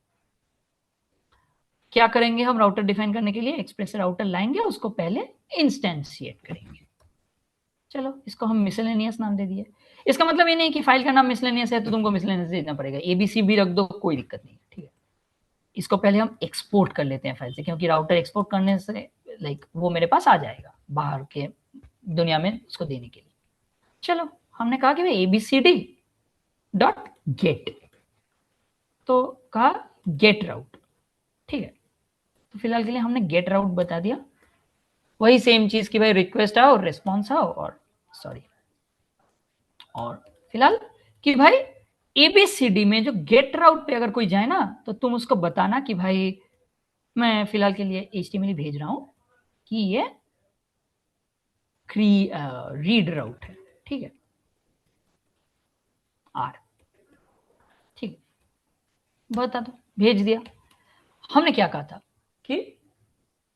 क्या करेंगे हम? राउटर डिफाइन करने के लिए एक्सप्रेस राउटर लाएंगे, उसको पहले इंस्टेंशिएट करेंगे। चलो इसको हम मिसलेनियस नाम दे दिए। इसका मतलब ये नहीं कि फाइल का नाम मिसलेनियस है तो तुमको मिसलेनियस देना पड़ेगा, एबीसी भी रख दो, कोई दिक्कत नहीं, ठीक है। इसको पहले हम एक्सपोर्ट कर लेते हैं फाइल से, क्योंकि राउटर एक्सपोर्ट करने से लाइक वो मेरे पास आ जाएगा बाहर के दुनिया में उसको देने के लिए। चलो हमने कहा कि भाई abcd डॉट गेट, तो कहा गेट राउट, ठीक है। तो फिलहाल के लिए हमने गेट राउट बता दिया। वही सेम चीज की भाई रिक्वेस्ट आओ, रिस्पॉन्स आओ, और सॉरी, और फिलहाल कि भाई एबीसीडी में जो गेट राउट पे अगर कोई जाए ना, तो तुम उसको बताना कि भाई मैं फिलहाल के लिए HTML भेज रहा हूं कि ये रीड राउट है, ठीक है, आर, ठीक है, बता दो, भेज दिया। हमने क्या कहा था कि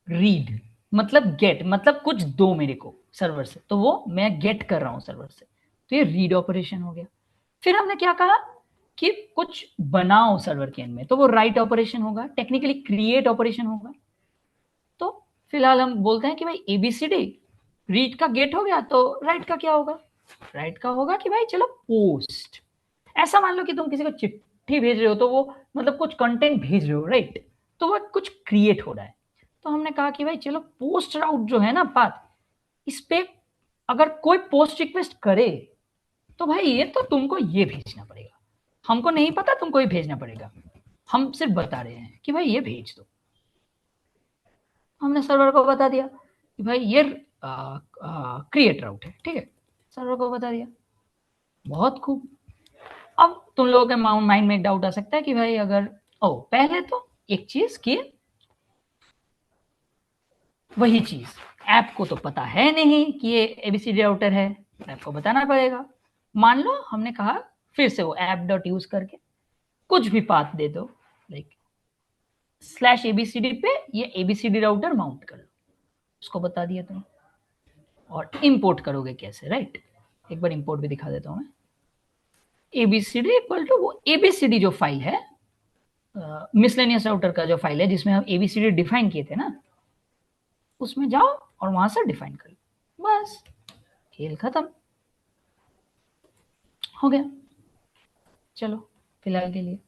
रीड मतलब गेट, मतलब कुछ दो मेरे को सर्वर से, तो वो मैं गेट कर रहा हूं सर्वर से, तो ये रीड ऑपरेशन हो गया। फिर हमने क्या कहा कि कुछ बनाओ सर्वर के एंड में, तो वो राइट ऑपरेशन होगा, टेक्निकली क्रिएट ऑपरेशन होगा। तो फिलहाल हम बोलते हैं कि भाई एबीसीडी रीड का गेट हो गया, तो राइट का क्या होगा? राइट का होगा कि भाई चलो पोस्ट। ऐसा मान लो कि तुम किसी को चिट्ठी भेज रहे हो, तो वो मतलब कुछ कंटेंट भेज रहे हो, राइट, तो वो कुछ क्रिएट हो रहा है। तो हमने कहा कि भाई चलो पोस्ट राउट जो है ना पाथ, इस पे अगर कोई पोस्ट रिक्वेस्ट करे तो भाई ये तो तुमको ये भेजना पड़ेगा, हमको नहीं पता तुमको ये भेजना पड़ेगा, हम सिर्फ बता रहे हैं कि भाई ये भेज दो। हमने सर्वर को बता दिया कि भाई ये क्रिएट राउट है, ठीक है, सर्वर को बता दिया, बहुत खूब। अब तुम लोगों के माइंड में एक डाउट आ सकता है कि भाई अगर पहले तो एक चीज कि वही चीज ऐप को तो पता है नहीं कि ये एबीसीडी राउटर है, ऐप को बताना पड़ेगा। मान लो हमने कहा फिर से वो ऐप डॉट यूज करके कुछ भी पाथ दे दो, लाइक /abcd पे ये एबीसीडी राउटर माउंट कर लो, उसको बता दिया तुम। और इंपोर्ट करोगे कैसे, राइट? एक बार इंपोर्ट भी दिखा देता हूं मैं। एबीसीडी इक्वल टू वो एबीसीडी जो फाइल है, मिसलेनियस राउटर का जो फाइल है जिसमें हम एबीसीडी डिफाइन किए थे ना, उसमें जाओ और वहां से डिफाइन कर लो, बस खेल खत्म हो गया। चलो फिलहाल के लिए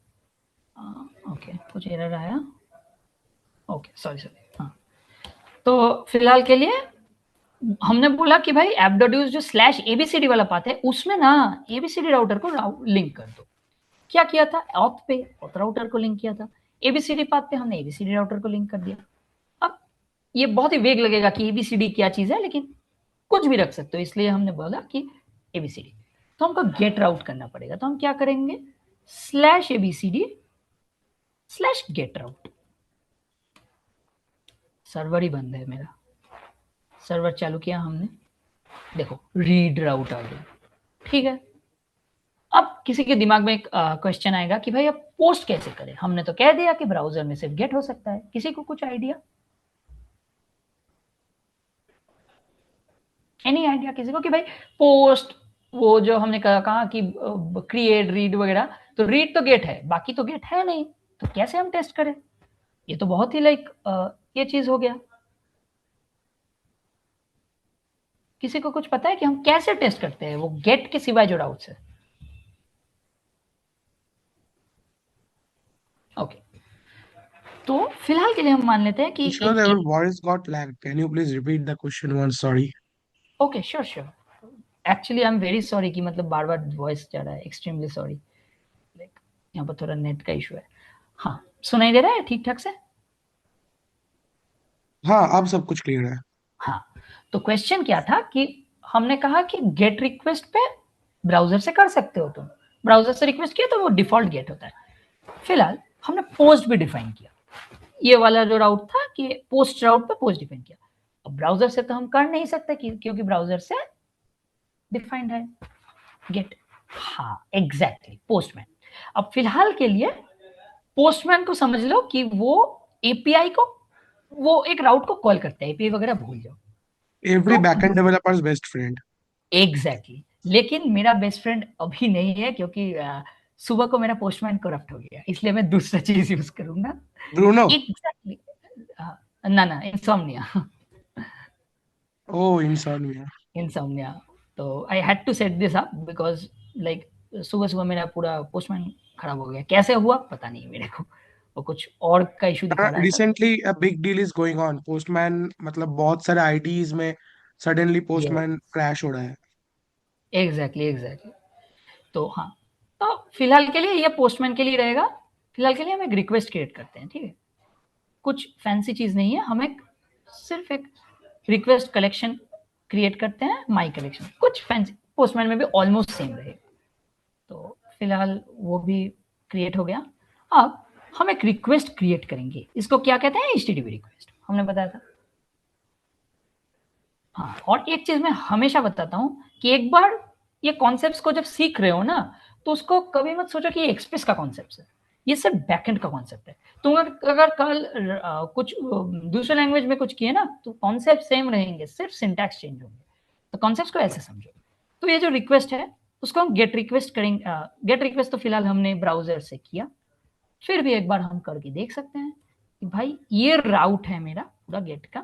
ओके, कुछ एरर आया, ओके सॉरी हाँ। तो फिलहाल के लिए हमने बोला कि भाई ऐप डॉट यूज जो /abcd वाला पाथ है उसमें ना एबीसीडी राउटर को लिंक कर दो। क्या किया था, ऑथ पे ऑथ राउटर को लिंक किया था, एबीसीडी पाथ पे हमने एबीसीडी राउटर को लिंक कर दिया। अब ये बहुत ही वेग लगेगा कि एबीसीडी क्या चीज है, लेकिन कुछ भी रख सकते हो, इसलिए हमने बोला कि एबीसीडी। तो हमको गेट राउट करना पड़ेगा, तो हम क्या करेंगे, /abcd/get route। सर्वर ही बंद है मेरा, सर्वर चालू किया हमने, देखो रीड राउट आ गया, ठीक है। अब किसी के दिमाग में एक क्वेश्चन आएगा कि भाई अब पोस्ट कैसे करें। हमने तो कह दिया कि ब्राउजर में सिर्फ गेट हो सकता है, किसी को कुछ आइडिया, एनी आइडिया किसी को कि भाई पोस्ट, वो जो हमने कहा कि क्रिएट रीड वगैरह, तो रीड तो गेट है, बाकी तो गेट है नहीं, तो कैसे हम टेस्ट करें? ये तो बहुत ही लाइक ये चीज हो गया। किसी को कुछ पता है कि हम कैसे टेस्ट करते हैं वो गेट के सिवाय जो राउट्स है? ओके, तो फिलहाल के लिए हम मान लेते हैं कि Your voice got lagged. Can you please repeat the question once? Sorry. Okay sure actually I am very sorry कि मतलब बार बार वॉइस जा रहा है, एक्सट्रीमली सॉरी, लाइक यहाँ पर थोड़ा नेट का इशू है। हाँ, सुनाई दे रहा है ठीक ठाक से? हाँ, अब सब कुछ क्लियर है। हाँ, तो क्वेश्चन क्या था कि हमने कहा कि गेट रिक्वेस्ट पे ब्राउजर से कर सकते हो तुम, ब्राउजर से रिक्वेस्ट किया तो वो डिफॉल्ट गेट होता है। फिलहाल हमने पोस्ट भी डिफाइन किया, ये वाला जो राउट था कि पोस्ट राउट पे पोस्ट डिफाइन किया। अब ब्राउजर से तो हम कर नहीं सकते क्योंकि ब्राउजर से डिफाइंड है गेट। हाँ एग्जैक्टली, पोस्टमैन। अब फिलहाल के लिए पोस्टमैन को समझ लो कि वो एपीआई को, वो एक राउट को कॉल करता है, एपीआई वगैरह भूल जाओ। Every backend developer's best friend. Exactly, लेकिन मेरा बेस्ट फ्रेंड अभी नहीं है क्योंकि सुबह को मेरा पोस्टमैन करप्ट हो गया, इसलिए मैं दूसरा चीज यूज करूंगा। Bruno. एग्जैक्टली, ना इंसोम्निया। Oh, insomnia. तो I had to set this up because like सुबह मेरा पूरा पोस्टमैन खराब हो गया, कैसे हुआ पता नहीं मेरे को, वो कुछ और का इशू दिखा रहा है। Recently a big deal is going on. Postman मतलब बहुत सारे IDs में suddenly postman crash हो रहा है। एग्जैक्टली तो हाँ, तो फिलहाल के लिए ये पोस्टमैन के लिए रहेगा। फिलहाल के लिए हम एक रिक्वेस्ट क्रिएट करते हैं, ठीक है, कुछ फैंसी चीज नहीं है, हम सिर्फ एक रिक्वेस्ट कलेक्शन क्रिएट करते हैं, माई कलेक्शन, कुछ फैंसी, पोस्टमैन में भी ऑलमोस्ट सेम रहे। तो फिलहाल वो भी क्रिएट हो गया। अब हम एक रिक्वेस्ट क्रिएट करेंगे, इसको क्या कहते हैं, HTTP रिक्वेस्ट, हमने बताया था। हाँ, और एक चीज मैं हमेशा बताता हूँ कि एक बार ये कॉन्सेप्ट्स को जब सीख रहे हो ना, तो उसको कभी मत सोचो कि ये एक्सप्रेस का कॉन्सेप्ट है, ये सिर्फ बैकएंड का कॉन्सेप्ट है। तुम अगर कल कुछ दूसरे लैंग्वेज में कुछ किए ना, तो कॉन्सेप्ट सेम रहेंगे, सिर्फ सिंटैक्स चेंज होंगे। तो कॉन्सेप्ट को ऐसे समझो। तो ये जो रिक्वेस्ट है उसको हम गेट रिक्वेस्ट करेंगे। गेट रिक्वेस्ट तो फिलहाल हमने ब्राउजर से किया, फिर भी एक बार हम करके देख सकते हैं कि भाई ये राउट है मेरा पूरा गेट का,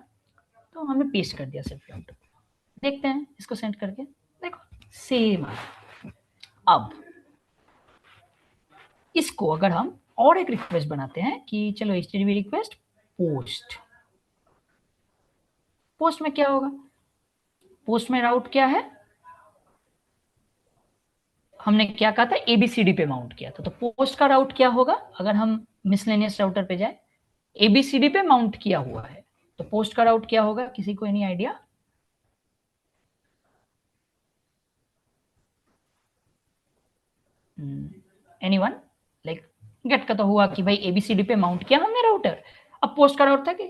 तो हमने पेस्ट कर दिया सिर्फ राउट। देखते हैं इसको सेंड करके, देखो सेम आ। अब इसको अगर हम और एक रिक्वेस्ट बनाते हैं कि चलो HTTP रिक्वेस्ट पोस्ट में क्या होगा, पोस्ट में राउट क्या है, हमने क्या कहा था, ABCD पे माउंट किया था। तो पोस्ट का राउट क्या होगा, अगर हम मिसलेनियस राउटर पे जाए, ABCD पे माउंट किया हुआ है, तो तो पोस्ट का राउट क्या होगा, किसी को any idea? Anyone? Like get का तो हुआ कि भाई एबीसीडी पे माउंट किया हमने राउटर, अब पोस्ट का राउट था कि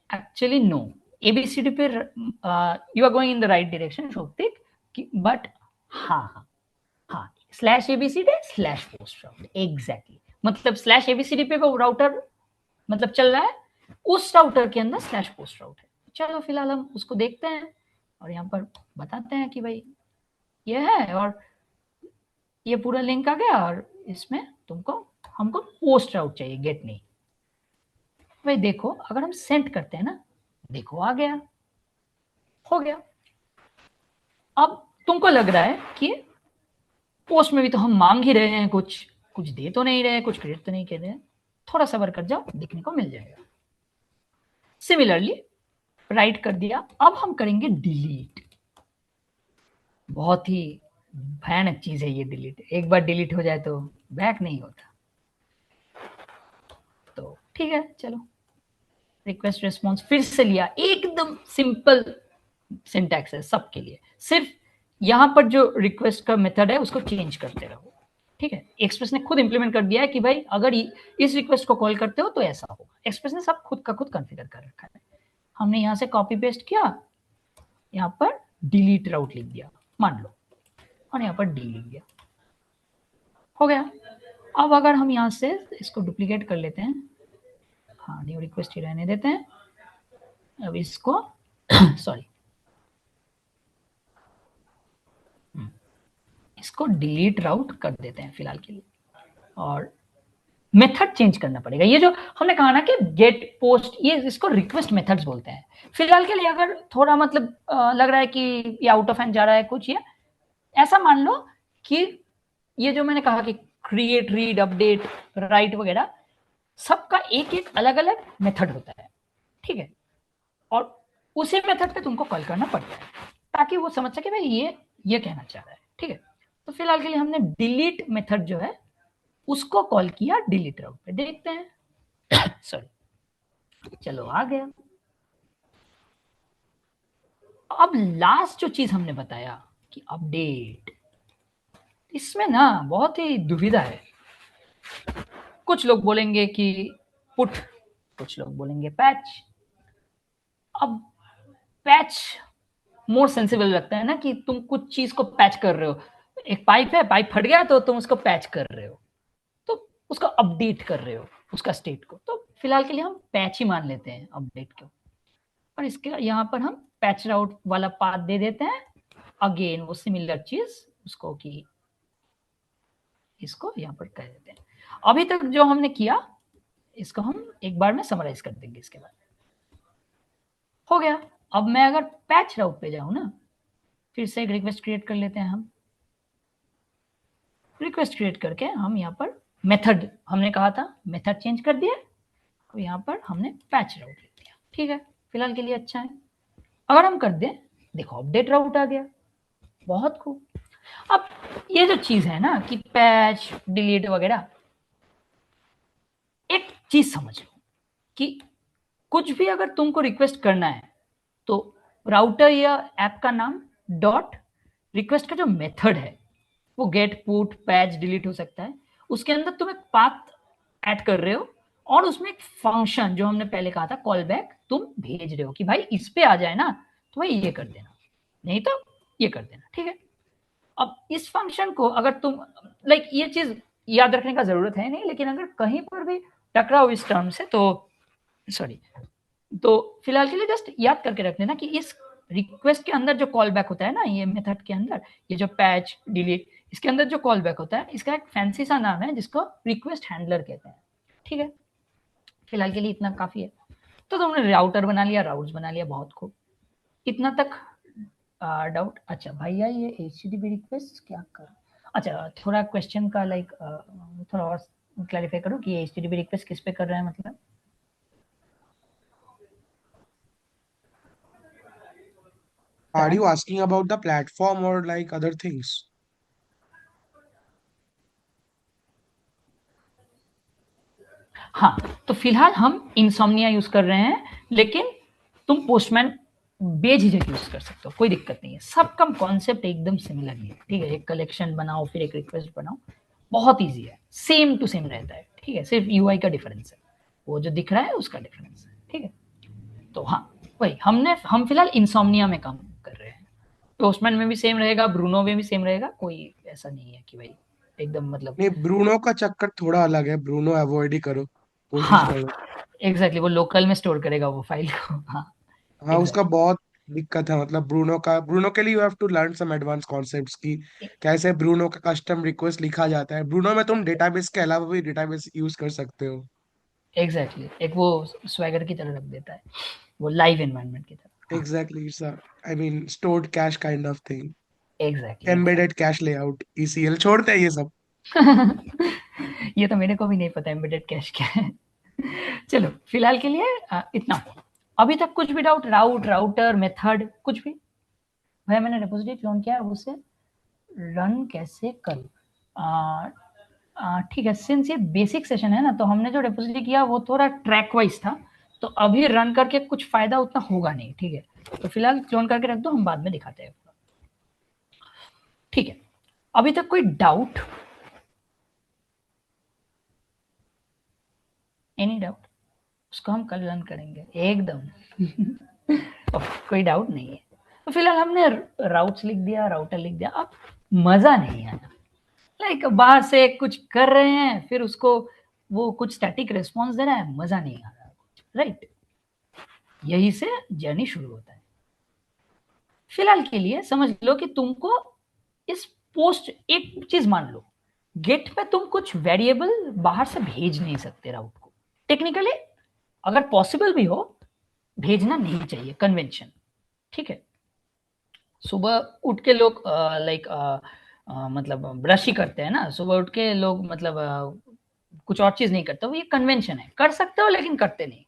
एक्चुअली नो, एबीसीडी पे you are going in the right direction Shobhik, but हाँ slash ABCD slash post route, exactly, मतलब स्लैश एबीसीडी पे वो राउटर मतलब चल रहा है, उस राउटर के अंदर स्लैश पोस्ट राउट है। चलो फिलहाल हम उसको देखते हैं और यहाँ पर बताते हैं कि भाई ये है और ये पूरा लिंक आ गया और इसमें हमको पोस्ट राउट चाहिए, गेट नहीं। भाई देखो अगर हम सेंड करते हैं ना, देखो आ गया, हो गया। अब तुमको लग रहा है कि पोस्ट में भी तो हम मांग ही रहे हैं, कुछ दे तो नहीं रहे, कुछ क्रिएट तो नहीं कर रहे, थोड़ा सब्र कर जाओ, देखने को मिल जाएगा। सिमिलरली राइट कर दिया, अब हम करेंगे डिलीट। बहुत ही भयानक चीज है ये डिलीट, एक बार डिलीट हो जाए तो बैक नहीं होता। तो ठीक है, चलो रिक्वेस्ट रिस्पॉन्स फिर से लिया, एकदम सिंपल सिंटैक्स है सबके लिए, सिर्फ यहां पर जो रिक्वेस्ट का मेथड है उसको चेंज करते रहो, ठीक है। एक्सप्रेस ने खुद इंप्लीमेंट कर दिया है कि भाई अगर इस रिक्वेस्ट को कॉल करते हो तो ऐसा होगा, एक्सप्रेस ने सब खुद का खुद कॉन्फ़िगर कर रखा है। हमने यहां से कॉपी पेस्ट किया, यहां पर डिलीट राउट लिख दिया मान लो, और यहाँ पर डी लिख दिया, हो गया। अब अगर हम यहाँ से इसको डुप्लीकेट कर लेते हैं, हाँ न्यू रिक्वेस्ट ही रहने देते हैं, अब इसको सॉरी इसको डिलीट राउट कर देते हैं फिलहाल के लिए, और मेथड चेंज करना पड़ेगा। ये जो हमने कहा ना कि गेट पोस्ट, ये इसको रिक्वेस्ट मेथड्स बोलते हैं। फिलहाल के लिए अगर थोड़ा मतलब लग रहा है कि ये आउट ऑफ हैंड जा रहा है कुछ, ये ऐसा मान लो कि ये जो मैंने कहा कि क्रिएट, रीड, अपडेट, राइट वगैरह सबका एक एक अलग अलग मेथड होता है, ठीक है, और उसी मेथड पे तुमको कॉल करना पड़ता है ताकि वो समझ सके भाई ये कहना चाह रहा है, ठीक है। तो फिलहाल के लिए हमने डिलीट मेथड जो है उसको कॉल किया डिलीट राउट पे, देखते हैं सॉरी चलो आ गया। अब लास्ट जो चीज हमने बताया कि अपडेट, इसमें ना बहुत ही दुविधा है। कुछ लोग बोलेंगे कि पुट, कुछ लोग बोलेंगे पैच। अब पैच मोर सेंसिबल लगता है ना कि तुम कुछ चीज को पैच कर रहे हो, एक पाइप है, पाइप फट गया तो तुम उसको पैच कर रहे हो, तो उसको अपडेट कर रहे हो उसका स्टेट को। तो फिलहाल के लिए हम पैच ही मान लेते हैं अपडेट को, और इसके यहाँ पर हम पैच राउट वाला पाथ दे देते हैं, अगेन वो सिमिलर चीज उसको कि इसको यहाँ पर कह देते हैं। अभी तक जो हमने किया इसको हम एक बार में समराइज कर देंगे, इसके बाद हो गया। अब मैं अगर पैच राउट पे जाऊं ना, फिर से एक रिक्वेस्ट क्रिएट कर लेते हैं हम, रिक्वेस्ट क्रिएट करके हम यहाँ पर मेथड, हमने कहा था मेथड चेंज कर दिया, तो यहाँ पर हमने पैच राउट लिख दिया, ठीक है, फिलहाल के लिए अच्छा है। अगर हम कर दें, देखो अपडेट राउट आ गया, बहुत खूब। अब ये जो चीज है ना कि पैच, डिलीट वगैरह, एक चीज समझ लो कि कुछ भी अगर तुमको रिक्वेस्ट करना है तो राउटर या ऐप का नाम डॉट रिक्वेस्ट का जो मेथड है वो गेट, पुट, पैच, डिलीट हो सकता है, उसके अंदर तुम एक पाथ ऐड कर रहे हो और उसमें एक फंक्शन जो हमने पहले कहा था कॉल बैक तुम भेज रहे हो कि भाई इस पे आ जाए ना तो भाई ये कर देना, नहीं तो ये कर देना, ठीक है। अब इस फंक्शन को अगर तुम लाइक ये चीज याद रखने का जरूरत है नहीं, लेकिन अगर कहीं पर भी टकराओ इस टर्म से तो सॉरी, तो फिलहाल के लिए जस्ट याद करके रख लेना कि इस रिक्वेस्ट के अंदर जो कॉल बैक होता है ना, ये मेथड के अंदर ये जो पैच, डिलीट, इसके अंदर जो कॉल बैक होता है इसका एक फैंसी सा नाम है जिसको रिक्वेस्ट हैंडलर कहते हैं, ठीक है। फिलहाल के लिए इतना काफी है। तो तुमने राउटर बना लिया, राउट्स बना लिया, बहुत खूब, इतना तक डाउट। अच्छा भैया ये HTTP रिक्वेस्ट क्या कर, अच्छा थोड़ा क्वेश्चन का लाइक थोड़ा और क्लैरिफाई करो कि HTTP रिक्वेस्ट किस पे कर रहे हैं, मतलब Are you asking about the platform or like other things? हाँ, तो फिलहाल हम इंसोम्निया यूज कर रहे हैं, लेकिन तुम पोस्टमैन बेझिझक यूज कर सकते हो, कोई दिक्कत नहीं है। सबका कॉन्सेप्ट एकदम सिमिलर ही है, ठीक है। एक कलेक्शन बनाओ, फिर एक रिक्वेस्ट बनाओ, बहुत इजी है, सेम टू सेम रहता है, ठीक है। सिर्फ यूआई का डिफरेंस है, वो जो दिख रहा है उसका डिफरेंस है, ठीक है। तो हाँ, वही हम फिलहाल इंसोम्निया में काम कर रहे हैं। पोस्टमैन में भी सेम रहेगा, ब्रूनो में भी सेम रहेगा, कोई ऐसा नहीं है कि भाई एकदम मतलब। नहीं, ब्रूनो का चक्कर थोड़ा अलग है, ब्रूनो अवॉइड ही करो, कोशिश हाँ करो। एग्जैक्टली, वो लोकल में स्टोर करेगा वो फाइल को। हाँ हाँ, उसका बहुत दिक्कत है, मतलब ब्रूनो के लिए you have to learn some advance concepts की कैसे ब्रूनो का कस्टम रिक्वेस्ट लिखा जाता है। ब्रूनो में तुम डेटाबेस के अलावा भी डेटाबेस यूज कर सकते हो। एग्जैक्टली, एक वो स्वैगर की तरह रख देता है, वो लाइव एनवायरनमेंट की तरह। Exactly, it's I mean stored cash kind of thing, exactly embedded cash layout, ECL छोड़ते हैं ये सब। ये तो मेरे को भी नहीं पता एम्बेडेड कैश क्या है। चलो फिलहाल के लिए इतना। अभी तक कुछ भी डाउट, राउटर मेथड कुछ भी? भैया मैंने रिपोजिटरी क्लोन किया है, उससे रन कैसे करूं? ठीक है, सिंस ये बेसिक सेशन है ना, तो हमने जो रिपोजिटरी किया वो थोड़ा ट्रैक वाइज था, तो अभी रन करके कुछ फायदा उतना होगा नहीं, ठीक है। तो फिलहाल क्लोन करके रख दो, हम बाद में दिखाते हैं, ठीक है। अभी तक कोई डाउट? Any doubt? उसको हम कल रन करेंगे एकदम। कोई डाउट नहीं है। तो फिलहाल हमने राउट्स लिख दिया, राउटर लिख दिया, अब मजा नहीं आया। लाइक बाहर से कुछ कर रहे हैं, फिर उसको वो कुछ स्टैटिक रिस्पॉन्स दे रहा है, मजा नहीं आ रहा, राइट। यही से जर्नी शुरू होता है। फिलहाल के लिए समझ लो कि तुमको इस पोस्ट, एक चीज मान लो, गेट पे तुम कुछ वेरिएबल बाहर से भेज नहीं सकते राउट को। टेक्निकली अगर पॉसिबल भी हो, भेजना नहीं चाहिए, कन्वेंशन, ठीक है। सुबह उठ के लोग लाइक मतलब ब्रश ही करते हैं ना, सुबह उठ के लोग मतलब कुछ और चीज नहीं करते, वो ये कन्वेंशन है, कर सकते हो लेकिन करते नहीं।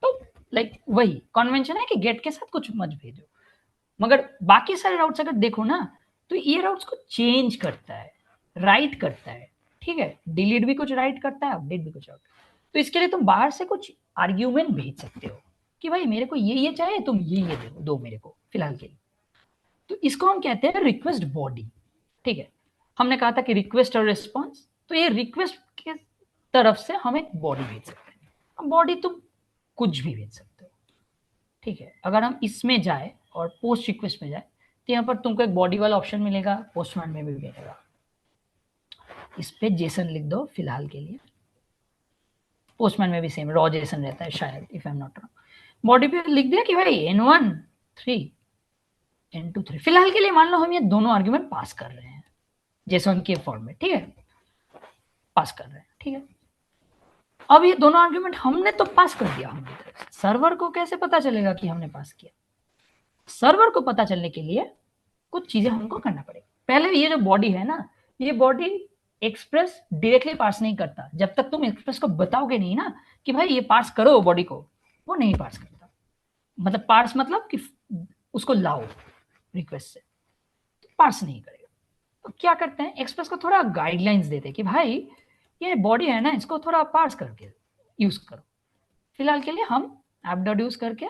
तो लाइक वही कन्वेंशन है कि गेट के साथ कुछ मत भेजो। मगर बाकी सारे राउट्स अगर देखो ना, तो ये राउट्स को चेंज करता है, राइट करता है, ठीक है। डिलीट भी कुछ राइट करता है, अपडेट भी कुछ राइट। तो इसके लिए तुम बाहर से कुछ आर्ग्यूमेंट भेज सकते हो कि भाई मेरे को ये चाहिए, तुम ये दो मेरे को फिलहाल के लिए। तो इसको हम कहते हैं रिक्वेस्ट बॉडी, ठीक है। हमने कहा था कि रिक्वेस्ट और रिस्पॉन्स, तो ये रिक्वेस्ट के तरफ से हम एक बॉडी भेज सकते हैं। अब बॉडी तुम कुछ भी भेज सकते हो, ठीक है। अगर हम इसमें जाए और पोस्ट रिक्वेस्ट में जाए, तो यहाँ पर तुमको एक बॉडी वाला ऑप्शन मिलेगा, पोस्टमैन में भी मिलेगा। इस पे जेसन लिख दो फिलहाल के लिए। पोस्टमैन में भी सेम रॉ जेसन रहता है शायद, if I am not wrong. Body पे लिख दिया कि भाई n1 3 n2 3। फिलहाल के लिए मान लो हम ये दोनों आर्ग्यूमेंट पास कर रहे हैं जेसन के फॉर्म में, ठीक है, पास कर रहे हैं, ठीक है। अब ये दोनों आर्ग्यूमेंट हमने तो पास कर दिया हमारी तरफ से, सर्वर को कैसे पता चलेगा कि हमने पास किया? सर्वर को पता चलने के लिए कुछ चीजें हमको करना पड़ेगा। पहले ये जो बॉडी है ना, ये बॉडी एक्सप्रेस डायरेक्टली पार्स नहीं करता। जब तक तुम एक्सप्रेस को बताओगे नहीं ना कि भाई ये पार्स करो बॉडी को, वो नहीं पार्स करता। मतलब पार्स मतलब कि उसको लाओ रिक्वेस्ट से, तो पार्स नहीं करेगा। तो क्या करते हैं, एक्सप्रेस को थोड़ा गाइडलाइंस देते हैं कि भाई ये बॉडी है ना, इसको थोड़ा पार्स करके यूज करो। फिलहाल के लिए हम ऐप डॉट यूज करके,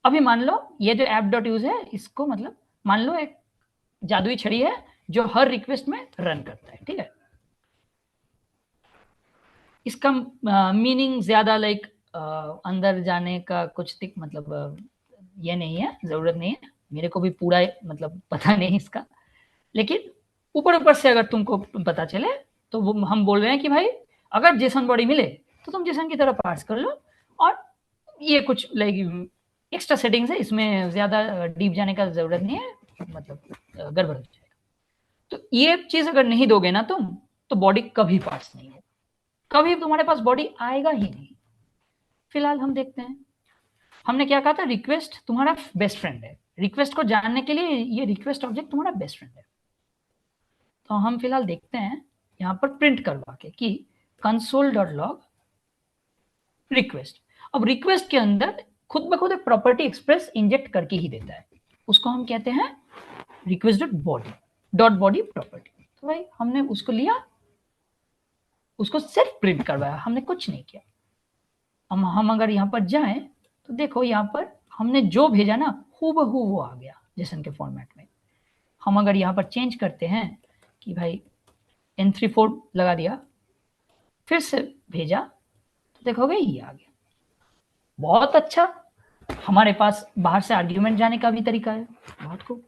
अभी मान लो ये जो ऐप डॉट यूज है, इसको मतलब मान लो एक जादुई छड़ी है जो हर रिक्वेस्ट में रन करता है, ठीक है। इसका मीनिंग ज्यादा लाइक अंदर जाने का कुछ मतलब ये नहीं है, जरूरत नहीं है, मेरे को भी पूरा मतलब पता नहीं इसका। लेकिन ऊपर ऊपर से अगर तुमको पता चले, तो वो हम बोल रहे हैं कि भाई अगर जेसन बॉडी मिले तो तुम जेसन की तरह पार्स कर लो, और ये कुछ लाइक एक्स्ट्रा सेटिंग्स है, इसमें ज्यादा डीप जाने का जरूरत नहीं है, मतलब गड़बड़ हो जाएगा। तो ये चीज अगर नहीं दोगे ना तुम, तो बॉडी कभी पार्स नहीं होगा, कभी तुम्हारे पास बॉडी आएगा ही नहीं। फिलहाल हम देखते हैं, हमने क्या कहा था, रिक्वेस्ट तुम्हारा बेस्ट फ्रेंड है। रिक्वेस्ट को जानने के लिए ये रिक्वेस्ट ऑब्जेक्ट तुम्हारा बेस्ट फ्रेंड है। तो हम फिलहाल देखते हैं यहां पर प्रिंट करवा के कि console.log रिक्वेस्ट। अब रिक्वेस्ट के अंदर खुद ब खुद एक प्रॉपर्टी एक्सप्रेस इंजेक्ट करके ही देता है, उसको हम कहते हैं रिक्वेस्ट डॉट बॉडी प्रॉपर्टी। तो भाई हमने उसको लिया, उसको सिर्फ प्रिंट करवाया, हमने कुछ नहीं किया। हम अगर यहाँ पर जाएं तो देखो यहाँ पर हमने जो भेजा ना हूबहू वो आ गया जेसन के फॉर्मेट में। हम अगर यहाँ पर चेंज करते हैं कि भाई N34 लगा दिया, फिर से भेजा तो देखोगे ये आ गया। बहुत अच्छा, हमारे पास बाहर से आर्ग्यूमेंट जाने का भी तरीका है, बहुत खूब।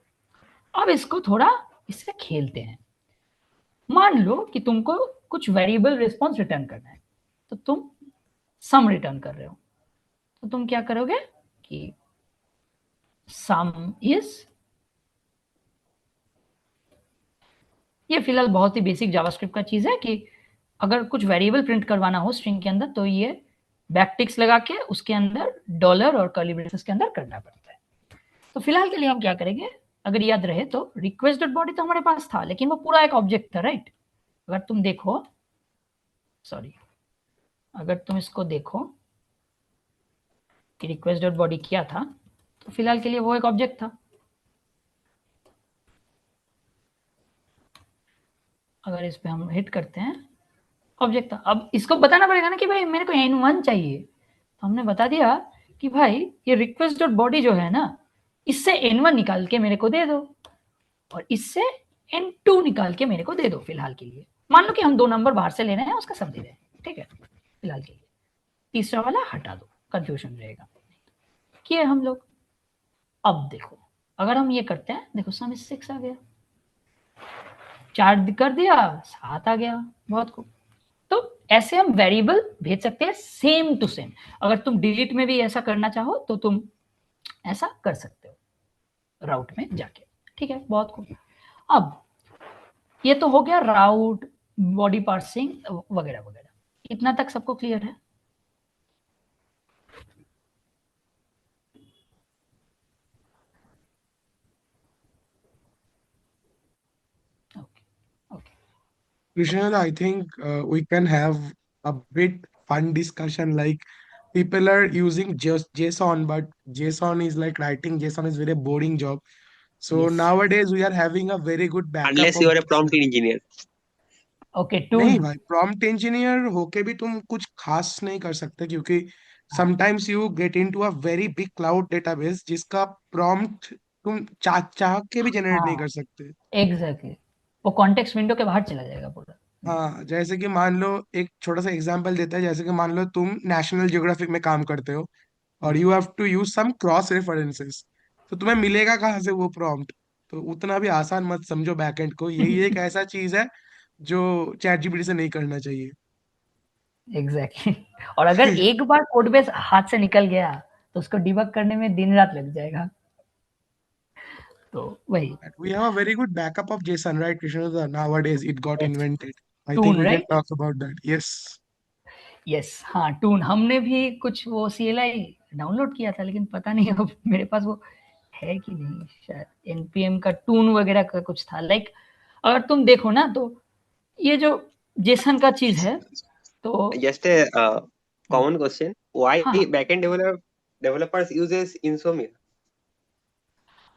अब इसको थोड़ा इससे खेलते हैं। मान लो कि तुमको कुछ वेरिएबल रिस्पॉन्स रिटर्न करना है, तो तुम सम रिटर्न कर रहे हो, तो तुम क्या करोगे कि सम इज, ये फिलहाल बहुत ही बेसिक जावास्क्रिप्ट का चीज है कि अगर कुछ वेरिएबल प्रिंट करवाना हो स्ट्रिंग के अंदर तो ये बैकटिक्स लगा के उसके अंदर डॉलर और कर्ली ब्रेसेस के अंदर करना पड़ता है। तो फिलहाल के लिए हम क्या करेंगे, अगर याद रहे तो रिक्वेस्ट डॉट बॉडी तो हमारे पास था, लेकिन वो पूरा एक ऑब्जेक्ट था, राइट। अगर तुम देखो, सॉरी, अगर तुम इसको देखो कि रिक्वेस्ट डॉट बॉडी क्या था, तो फिलहाल के लिए वो एक ऑब्जेक्ट था। अगर इस पे हम हिट करते हैं, ऑब्जेक्ट था। अब इसको बताना पड़ेगा ना कि भाई मेरे को N1 चाहिए, तो हमने बता दिया कि भाई ये रिक्वेस्ट डॉट बॉडी जो है ना, इससे N1 निकाल के मेरे को दे दो और इससे N2 निकाल के मेरे को दे दो। फिलहाल के लिए मान लो कि हम 2 नंबर बाहर से ले रहे हैं, उसका सब दे रहे हैं, ठीक है। फिलहाल के लिए तीसरा वाला हटा दो, कंफ्यूजन रहेगा। किए हम लोग। अब देखो अगर हम ये करते हैं, देखो सम 6 आ गया, 4 कर दिया 7 आ गया, बहुत खूब। तो ऐसे हम वेरिएबल भेज सकते हैं सेम टू सेम। अगर तुम डिलीट में भी ऐसा करना चाहो तो तुम ऐसा कर सकते हो राउट में जाके, ठीक है, बहुत खूब। अब ये तो हो गया राउट, बॉडी पार्सिंग वगैरह वगैरह, इतना तक सबको क्लियर है। Krishna, I think we can have a bit fun discussion. Like people are using just JSON, but JSON is like writing JSON is very boring job. So Yes. nowadays we are having a very good backup unless of you are a JSON. prompt engineer. Okay, नहीं twin. भाई, prompt engineer होके भी तुम कुछ खास नहीं कर सकते, क्योंकि sometimes you get into a very big cloud database जिसका प्रॉम्प्ट तुम चाह के भी जनरेट नहीं हाँ कर सकते। एग्जैक्टली, वो कॉन्टेक्स्ट विंडो के बाहर चला जाएगा पूरा। हाँ, जैसे कि मान लो, एक छोटा सा एग्जांपल देता है, जैसे कि मान लो तुम नेशनल ज्योग्राफिक में काम करते हो और you have to use some cross references, तो तुम्हें मिलेगा कहाँ से वो प्रॉम्प्ट? तो उतना भी आसान मत समझो बैकएंड को, यही एक ऐसा चीज है जो चैट जीपीटी से नहीं करना चाहिए। एग्जैक्टली और अगर एक बार कोड बेस हाथ से निकल गया तो उसको डिबग करने में दिन रात लग जाएगा। तो वही We have a very good backup of JSON, right, Krishna? Nowadays it got invented. I think टून, we can right. talk about that. Yes. Yes, हाँ टून, हमने भी कुछ वो CLI डाउनलोड किया था, लेकिन पता नहीं अब मेरे पास वो है कि नहीं। शायद npm का टून वगैरह का कुछ था। लाइक अगर तुम देखो ना तो ये जो जेसन का चीज है, तो Just a common question: why हाँ backend developers uses Insomnia?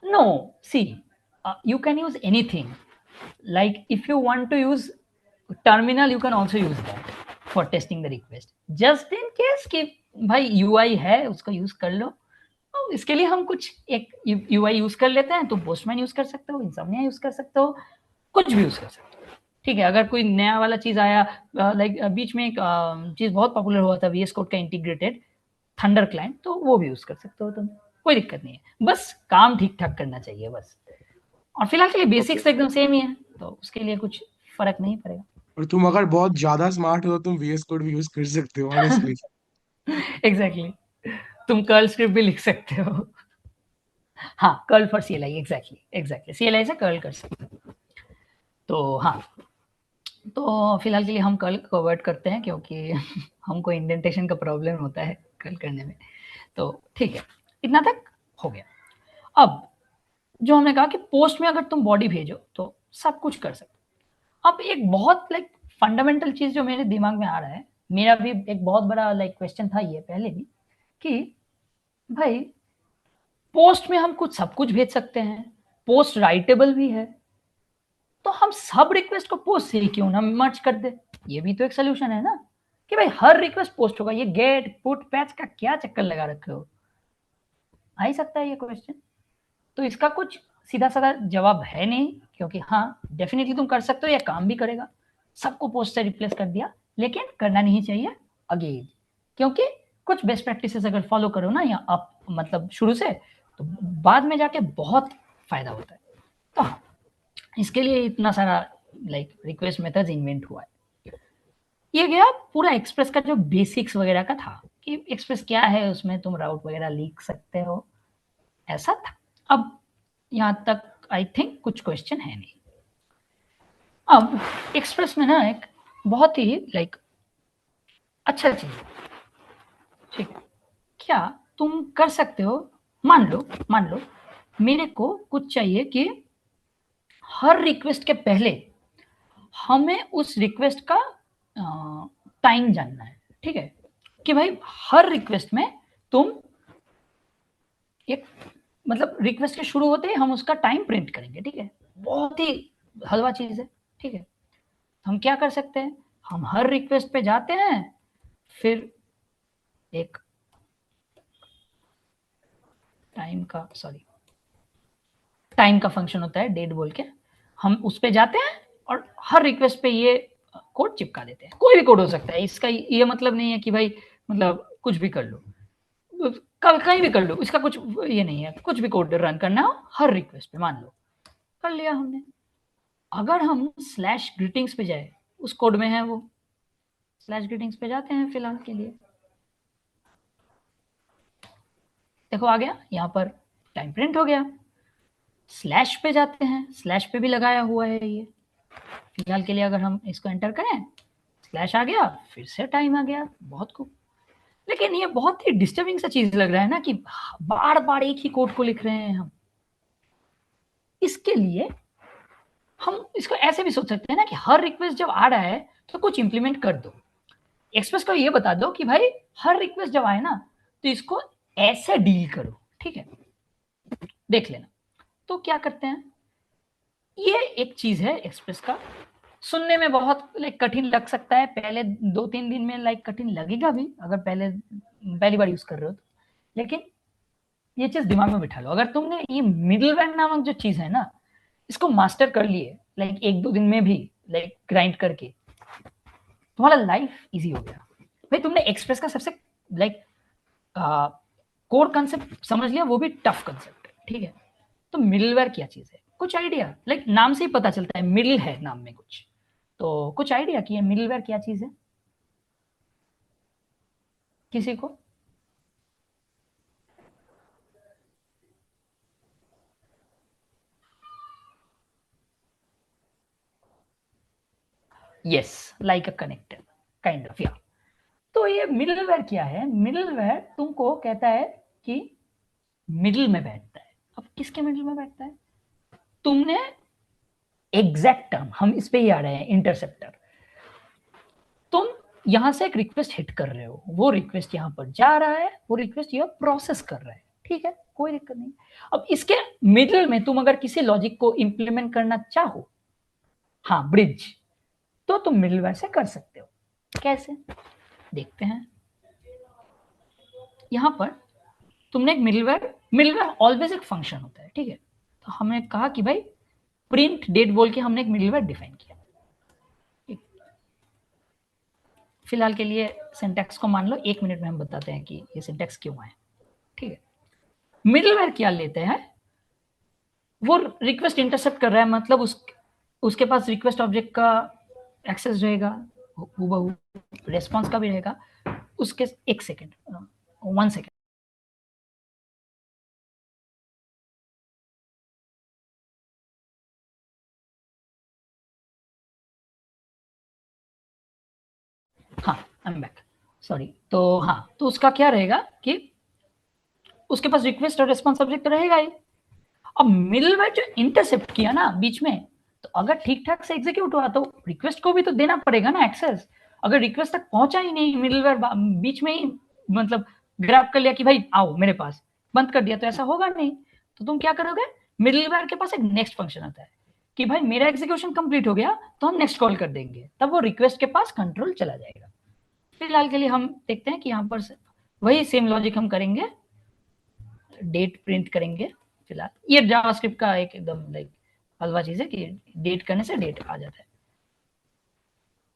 no, see, you can use anything. Like if you want to use terminal, you can also use that for testing the request. Just in case कि भाई UI है उसको use कर लो, तो इसके लिए हम कुछ एक UI यूज कर लेते हैं। तुम पोस्टमैन यूज कर सकते हो, इंसोम्निया यूज कर सकते हो, कुछ भी यूज कर सकते हो, ठीक है। अगर कोई नया वाला चीज आया, लाइक बीच में एक चीज बहुत पॉपुलर हुआ था VS कोड का इंटीग्रेटेड थंडर क्लाइंट, तो वो भी यूज कर सकते हो तुम, कोई दिक्कत नहीं है, बस काम ठीक ठाक करना चाहिए बस। और फिलहाल के लिए बेसिक्स एकदम सेम ही है, तो उसके लिए कुछ फर्क नहीं पड़ेगा। और तुम अगर बहुत ज्यादा स्मार्ट हो तो तुम VS कोड भी यूज कर सकते हो, ऑनेस्टली। एग्जैक्टली तुम कर्ल स्क्रिप्ट भी लिख सकते हो। हाँ, curl for CLI, exactly CLI से कर्ल कर सकते हो। तो हाँ, तो फिलहाल के लिए हम कर्ल को अवॉइड करते हैं क्योंकि हमको इंडेंटेशन का प्रॉब्लम होता है कर्ल करने में। तो ठीक है, इतना तक हो गया। अब जो हमने कहा कि पोस्ट में अगर तुम बॉडी भेजो तो सब कुछ कर सकते हो। अब एक बहुत लाइक फंडामेंटल चीज जो मेरे दिमाग में आ रहा है, मेरा भी एक बहुत बड़ा लाइक क्वेश्चन था ये पहले भी, कि भाई पोस्ट में हम कुछ सब कुछ भेज सकते हैं, पोस्ट राइटेबल भी है, तो हम सब रिक्वेस्ट को पोस्ट से ही क्यों ना मर्ज कर दे, ये भी तो एक सोल्यूशन है ना, कि भाई हर रिक्वेस्ट पोस्ट होगा, ये गेट पुट पैच का क्या चक्कर लगा रखे हो, आ ही सकता है ये क्वेश्चन। तो इसका कुछ सीधा साधा जवाब है नहीं, क्योंकि हाँ डेफिनेटली तुम कर सकते हो, ये काम भी करेगा, सबको पोस्ट से रिप्लेस कर दिया, लेकिन करना नहीं चाहिए अगेन, क्योंकि कुछ बेस्ट प्रैक्टिसेस अगर फॉलो करो ना या आप मतलब शुरू से, तो बाद में जाके बहुत फायदा होता है। तो हाँ, इसके लिए इतना सारा लाइक रिक्वेस्ट मेथड्स इन्वेंट हुआ है। ये गया पूरा एक्सप्रेस का जो बेसिक्स वगैरह का था, कि एक्सप्रेस क्या है, उसमें तुम राउट वगैरह लिख सकते हो, ऐसा था। अब यहाँ तक आई थिंक कुछ क्वेश्चन है नहीं। अब एक्सप्रेस में ना एक बहुत ही लाइक अच्छा चीज, ठीक है, क्या तुम कर सकते हो, मान लो मेरे को कुछ चाहिए कि हर रिक्वेस्ट के पहले हमें उस रिक्वेस्ट का टाइम जानना है, ठीक है, कि भाई हर रिक्वेस्ट में तुम एक मतलब रिक्वेस्ट के शुरू होते ही हम उसका टाइम प्रिंट करेंगे, ठीक है, बहुत ही हलवा चीज है, ठीक है। हम क्या कर सकते हैं, हम हर रिक्वेस्ट पे जाते हैं, फिर एक टाइम का फंक्शन होता है डेट बोल के, हम उस पे जाते हैं और हर रिक्वेस्ट पे ये कोड चिपका देते हैं। कोई भी कोड हो सकता है, इसका ये मतलब नहीं है कि भाई मतलब कुछ भी कर लो, कहीं भी कर लो, इसका कुछ ये नहीं है, कुछ भी कोड रन करना हो हर रिक्वेस्ट पे, मान लो कर लिया हमने। अगर हम स्लैश ग्रीटिंग्स पे जाए, उस कोड में है वो, स्लैश ग्रीटिंग्स पे जाते हैं फिलहाल के लिए, देखो आ गया, यहाँ पर टाइम प्रिंट हो गया। स्लैश पे जाते हैं, स्लैश पे भी लगाया हुआ है ये, फिलहाल के लिए अगर हम इसको एंटर करें, स्लैश आ गया, फिर से टाइम आ गया, बहुत खूब। लेकिन ये बहुत ही डिस्टर्बिंग सा चीज लग रहा है ना, कि बार बार एक ही कोड को लिख रहे हैं हम। इसके लिए हम इसको ऐसे भी सोच सकते हैं ना, कि हर रिक्वेस्ट जब आ रहा है तो कुछ इंप्लीमेंट कर दो, एक्सप्रेस को ये बता दो कि भाई हर रिक्वेस्ट जब आए ना तो इसको ऐसे डील करो, ठीक है, देख लेना। तो क्या करते हैं, ये एक चीज है एक्सप्रेस का, सुनने में बहुत लाइक कठिन लग सकता है, पहले 2-3 दिन में लाइक कठिन लगेगा भी अगर पहली बार यूज कर रहे हो तो, लेकिन ये चीज दिमाग में बिठा लो। अगर तुमने ये मिडलवेयर नामक जो चीज है ना, इसको मास्टर कर लिए लाइक 1-2 दिन में भी, लाइक ग्राइंड करके, तुम्हारा लाइफ इजी हो गया भाई। तुमने एक्सप्रेस का सबसे लाइक कोर कंसेप्ट समझ लिया, वो भी टफ कंसेप्ट, ठीक है। तो मिडलवेयर क्या चीज है, कुछ आइडिया, लाइक नाम से ही पता चलता है, मिडिल है नाम में कुछ, तो कुछ आइडिया कि ये मिडलवेयर क्या चीज है किसी को? Yes, like a connector kind of, या। तो ये मिडलवेयर क्या है, मिडलवेयर तुमको कहता है कि मिडिल में बैठता है। अब किसके मिडिल में बैठता है, तुमने एग्जैक्ट टर्म, हम इस पे ही आ रहे हैं, इंटरसेप्टर। तुम यहां से एक रिक्वेस्ट हिट कर रहे हो, वो रिक्वेस्ट यहां पर जा रहा है, वो रिक्वेस्ट यह प्रोसेस कर रहा है, ठीक है, कोई दिक्कत नहीं। अब इसके मिडिल में तुम अगर किसी लॉजिक को इंप्लीमेंट करना चाहो, हाँ ब्रिज, तो तुम मिडलवेयर से कर सकते हो। कैसे देखते हैं, यहां पर तुमने एक मिडलवेयर ऑलवेज एक फंक्शन होता है, ठीक है। तो हमने कहा कि भाई प्रिंट डेट बोल के हमने एक मिडलवेयर डिफाइन किया। फिलहाल के लिए सिंटैक्स को मान लो, 1 मिनट में हम बताते हैं कि ये सिंटैक्स क्यों है, ठीक है। मिडलवेयर क्या लेते हैं, वो रिक्वेस्ट इंटरसेप्ट कर रहा है, मतलब उसके पास रिक्वेस्ट ऑब्जेक्ट का एक्सेस रहेगा, हूबहू रेस्पॉन्स का भी रहेगा, उसके 1 सेकेंड 1 सेकेंड। हाँ आई एम बैक, सॉरी। तो हाँ, तो उसका क्या रहेगा कि उसके पास रिक्वेस्ट और रेस्पॉन्स ऑब्जेक्ट तो रहेगा ही। अब मिडलवेयर जो इंटरसेप्ट किया ना बीच में, तो अगर ठीक ठाक से एग्जीक्यूट हुआ तो रिक्वेस्ट को भी तो देना पड़ेगा ना एक्सेस। अगर रिक्वेस्ट तक पहुंचा ही नहीं, मिडलवेयर बीच में ही मतलब ग्रैब कर लिया कि भाई आओ मेरे पास, बंद कर दिया, तो ऐसा होगा नहीं। तो तुम क्या करोगे, मिडलवेयर के पास एक नेक्स्ट फंक्शन आता है कि भाई मेरा एग्जीक्यूशन कंप्लीट हो गया तो हम नेक्स्ट कॉल कर देंगे, तब वो रिक्वेस्ट के पास कंट्रोल चला जाएगा। फिलहाल के लिए हम देखते हैं कि यहाँ पर वही सेम लॉजिक हम करेंगे, डेट प्रिंट करेंगे। फिलहाल ये जावास्क्रिप्ट का एक एकदम लाइक हलवा चीज है कि डेट करने से डेट आ जाता है।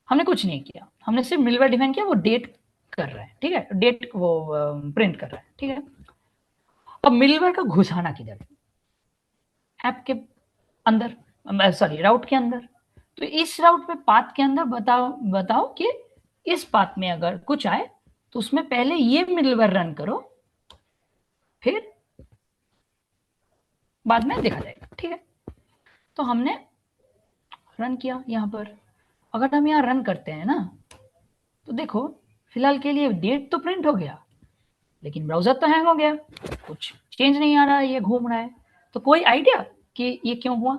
हमने कुछ नहीं किया, हमने सिर्फ मिलवेयर डिफाइन किया, वो डेट कर रहा है, ठीक है, डेट वो प्रिंट कर रहा है, ठीक है। अब मिलवेयर का घुसाना किधर? ऐप के अंदर, सॉरी राउट के अंदर। तो इस राउट पे पाथ के अंदर बताओ कि इस पाथ में अगर कुछ आए तो उसमें पहले ये मिडलवेयर रन करो, फिर बाद में देखा जाएगा, ठीक है। तो हमने रन किया यहाँ पर। अगर हम यहाँ रन करते हैं ना तो देखो फिलहाल के लिए डेट तो प्रिंट हो गया, लेकिन ब्राउजर तो हैंग हो गया, कुछ चेंज नहीं आ रहा है, ये घूम रहा है। तो कोई आइडिया कि ये क्यों हुआ?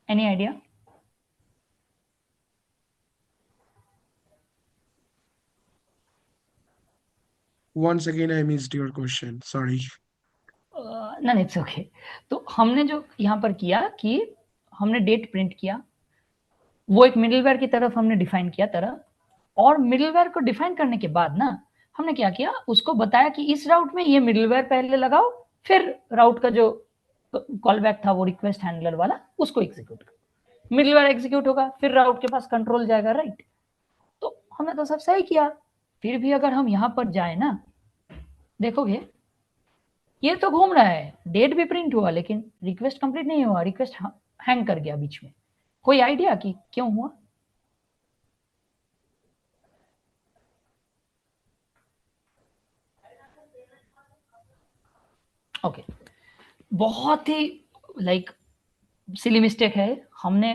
Any idea? Once again, I missed your question. Sorry. ना इट्स ओके। तो हमने जो यहाँ पर किया कि हमने डेट प्रिंट किया, वो एक मिडलवेयर की तरफ हमने डिफाइन किया तरह, और मिडलवेयर को डिफाइन करने के बाद ना हमने क्या किया, उसको बताया कि इस राउट में ये मिडलवेयर पहले लगाओ, फिर राउट का जो कॉल बैक था वो रिक्वेस्ट हैंडलर वाला उसको एग्जीक्यूट करो। मिडलवेयर एग्जीक्यूट होगा, फिर राउट के पास कंट्रोल जाएगा, राइट। तो हमने तो सब सही किया। फिर भी अगर हम यहाँ पर जाए ना, देखोगे ये तो घूम रहा है, डेट भी प्रिंट हुआ लेकिन रिक्वेस्ट कंप्लीट नहीं हुआ, रिक्वेस्ट हैंग कर गया बीच में। कोई आइडिया कि क्यों हुआ? ओके, बहुत ही लाइक सिली मिस्टेक है, हमने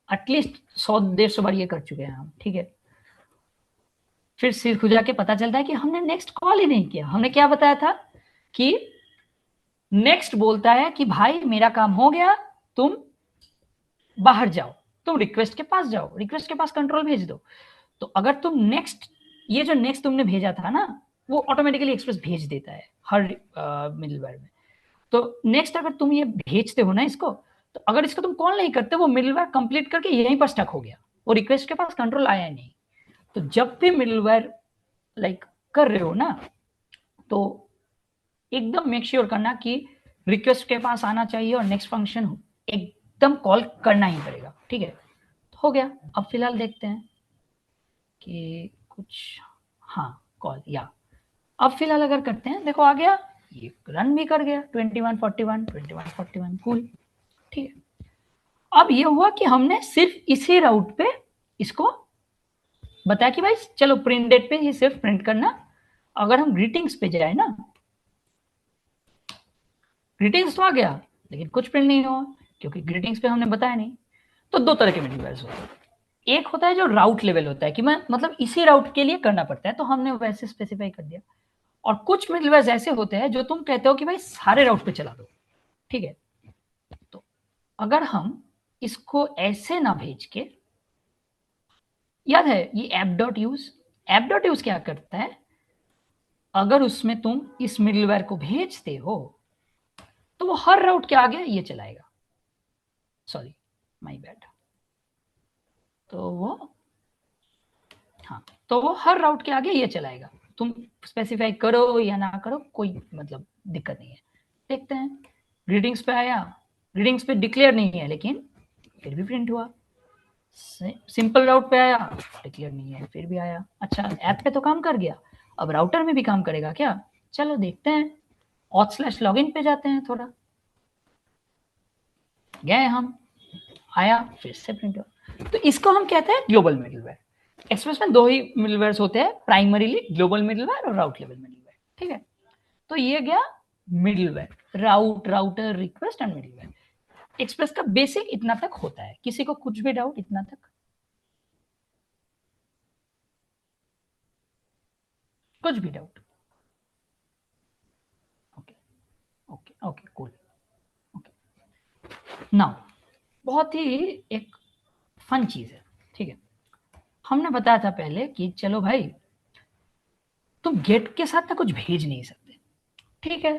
एटलीस्ट 100-150 बार ये कर चुके हैं हम, ठीक है। फिर सिर खुजा के पता चलता है कि हमने नेक्स्ट कॉल ही नहीं किया। हमने क्या बताया था कि नेक्स्ट बोलता है कि भाई मेरा काम हो गया, तुम बाहर जाओ, तुम रिक्वेस्ट के पास जाओ, रिक्वेस्ट के पास कंट्रोल भेज दो। तो अगर तुम नेक्स्ट, ये जो नेक्स्ट तुमने भेजा था ना, वो ऑटोमेटिकली एक्सप्रेस भेज देता है हर मिडलवेयर में। तो नेक्स्ट अगर तुम ये भेजते हो ना इसको, तो अगर इसको तुम कॉल नहीं करते, वो मिडलवेयर कंप्लीट करके यहीं पर स्टक हो गया, वो रिक्वेस्ट के पास कंट्रोल आया नहीं। तो जब भी मिडलवेयर लाइक कर रहे हो ना, तो एकदम मेक श्योर करना कि रिक्वेस्ट के पास आना चाहिए और नेक्स्ट फंक्शन एकदम कॉल करना ही पड़ेगा, ठीक है। तो हो गया। अब फिलहाल देखते हैं कि कुछ, हाँ कॉल, या अब फिलहाल अगर करते हैं, देखो आ गया, ये रन भी कर गया 2141 फुल, ठीक है। अब ये हुआ कि हमने सिर्फ इसी राउट पे इसको बताया कि भाई चलो प्रिंट डेट पे ही सिर्फ प्रिंट करना। अगर हम ग्रीटिंग्स पे जाए ना, ग्रीटिंग्स तो आ गया लेकिन कुछ प्रिंट नहीं हुआ, क्योंकि ग्रीटिंग्स पे हमने बताया नहीं। तो दो तरह के मिडलवेयर्स होते हैं। एक होता है जो राउट लेवल होता है कि मैं मतलब इसी राउट के लिए करना पड़ता है, तो हमने वैसे स्पेसिफाई कर दिया। और कुछ मिडलवेयर्स ऐसे होते हैं जो तुम कहते हो कि भाई सारे राउट पे चला दो, ठीक है। तो अगर हम इसको ऐसे ना भेज के, याद है ये ऐप.यूज क्या करता है, अगर उसमें तुम इस मिडलवेयर को भेजते हो तो वो हर राउट के आगे ये चलाएगा, सॉरी माय बैड। तो वो, हाँ, तो वो हर राउट के आगे ये चलाएगा, तुम स्पेसिफाई करो या ना करो कोई मतलब दिक्कत नहीं है। देखते हैं, ग्रीटिंग्स पे आया, ग्रीटिंग्स पे डिक्लेयर नहीं है लेकिन फिर भी प्रिंट हुआ। सिंपल राउट पे आया, डिक्लेयर नहीं है फिर भी आया। अच्छा, ऐप पे तो काम कर गया, अब राउटर में भी काम करेगा क्या? चलो देखते हैं, auth/login पे जाते हैं, थोड़ा गए हम, आया फिर से प्रिंट हुआ। तो इसको हम कहते हैं ग्लोबल मिडलवेयर। एक्सप्रेस में दो ही मिडलवेयर्स होते हैं, प्राइमरीली ग्लोबल मिडलवेयर और राउट लेवल मिडलवेयर, ठीक है। तो ये गया middleware, route, router, request and middleware. Express का बेसिक इतना तक होता है। किसी को कुछ भी डाउट इतना तक? कुछ भी doubt? Okay okay okay cool. Okay, now बहुत ही एक फन चीज है, ठीक है। हमने बताया था पहले कि चलो भाई तुम गेट के साथ ना कुछ भेज नहीं सकते, ठीक है।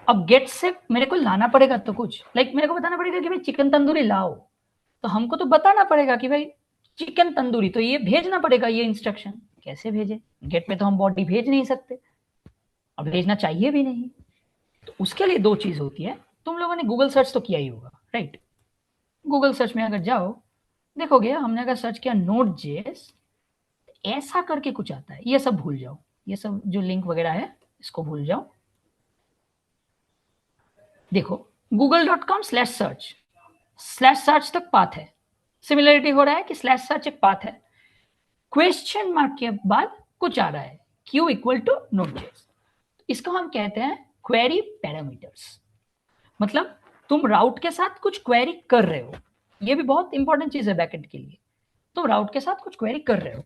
अब गेट से मेरे को लाना पड़ेगा तो कुछ, लाइक मेरे को बताना पड़ेगा कि भाई चिकन तंदूरी लाओ, तो हमको तो बताना पड़ेगा कि भाई चिकन तंदूरी, तो ये भेजना पड़ेगा, ये इंस्ट्रक्शन कैसे भेजे, गेट पे तो हम बॉडी भेज नहीं सकते और भेजना चाहिए भी नहीं। तो उसके लिए दो चीज होती है। तुम लोगों ने गूगल सर्च तो किया ही होगा, राइट? गूगल सर्च में अगर जाओ, देखोगे हमने अगर सर्च किया Node.js, ऐसा करके कुछ आता है। ये सब भूल जाओ, ये सब जो लिंक वगैरह है इसको भूल जाओ। देखो google.com/search, /search तक पाथ है, सिमिलरिटी हो रहा है कि /search एक पाथ है, क्वेश्चन मार्क के बाद कुछ आ रहा है q इक्वल टू Node.js, इसको हम कहते हैं क्वेरी पैरामीटर्स। मतलब तुम राउट के साथ कुछ क्वेरी कर रहे हो, ये भी बहुत इंपॉर्टेंट चीज है बैकएंड के लिए। तुम राउट के साथ कुछ क्वेरी कर रहे हो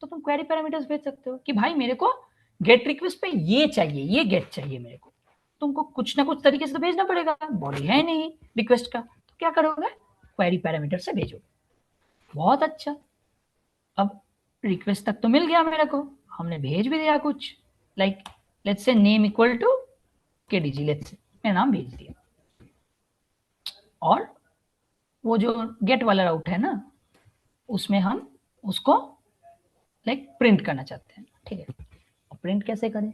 तो तुम क्वेरी पैरामीटर्स भेज सकते हो कि भाई मेरे को गेट रिक्वेस्ट पे ये चाहिए, ये गेट चाहिए मेरे को। तुमको कुछ ना कुछ तरीके से तो भेजना पड़ेगा, बॉडी है नहीं रिक्वेस्ट का, तो क्या करोगे, क्वेरी पैरामीटर से भेजोगे। बहुत अच्छा, अब रिक्वेस्ट तक तो मिल गया मेरे को, हमने भेज भी दिया कुछ, like let's say name equal to KDG, let's say मैंने नाम भेज दिया। और वो जो गेट वाला राउट है ना, उसमें हम उसको लाइक प्रिंट करना चाहते हैं, ठीक है। और प्रिंट कैसे करें,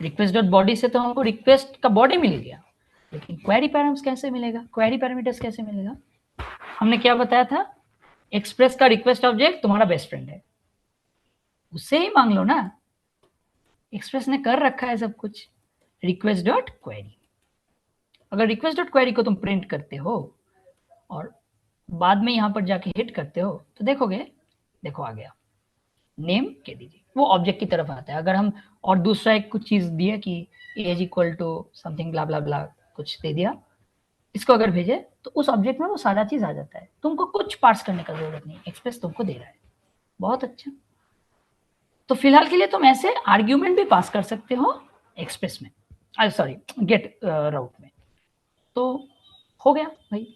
रिक्वेस्ट डॉट बॉडी से तो हमको रिक्वेस्ट का बॉडी मिल गया, लेकिन क्वेरी पैरामीटर्स कैसे मिलेगा, क्वेरी पैरामीटर्स कैसे मिलेगा? हमने क्या बताया था, एक्सप्रेस का रिक्वेस्ट ऑब्जेक्ट तुम्हारा बेस्ट फ्रेंड है, उससे ही मांग लो ना, एक्सप्रेस ने कर रखा है सब कुछ। रिक्वेस्ट डॉट क्वेरी, अगर रिक्वेस्ट डॉट क्वेरी को तुम प्रिंट करते हो और बाद में यहां पर जाके हिट करते हो तो देखोगे, देखो आ गया नेम KDG, वो ऑब्जेक्ट की तरफ आता है। अगर हम और दूसरा एक कुछ चीज दिया कि एज इक्वल टू समथिंग ब्ला ब्ला ब्ला कुछ दे दिया, इसको अगर भेजे तो उस ऑब्जेक्ट में वो सारा चीज आ जाता है, तुमको कुछ पार्स करने का जरूरत नहीं, एक्सप्रेस तुमको दे रहा है। बहुत अच्छा, तो फिलहाल के लिए तुम ऐसे आर्ग्यूमेंट भी पास कर सकते हो एक्सप्रेस में, सॉरी गेट राउट में। तो हो गया भाई,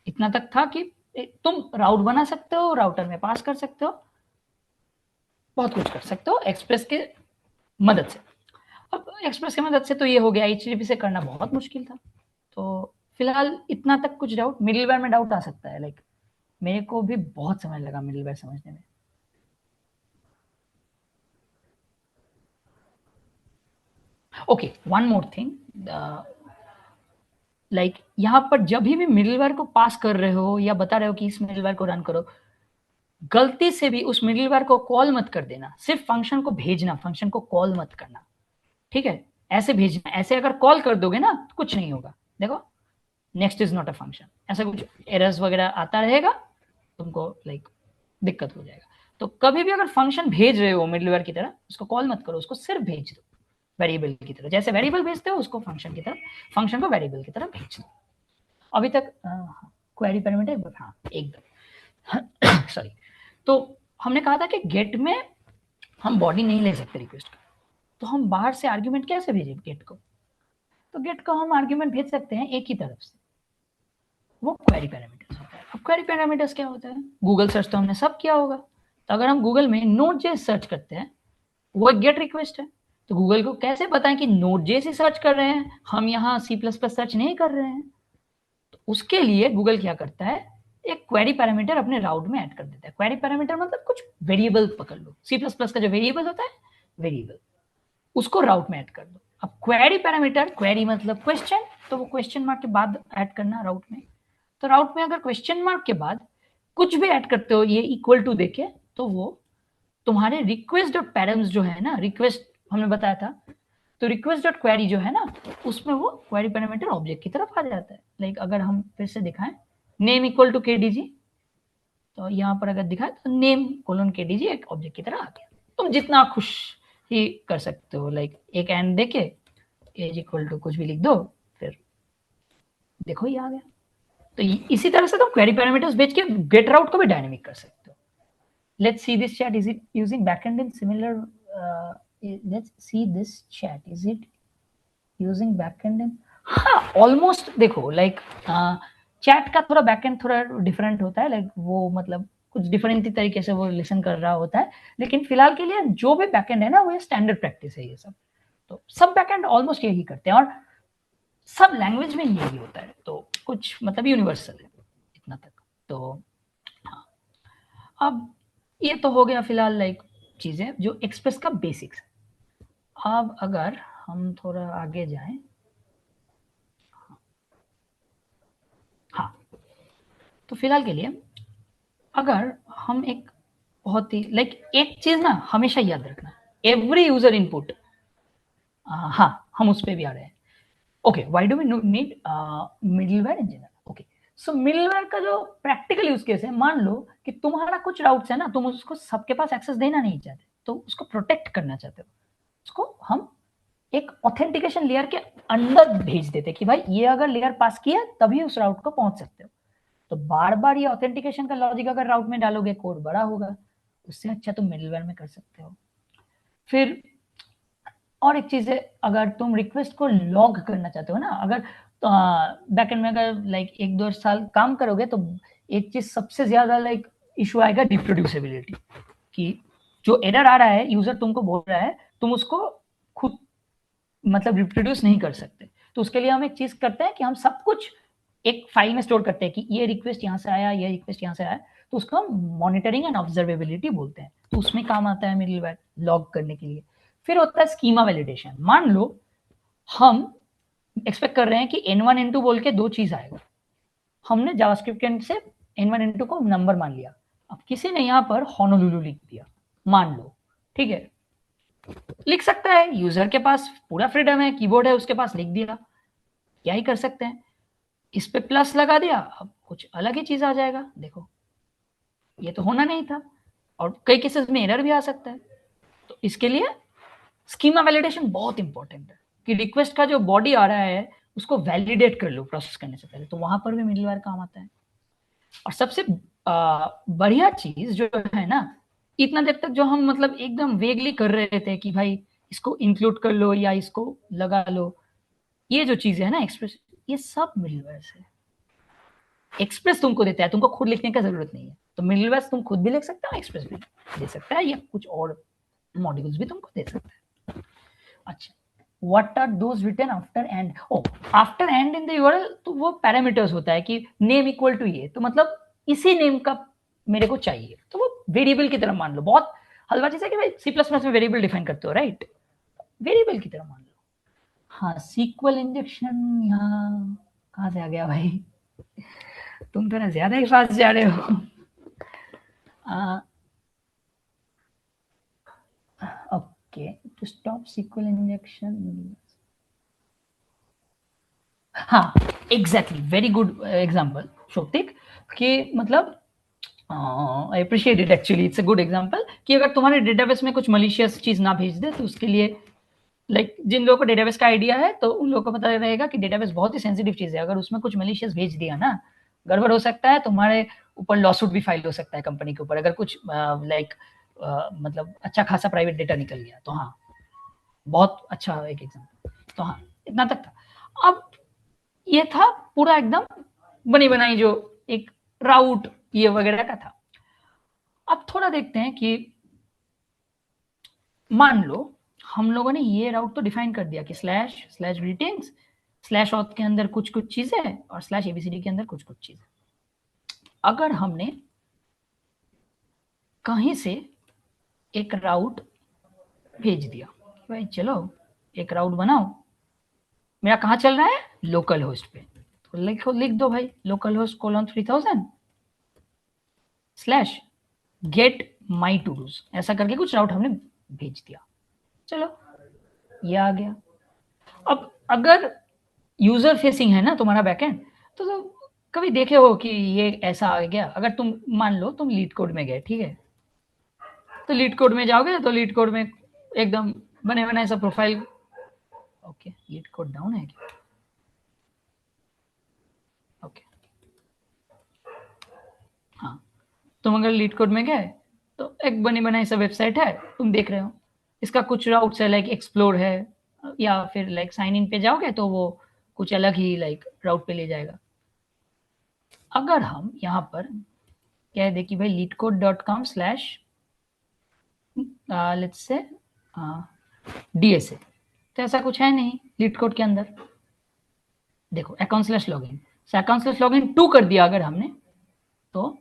इतना तक था कि तुम राउट बना सकते हो, राउटर में पास कर सकते हो, बहुत कुछ कर सकते हो एक्सप्रेस के मदद से। अब एक्सप्रेस की मदद से तो ये हो गया, HTTP से करना बहुत मुश्किल था। तो फिलहाल इतना तक कुछ डाउट, मिडिलवेयर में डाउट आ सकता है, लाइक मेरे को भी बहुत समय लगा मिडिलवेयर समझने में। Okay, one more thing, like यहाँ पर जब भी मिडिलवेयर को पास कर रहे हो या बता रहे हो कि इस मिडिलवेयर को रन करो, गलती से भी उस मिडिलवेयर को कॉल मत कर देना, सिर्फ फंक्शन को भेजना, फंक्शन को कॉल मत करना, ठीक है? ऐसे भेजना, ऐसे अगर कॉल कर दोगे ना तो कुछ नहीं होगा। देखो next is not a function, ऐसा कुछ एरर्स वगैरह आता रहेगा, तुमको लाइक दिक्कत हो जाएगा। तो कभी भी अगर फंक्शन भेज रहे हो मिडिलवेयर की तरह, उसको कॉल मत करो, उसको सिर्फ भेज दो वेरिएबल की तरह, जैसे वेरिएबल भेजते हो उसको फंक्शन की तरह, फंक्शन को वेरिएबल की तरह भेज दो। अभी तक क्वेरी पैरामीटर, हाँ एकदम सॉरी। तो हमने कहा था कि गेट में हम बॉडी नहीं ले सकते रिक्वेस्ट का, तो हम बाहर से आर्ग्यूमेंट कैसे भेजें गेट को? तो गेट को हम आर्ग्यूमेंट भेज सकते हैं एक ही तरफ से, वो क्वेरी पैरामीटर्स होता है। अब क्वेरी पैरामीटर्स क्या होता है, गूगल सर्च तो हमने सब किया होगा, तो अगर हम गूगल में Node.js सर्च करते हैं, वो एक गेट रिक्वेस्ट है, तो गूगल को कैसे बताएं कि Node.js ही सर्च कर रहे हैं, हम यहाँ C++ सर्च नहीं कर रहे हैं? तो उसके लिए गूगल क्या करता है, एक क्वेरी पैरामीटर अपने राउट में ऐड कर देता है। क्वेरी पैरामीटर मतलब कुछ वेरिएबल पकड़ लो, C++ का जो वेरिएबल होता है, वेरिएबल, उसको राउट में ऐड कर दो। अब क्वेरी पैरामीटर, क्वेरी मतलब क्वेश्चन, तो वो क्वेश्चन मार्क के बाद ऐड करना राउट में। तो राउट में अगर क्वेश्चन मार्क के बाद कुछ भी ऐड करते हो, ये इक्वल टू देके, तो वो तुम्हारे रिक्वेस्ट डॉट पैरम्स जो है ना, रिक्वेस्ट हमने बताया था, तो रिक्वेस्ट डॉट क्वेरी जो है ना, उसमें वो क्वेरी पैरामीटर ऑब्जेक्ट की तरफ आ जाता है। लाइक अगर हम फिर से दिखाएं, नेम इक्वल टू KDG, तो यहाँ पर अगर दिखाएं तो नेम कोलन KDG एक ऑब्जेक्ट की तरह आ गया। तुम जितना खुश ही कर सकते हो, लाइक एक एंड देके एज इक्वल टू कुछ भी लिख दो, फिर देखो ये आ गया। तो इसी तरह से तुम क्वेरी पैरामीटर्स भेज के गेट राउट को भी डायनेमिक कर सकते हो। Let's see this chat, is it using backend in similar, let's see this chat, is it using backend in, हाँ ऑलमोस्ट। देखो लाइक चैट का थोड़ा बैकएंड थोड़ा डिफरेंट होता है, लाइक वो मतलब कुछ डिफरेंट तरीके से वो लिसन कर रहा होता है, लेकिन फिलहाल के लिए जो भी बैकएंड है ना वो ये स्टैंडर्ड प्रैक्टिस है ये सब। तो सब बैकएंड ऑलमोस्ट यही करते हैं और सब लैंग्वेज में यही होता है, तो कुछ मतलब यूनिवर्सल है इतना तक। तो हाँ, अब ये तो हो गया फिलहाल लाइक चीजें जो एक्सप्रेस का बेसिक्स। अब अगर हम थोड़ा आगे जाएं, हाँ, तो फिलहाल के लिए अगर हम एक बहुत ही लाइक एक चीज ना हमेशा याद रखना, एवरी यूजर इनपुट, हाँ हम उस पर भी आ रहे हैं। Okay, why do we need middleware in general? Okay, so middleware का जो प्रैक्टिकल यूज केस है, मान लो कि तुम्हारा कुछ राउट्स है ना, तुम उसको सबके पास एक्सेस देना नहीं चाहते, तो उसको प्रोटेक्ट करना चाहते हो, उसको हम एक ऑथेंटिकेशन लेयर के अंदर भेज देते कि भाई ये अगर लेयर पास किया तभी उस राउट को पहुंच सकते हो। तो बार बार ये ऑथेंटिकेशन का लॉजिक अगर राउट में डालोगे कोड बड़ा होगा, उससे अच्छा तुम मिडलवेयर में कर सकते हो। फिर और एक चीज है, अगर तुम रिक्वेस्ट को लॉग करना चाहते हो ना, अगर बैकएंड में अगर लाइक 1-2 साल काम करोगे तो एक चीज सबसे ज्यादा लाइक इशू आएगा रिप्रोड्यूसिबिलिटी, कि जो एरर आ रहा है यूजर तुमको बोल रहा है तुम उसको खुद मतलब रिप्रोड्यूस नहीं कर सकते। तो उसके लिए हम एक चीज करते हैं कि हम सब कुछ एक फाइल में स्टोर करते हैं कि ये रिक्वेस्ट यहाँ से आया, ये रिक्वेस्ट यहाँ से आया, तो उसको हम मॉनिटरिंग एंड ऑब्जर्वेबिलिटी बोलते हैं। तो उसमें काम आता है मिडलवेयर लॉग करने के लिए। फिर होता है स्कीमा वैलिडेशन। मान लो हम एक्सपेक्ट कर रहे हैं कि n1 n2 बोल के 2 चीज आएगा, हमने जावास्क्रिप्ट के एंड से n1 n2 को नंबर मान लिया, अब किसी ने यहाँ पर होनोलुलु लिख दिया मान लो, ठीक है, लिख सकता है, यूजर के पास पूरा फ्रीडम है, कीबोर्ड है उसके पास, लिख दिया, क्या ही कर सकते हैं। इस पे प्लस लगा दिया, अब कुछ अलग ही चीज आ जाएगा, देखो ये तो होना नहीं था, और कई केसेस में एरर भी आ सकता है। तो इसके लिए स्कीमा वैलिडेशन बहुत इंपॉर्टेंट है कि रिक्वेस्ट का जो बॉडी आ रहा है उसको वैलिडेट कर लो प्रोसेस करने से पहले, तो वहां पर भी मिडलवेयर काम आता है। और सबसे बढ़िया चीज जो है ना, इतना देर तक जो हम मतलब एकदम वेगली कर रहे थे कि भाई इसको इंक्लूड कर लो या इसको लगा लो, ये जो चीजें है ना एक्सप्रेस, ये सब मिडलवेयर से। एक्सप्रेस तुमको देता है, तुमको खुद लिखने का जरूरत नहीं है, तो मिडलवेयर तुम खुद भी लिख सकते हो, एक्सप्रेस भी दे सकता है, या कुछ और मॉड्यूल्स भी तुमको दे सकता है। अच्छा, what are those written after and? oh, after and in the URL, तो वो पैरामीटर्स होता है कि नेम इक्वल टू ये, तो मतलब इसी नेम का मेरे को चाहिए, तो वो वेरिएबल की तरह मान लो। बहुत हलवा चीज है कि भाई C++ में वेरिएबल डिफाइन करते हो, राइट, वेरिएबल की तरह मान लो। हाँ, सीक्वल इंजेक्शन यहाँ कहाँ से आ गया भाई, तुम थोड़ा ज्यादा ही फास्ट जा रहे हो। Okay, to stop sequel injection, हाँ exactly, very good example Shotik, कि मतलब I appreciate it actually, it's a good example कि अगर तुम्हारे डेटाबेस में कुछ मलिशियस चीज ना भेज दे तो उसके लिए लाइक जिन लोगों को डेटाबेस का आइडिया है तो उन लोगों को पता रहेगा कि डेटाबेस बहुत ही सेंसिटिव चीज है, अगर उसमें कुछ मलिशियस भेज दिया ना, गड़बड़ हो सकता है, तुम्हारे ऊपर लॉसूट भी फाइल हो सकता है कंपनी के ऊपर, अगर कुछ लाइक मतलब अच्छा खासा प्राइवेट डेटा निकल गया तो। हाँ, बहुत अच्छा एक एग्जाम्पल। तो हाँ, इतना तक था। अब ये था पूरा एकदम बनी बनाई जो एक राउट ये वगैरह का था। अब थोड़ा देखते हैं कि मान लो हम लोगों ने ये राउट तो डिफाइन कर दिया कि slash slash greetings slash auth के अंदर कुछ कुछ चीजें और स्लैश एबीसीडी के अंदर कुछ कुछ चीजें। अगर हमने कहीं से एक राउट भेज दिया, भाई चलो एक राउट बनाओ, मेरा कहाँ चल रहा है, लोकल होस्ट पे, तो लिख दो भाई local host :3000 slash get my todos, ऐसा करके कुछ राउट हमने भेज दिया, चलो ये आ गया। अब अगर यूजर फेसिंग है ना तुम्हारा बैकएंड, तो कभी देखे हो कि ये ऐसा आ गया, अगर तुम मान लो तुम लीड कोड में गए, ठीक है, तो लीड कोड में जाओगे तो लीड कोड में एकदम बने बनाए सब profile, okay leet code down है क्या, ओके हाँ, तुम अगर लीड कोड में गए तो एक बनी बनाई सा वेबसाइट है, तुम देख रहे हो, इसका कुछ राउट्स है लाइक एक्सप्लोर है, या फिर लाइक साइन इन पे जाओगे तो वो कुछ अलग ही लाइक राउट पे ले जाएगा। अगर हम यहाँ पर कह दे कि भाई leetcode.com/ लेट्स से DSA, तो ऐसा कुछ है नहीं LeetCode के अंदर। देखो account/login, so account/login 2 कर दिया अगर हमने, तो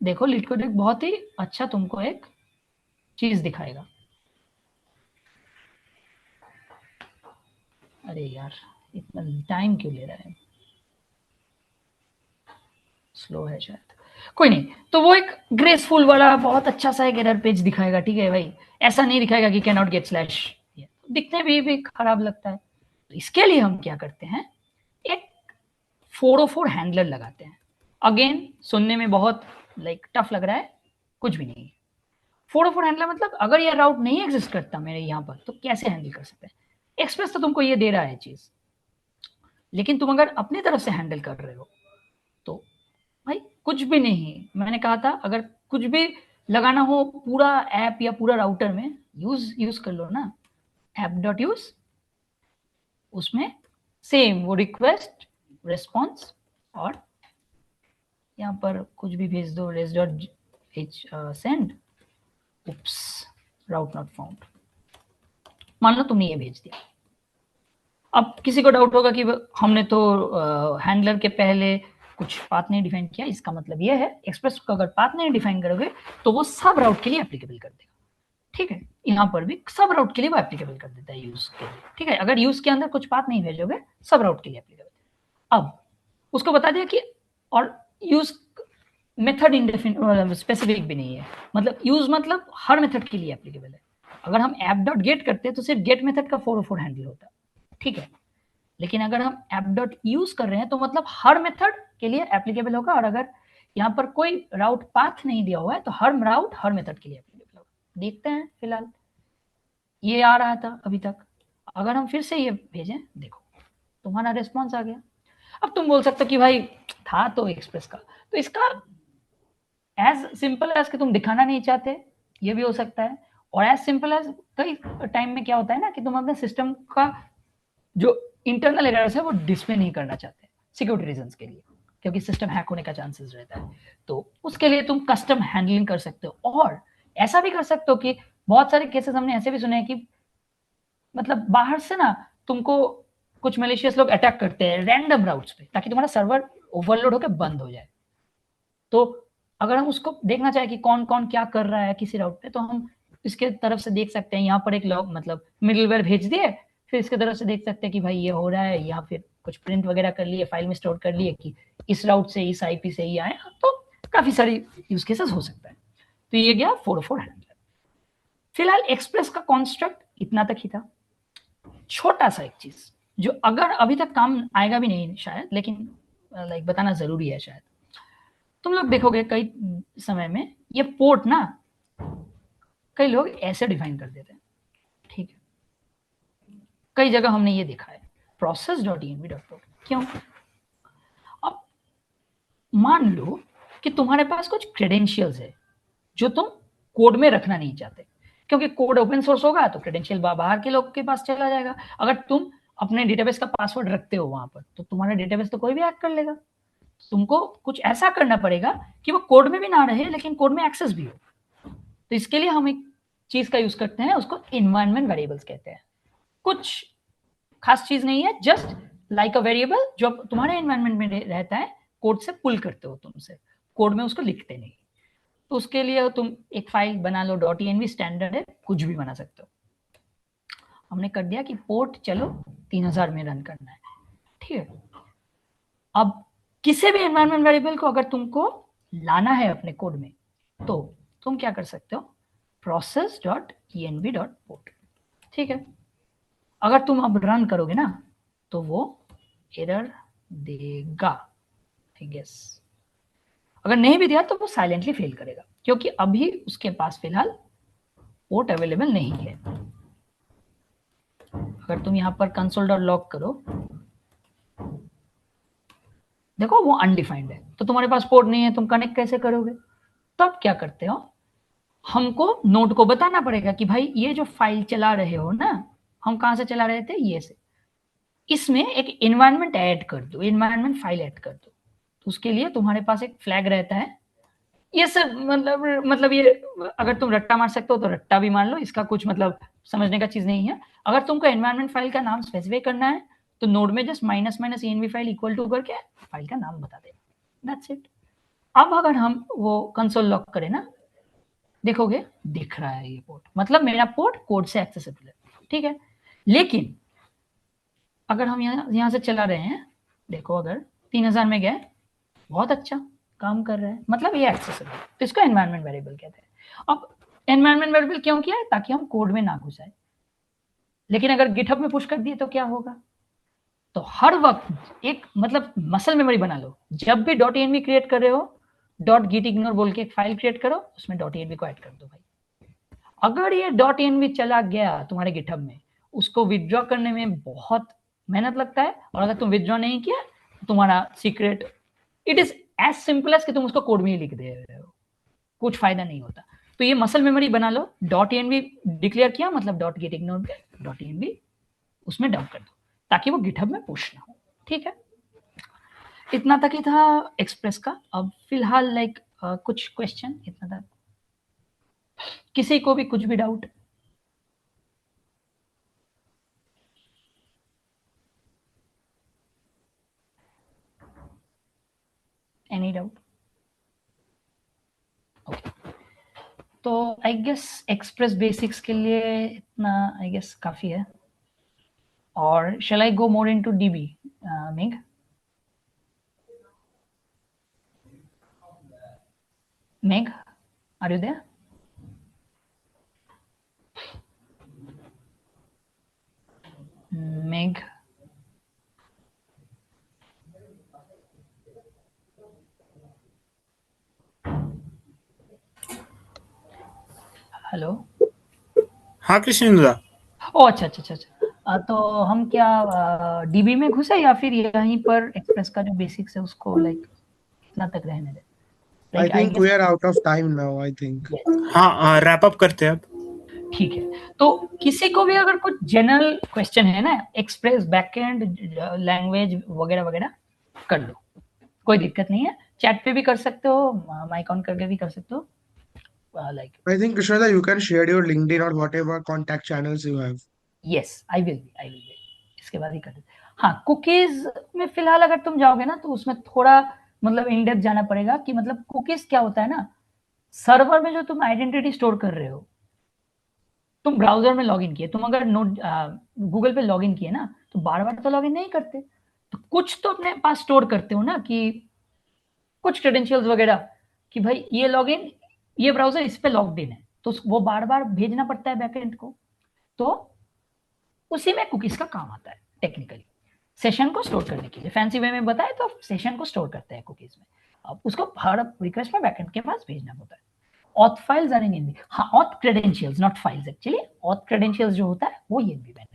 देखो LeetCode एक बहुत ही अच्छा तुमको एक चीज दिखाएगा। अरे यार इतना टाइम क्यों ले रहा है, स्लो है शायद, कोई नहीं। तो वो एक ग्रेसफुल वाला बहुत अच्छा सा एक एरर पेज दिखाएगा, ठीक है भाई, ऐसा नहीं दिखाएगा कि कैन नॉट गेट स्लैश, दिखने भी खराब लगता है। तो इसके लिए हम क्या करते हैं, एक 404 हैंडलर लगाते हैं। अगेन सुनने में बहुत टफ लग रहा है, कुछ भी नहीं। 404 हैंडलर मतलब अगर ये राउट नहीं एग्जिस्ट करता मेरे यहाँ पर तो कैसे हैंडल कर सकते हैं। एक्सप्रेस तो तुमको ये दे रहा है चीज, लेकिन तुम अगर अपनी तरफ से हैंडल कर रहे हो तो भाई कुछ भी नहीं, मैंने कहा था अगर कुछ भी लगाना हो पूरा ऐप या पूरा राउटर में, यूज कर लो ना app.use, उसमें सेम वो रिक्वेस्ट रिस्पॉन्स और यहाँ पर कुछ भी भेज दो res.h send oops route not found, मान लो तुमने ये भेज दिया। अब किसी को डाउट होगा कि हमने तो हैंडलर के पहले कुछ पाथ नहीं डिफाइन किया, इसका मतलब ये है एक्सप्रेस को अगर पाथ नहीं डिफाइन करोगे तो वो सब राउट के लिए एप्लीकेबल कर देगा, ठीक है। यहाँ पर भी सब राउट के लिए वो एप्लीकेबल कर देता है यूज के लिए, ठीक है। अगर यूज के अंदर कुछ पाथ नहीं भेजोगे सब राउट के लिए एप्लीकेबल। अब उसको बता दिया कि और यूज मेथड इंडेफिनिट स्पेसिफिक भी नहीं है, मतलब यूज मतलब हर मेथड के लिए एप्लीकेबल है। अगर हम app.get करते हैं तो सिर्फ गेट मेथड का 404 हैंडल होता है, ठीक है। लेकिन अगर हम app.use कर रहे हैं तो मतलब हर मेथड के लिए एप्लीकेबल होगा, और अगर यहाँ पर कोई राउट पाथ नहीं दिया हुआ है तो हर राउट हर मेथड के लिए एप्लीकेबल होगा। देखते हैं, फिलहाल ये आ रहा था अभी तक, अगर हम फिर से ये भेजें, देखो तुम्हारा रिस्पॉन्स आ गया। अब तुम बोल सकते हो कि भाई था तो एक्सप्रेस का, तो इसका एज सिंपल एज कि तुम दिखाना नहीं चाहते, ये भी हो सकता है। और एज सिंपल एज कई टाइम में क्या होता है ना कि तुम अपने सिस्टम का जो इंटरनल एरर्स है वो डिस्प्ले नहीं करना चाहते सिक्योरिटी रीजंस के लिए, क्योंकि सिस्टम हैक होने का चांसेस रहता है। तो उसके लिए तुम कस्टम हैंडलिंग कर सकते हो, और ऐसा भी कर सकते हो कि बहुत सारे केसेस हमने ऐसे भी सुने हैं कि मतलब बाहर से ना तुमको कुछ मलेशियस लोग अटैक करते हैं रैंडम राउट्स पे, ताकि तुम्हारा सर्वर ओवरलोड होकर बंद हो जाए। तो अगर हम उसको देखना चाहें कि कौन कौन क्या कर रहा है किसी राउट पे, तो हम इसके तरफ से देख सकते हैं। यहाँ पर एक लॉग मतलब मिडलवेयर भेज दिए, फिर इसके तरफ से देख सकते हैं कि भाई ये हो रहा है, या फिर कुछ प्रिंट वगैरह कर लिए, फाइल में स्टोर कर लिए कि इस राउट से इस आईपी से ही आया। तो काफी सारी यूज केसेस हो सकता है। तो ये गया 404 हैंडलर। फिलहाल एक्सप्रेस का कॉन्स्ट्रक्ट इतना तक ही था। छोटा सा एक चीज जो अगर अभी तक काम आएगा भी नहीं शायद, लेकिन बताना जरूरी है शायद। तुम लोग देखोगे कई समय में ये पोर्ट ना कई लोग ऐसे डिफाइन कर देते हैं, ठीक है। कई जगह हमने ये देखा है process.env.port। क्यों? अब मान लो कि तुम्हारे पास कुछ क्रेडेंशियल्स है जो तुम कोड में रखना नहीं चाहते, क्योंकि कोड ओपन सोर्स होगा तो क्रेडेंशियल बाहर के लोग के पास चला जाएगा। अगर तुम अपने डेटाबेस का पासवर्ड रखते हो वहां पर तो तुम्हारा डेटाबेस तो कोई भी हैक कर लेगा। तुमको कुछ ऐसा करना पड़ेगा कि वो कोड में भी ना रहे लेकिन कोड में एक्सेस भी हो। तो इसके लिए हम एक चीज का यूज करते हैं, उसको एनवायरनमेंट वेरिएबल्स कहते हैं। कुछ खास चीज नहीं है, जस्ट लाइक अ वेरिएबल जो तुम्हारे एनवायरनमेंट में रहता है, कोड से पुल करते हो तुमसे, कोड में उसको लिखते नहीं। तो उसके लिए तुम एक फाइल बना लो, .env स्टैंडर्ड है, कुछ भी बना सकते हो। हमने कर दिया कि पोर्ट चलो 3000 में रन करना है, ठीक है। अब किसी भी एनवायरनमेंट वेरिएबल को अगर तुमको लाना है अपने कोड में तो तुम क्या कर सकते हो, process.env.port, ठीक है। अगर तुम अब रन करोगे ना तो वो एरर देगा, आई गेस। अगर नहीं भी दिया तो वो साइलेंटली फेल करेगा, क्योंकि अभी उसके पास फिलहाल पोर्ट अवेलेबल नहीं है। अगर तुम यहाँ पर console.log करो, देखो वो अनडिफाइंड है, तो तुम्हारे पास पोर्ट नहीं है, तुम कनेक्ट कैसे करोगे? तब क्या करते हो, हमको नोड को बताना पड़ेगा कि भाई ये जो फाइल चला रहे हो ना, हम कहां से चला रहे थे, ये से, इसमें एक एनवायरनमेंट ऐड कर दो, एनवायरनमेंट फाइल ऐड कर दो। तो उसके लिए तुम्हारे पास एक फ्लैग रहता है ये सर मतलब ये अगर तुम रट्टा मार सकते हो तो रट्टा भी मार लो, इसका कुछ मतलब समझने का चीज नहीं है। अगर तुमको एनवायरनमेंट फाइल का नाम स्पेसिफाई करना है तो नोड में just minus env file equal to करके फाइल का नाम बता दे, दैट्स इट। अब अगर हम वो कंसोल लॉग करें ना, देखोगे दिख रहा है ये पोर्ट, मतलब मेरा पोर्ट कोड से एक्सेसिबल है, ठीक है। लेकिन अगर हम यहाँ से चला रहे हैं, देखो अगर 3000 में गए, बहुत अच्छा काम कर रहा है, मतलब ये एक्सेसिबल है, तो इसको एनवायरनमेंट वेरिएबल कहते हैं। अब एनवायरनमेंट वेरिएबल क्यों किया है? ताकि हम कोड में ना घुसाए। लेकिन अगर गिटहब में पुश कर दिए तो क्या होगा? तो हर वक्त एक मतलब मसल मेमोरी बना लो, जब भी .env क्रिएट कर रहे हो .gitignore बोल के एक फाइल क्रिएट करो, उसमें .env को ऐड कर दो भाई। अगर ये .env चला गया तुम्हारे गिटहब में, उसको विथड्रॉ करने में बहुत मेहनत लगता है, और अगर तुम विथड्रॉ नहीं किया तो तुम्हारा secret it is as simple as कि तुम उसको कोड में ही लिख दे रहे हो, कुछ फायदा नहीं होता। तो ये मसल मेमोरी बना लो, .env डिक्लेयर किया मतलब .gitignore पे .env उसमें डंप कर दो, ताकि वो गिटहब में पुश ना हो, ठीक है। इतना तक ही था एक्सप्रेस का। अब फिलहाल लाइक कुछ क्वेश्चन, इतना तक किसी को भी कुछ भी डाउट? Any doubt? ओके, तो आई गेस एक्सप्रेस बेसिक्स के लिए इतना आई गेस काफी है। और shall I go more into DB, Meg? Meg, are you there? Meg? Hello? हाँ कृष्णेंद्र, ओ अच्छा। तो हम क्या डीबी में घुसे या फिर यहीं पर एक्सप्रेस का जो बेसिक्स है उसको लाइक इतना तक रहने दे? I Like, I think guess- we are out of time now, I think. Yes. हाँ रैप अप करते हैं अब। ठीक है, तो किसी को भी अगर कुछ जनरल क्वेश्चन है ना, एक्सप्रेस बैकएंड लैंग्वेज वगैरह वगैरह, कर लो, कोई दिक्कत नहीं है। चैट पे भी कर सकते हो, माइक ऑन करके भी कर सकते हो, like I think Krishna, you can share your LinkedIn or whatever contact channels you have. Yes I will be इसके बाद ही कर देते। हाँ, कुकीज में फिलहाल अगर तुम जाओगे ना तो उसमें थोड़ा मतलब इन डेप्थ जाना पड़ेगा कि मतलब कुकीज क्या होता है ना, सर्वर में जो तुम आइडेंटिटी स्टोर कर रहे हो, तुम ब्राउजर में लॉगिन किए, तुम अगर नोट गूगल पे लॉगिन किए ना तो बार बार तो लॉगिन नहीं करते, तो कुछ तो अपने पास स्टोर करते हो ना, कि कुछ क्रेडेंशियल्स वगैरह, कि भाई ये लॉगिन, ये ब्राउजर इस पे लॉग्ड इन है, तो वो बार बार भेजना पड़ता है बैकएंड को, तो उसी में कुकीज का काम आता है टेक्निकली, सेशन को स्टोर करने के लिए। फैंसी वे में बताए तो सेशन को स्टोर करते हैं कुकीज में, अब उसको हर रिक्वेस्ट में बैकएंड के पास भेजना होता है। Auth files are in env, हाँ auth credentials not files, actually auth credentials जो होता है वो एनवी में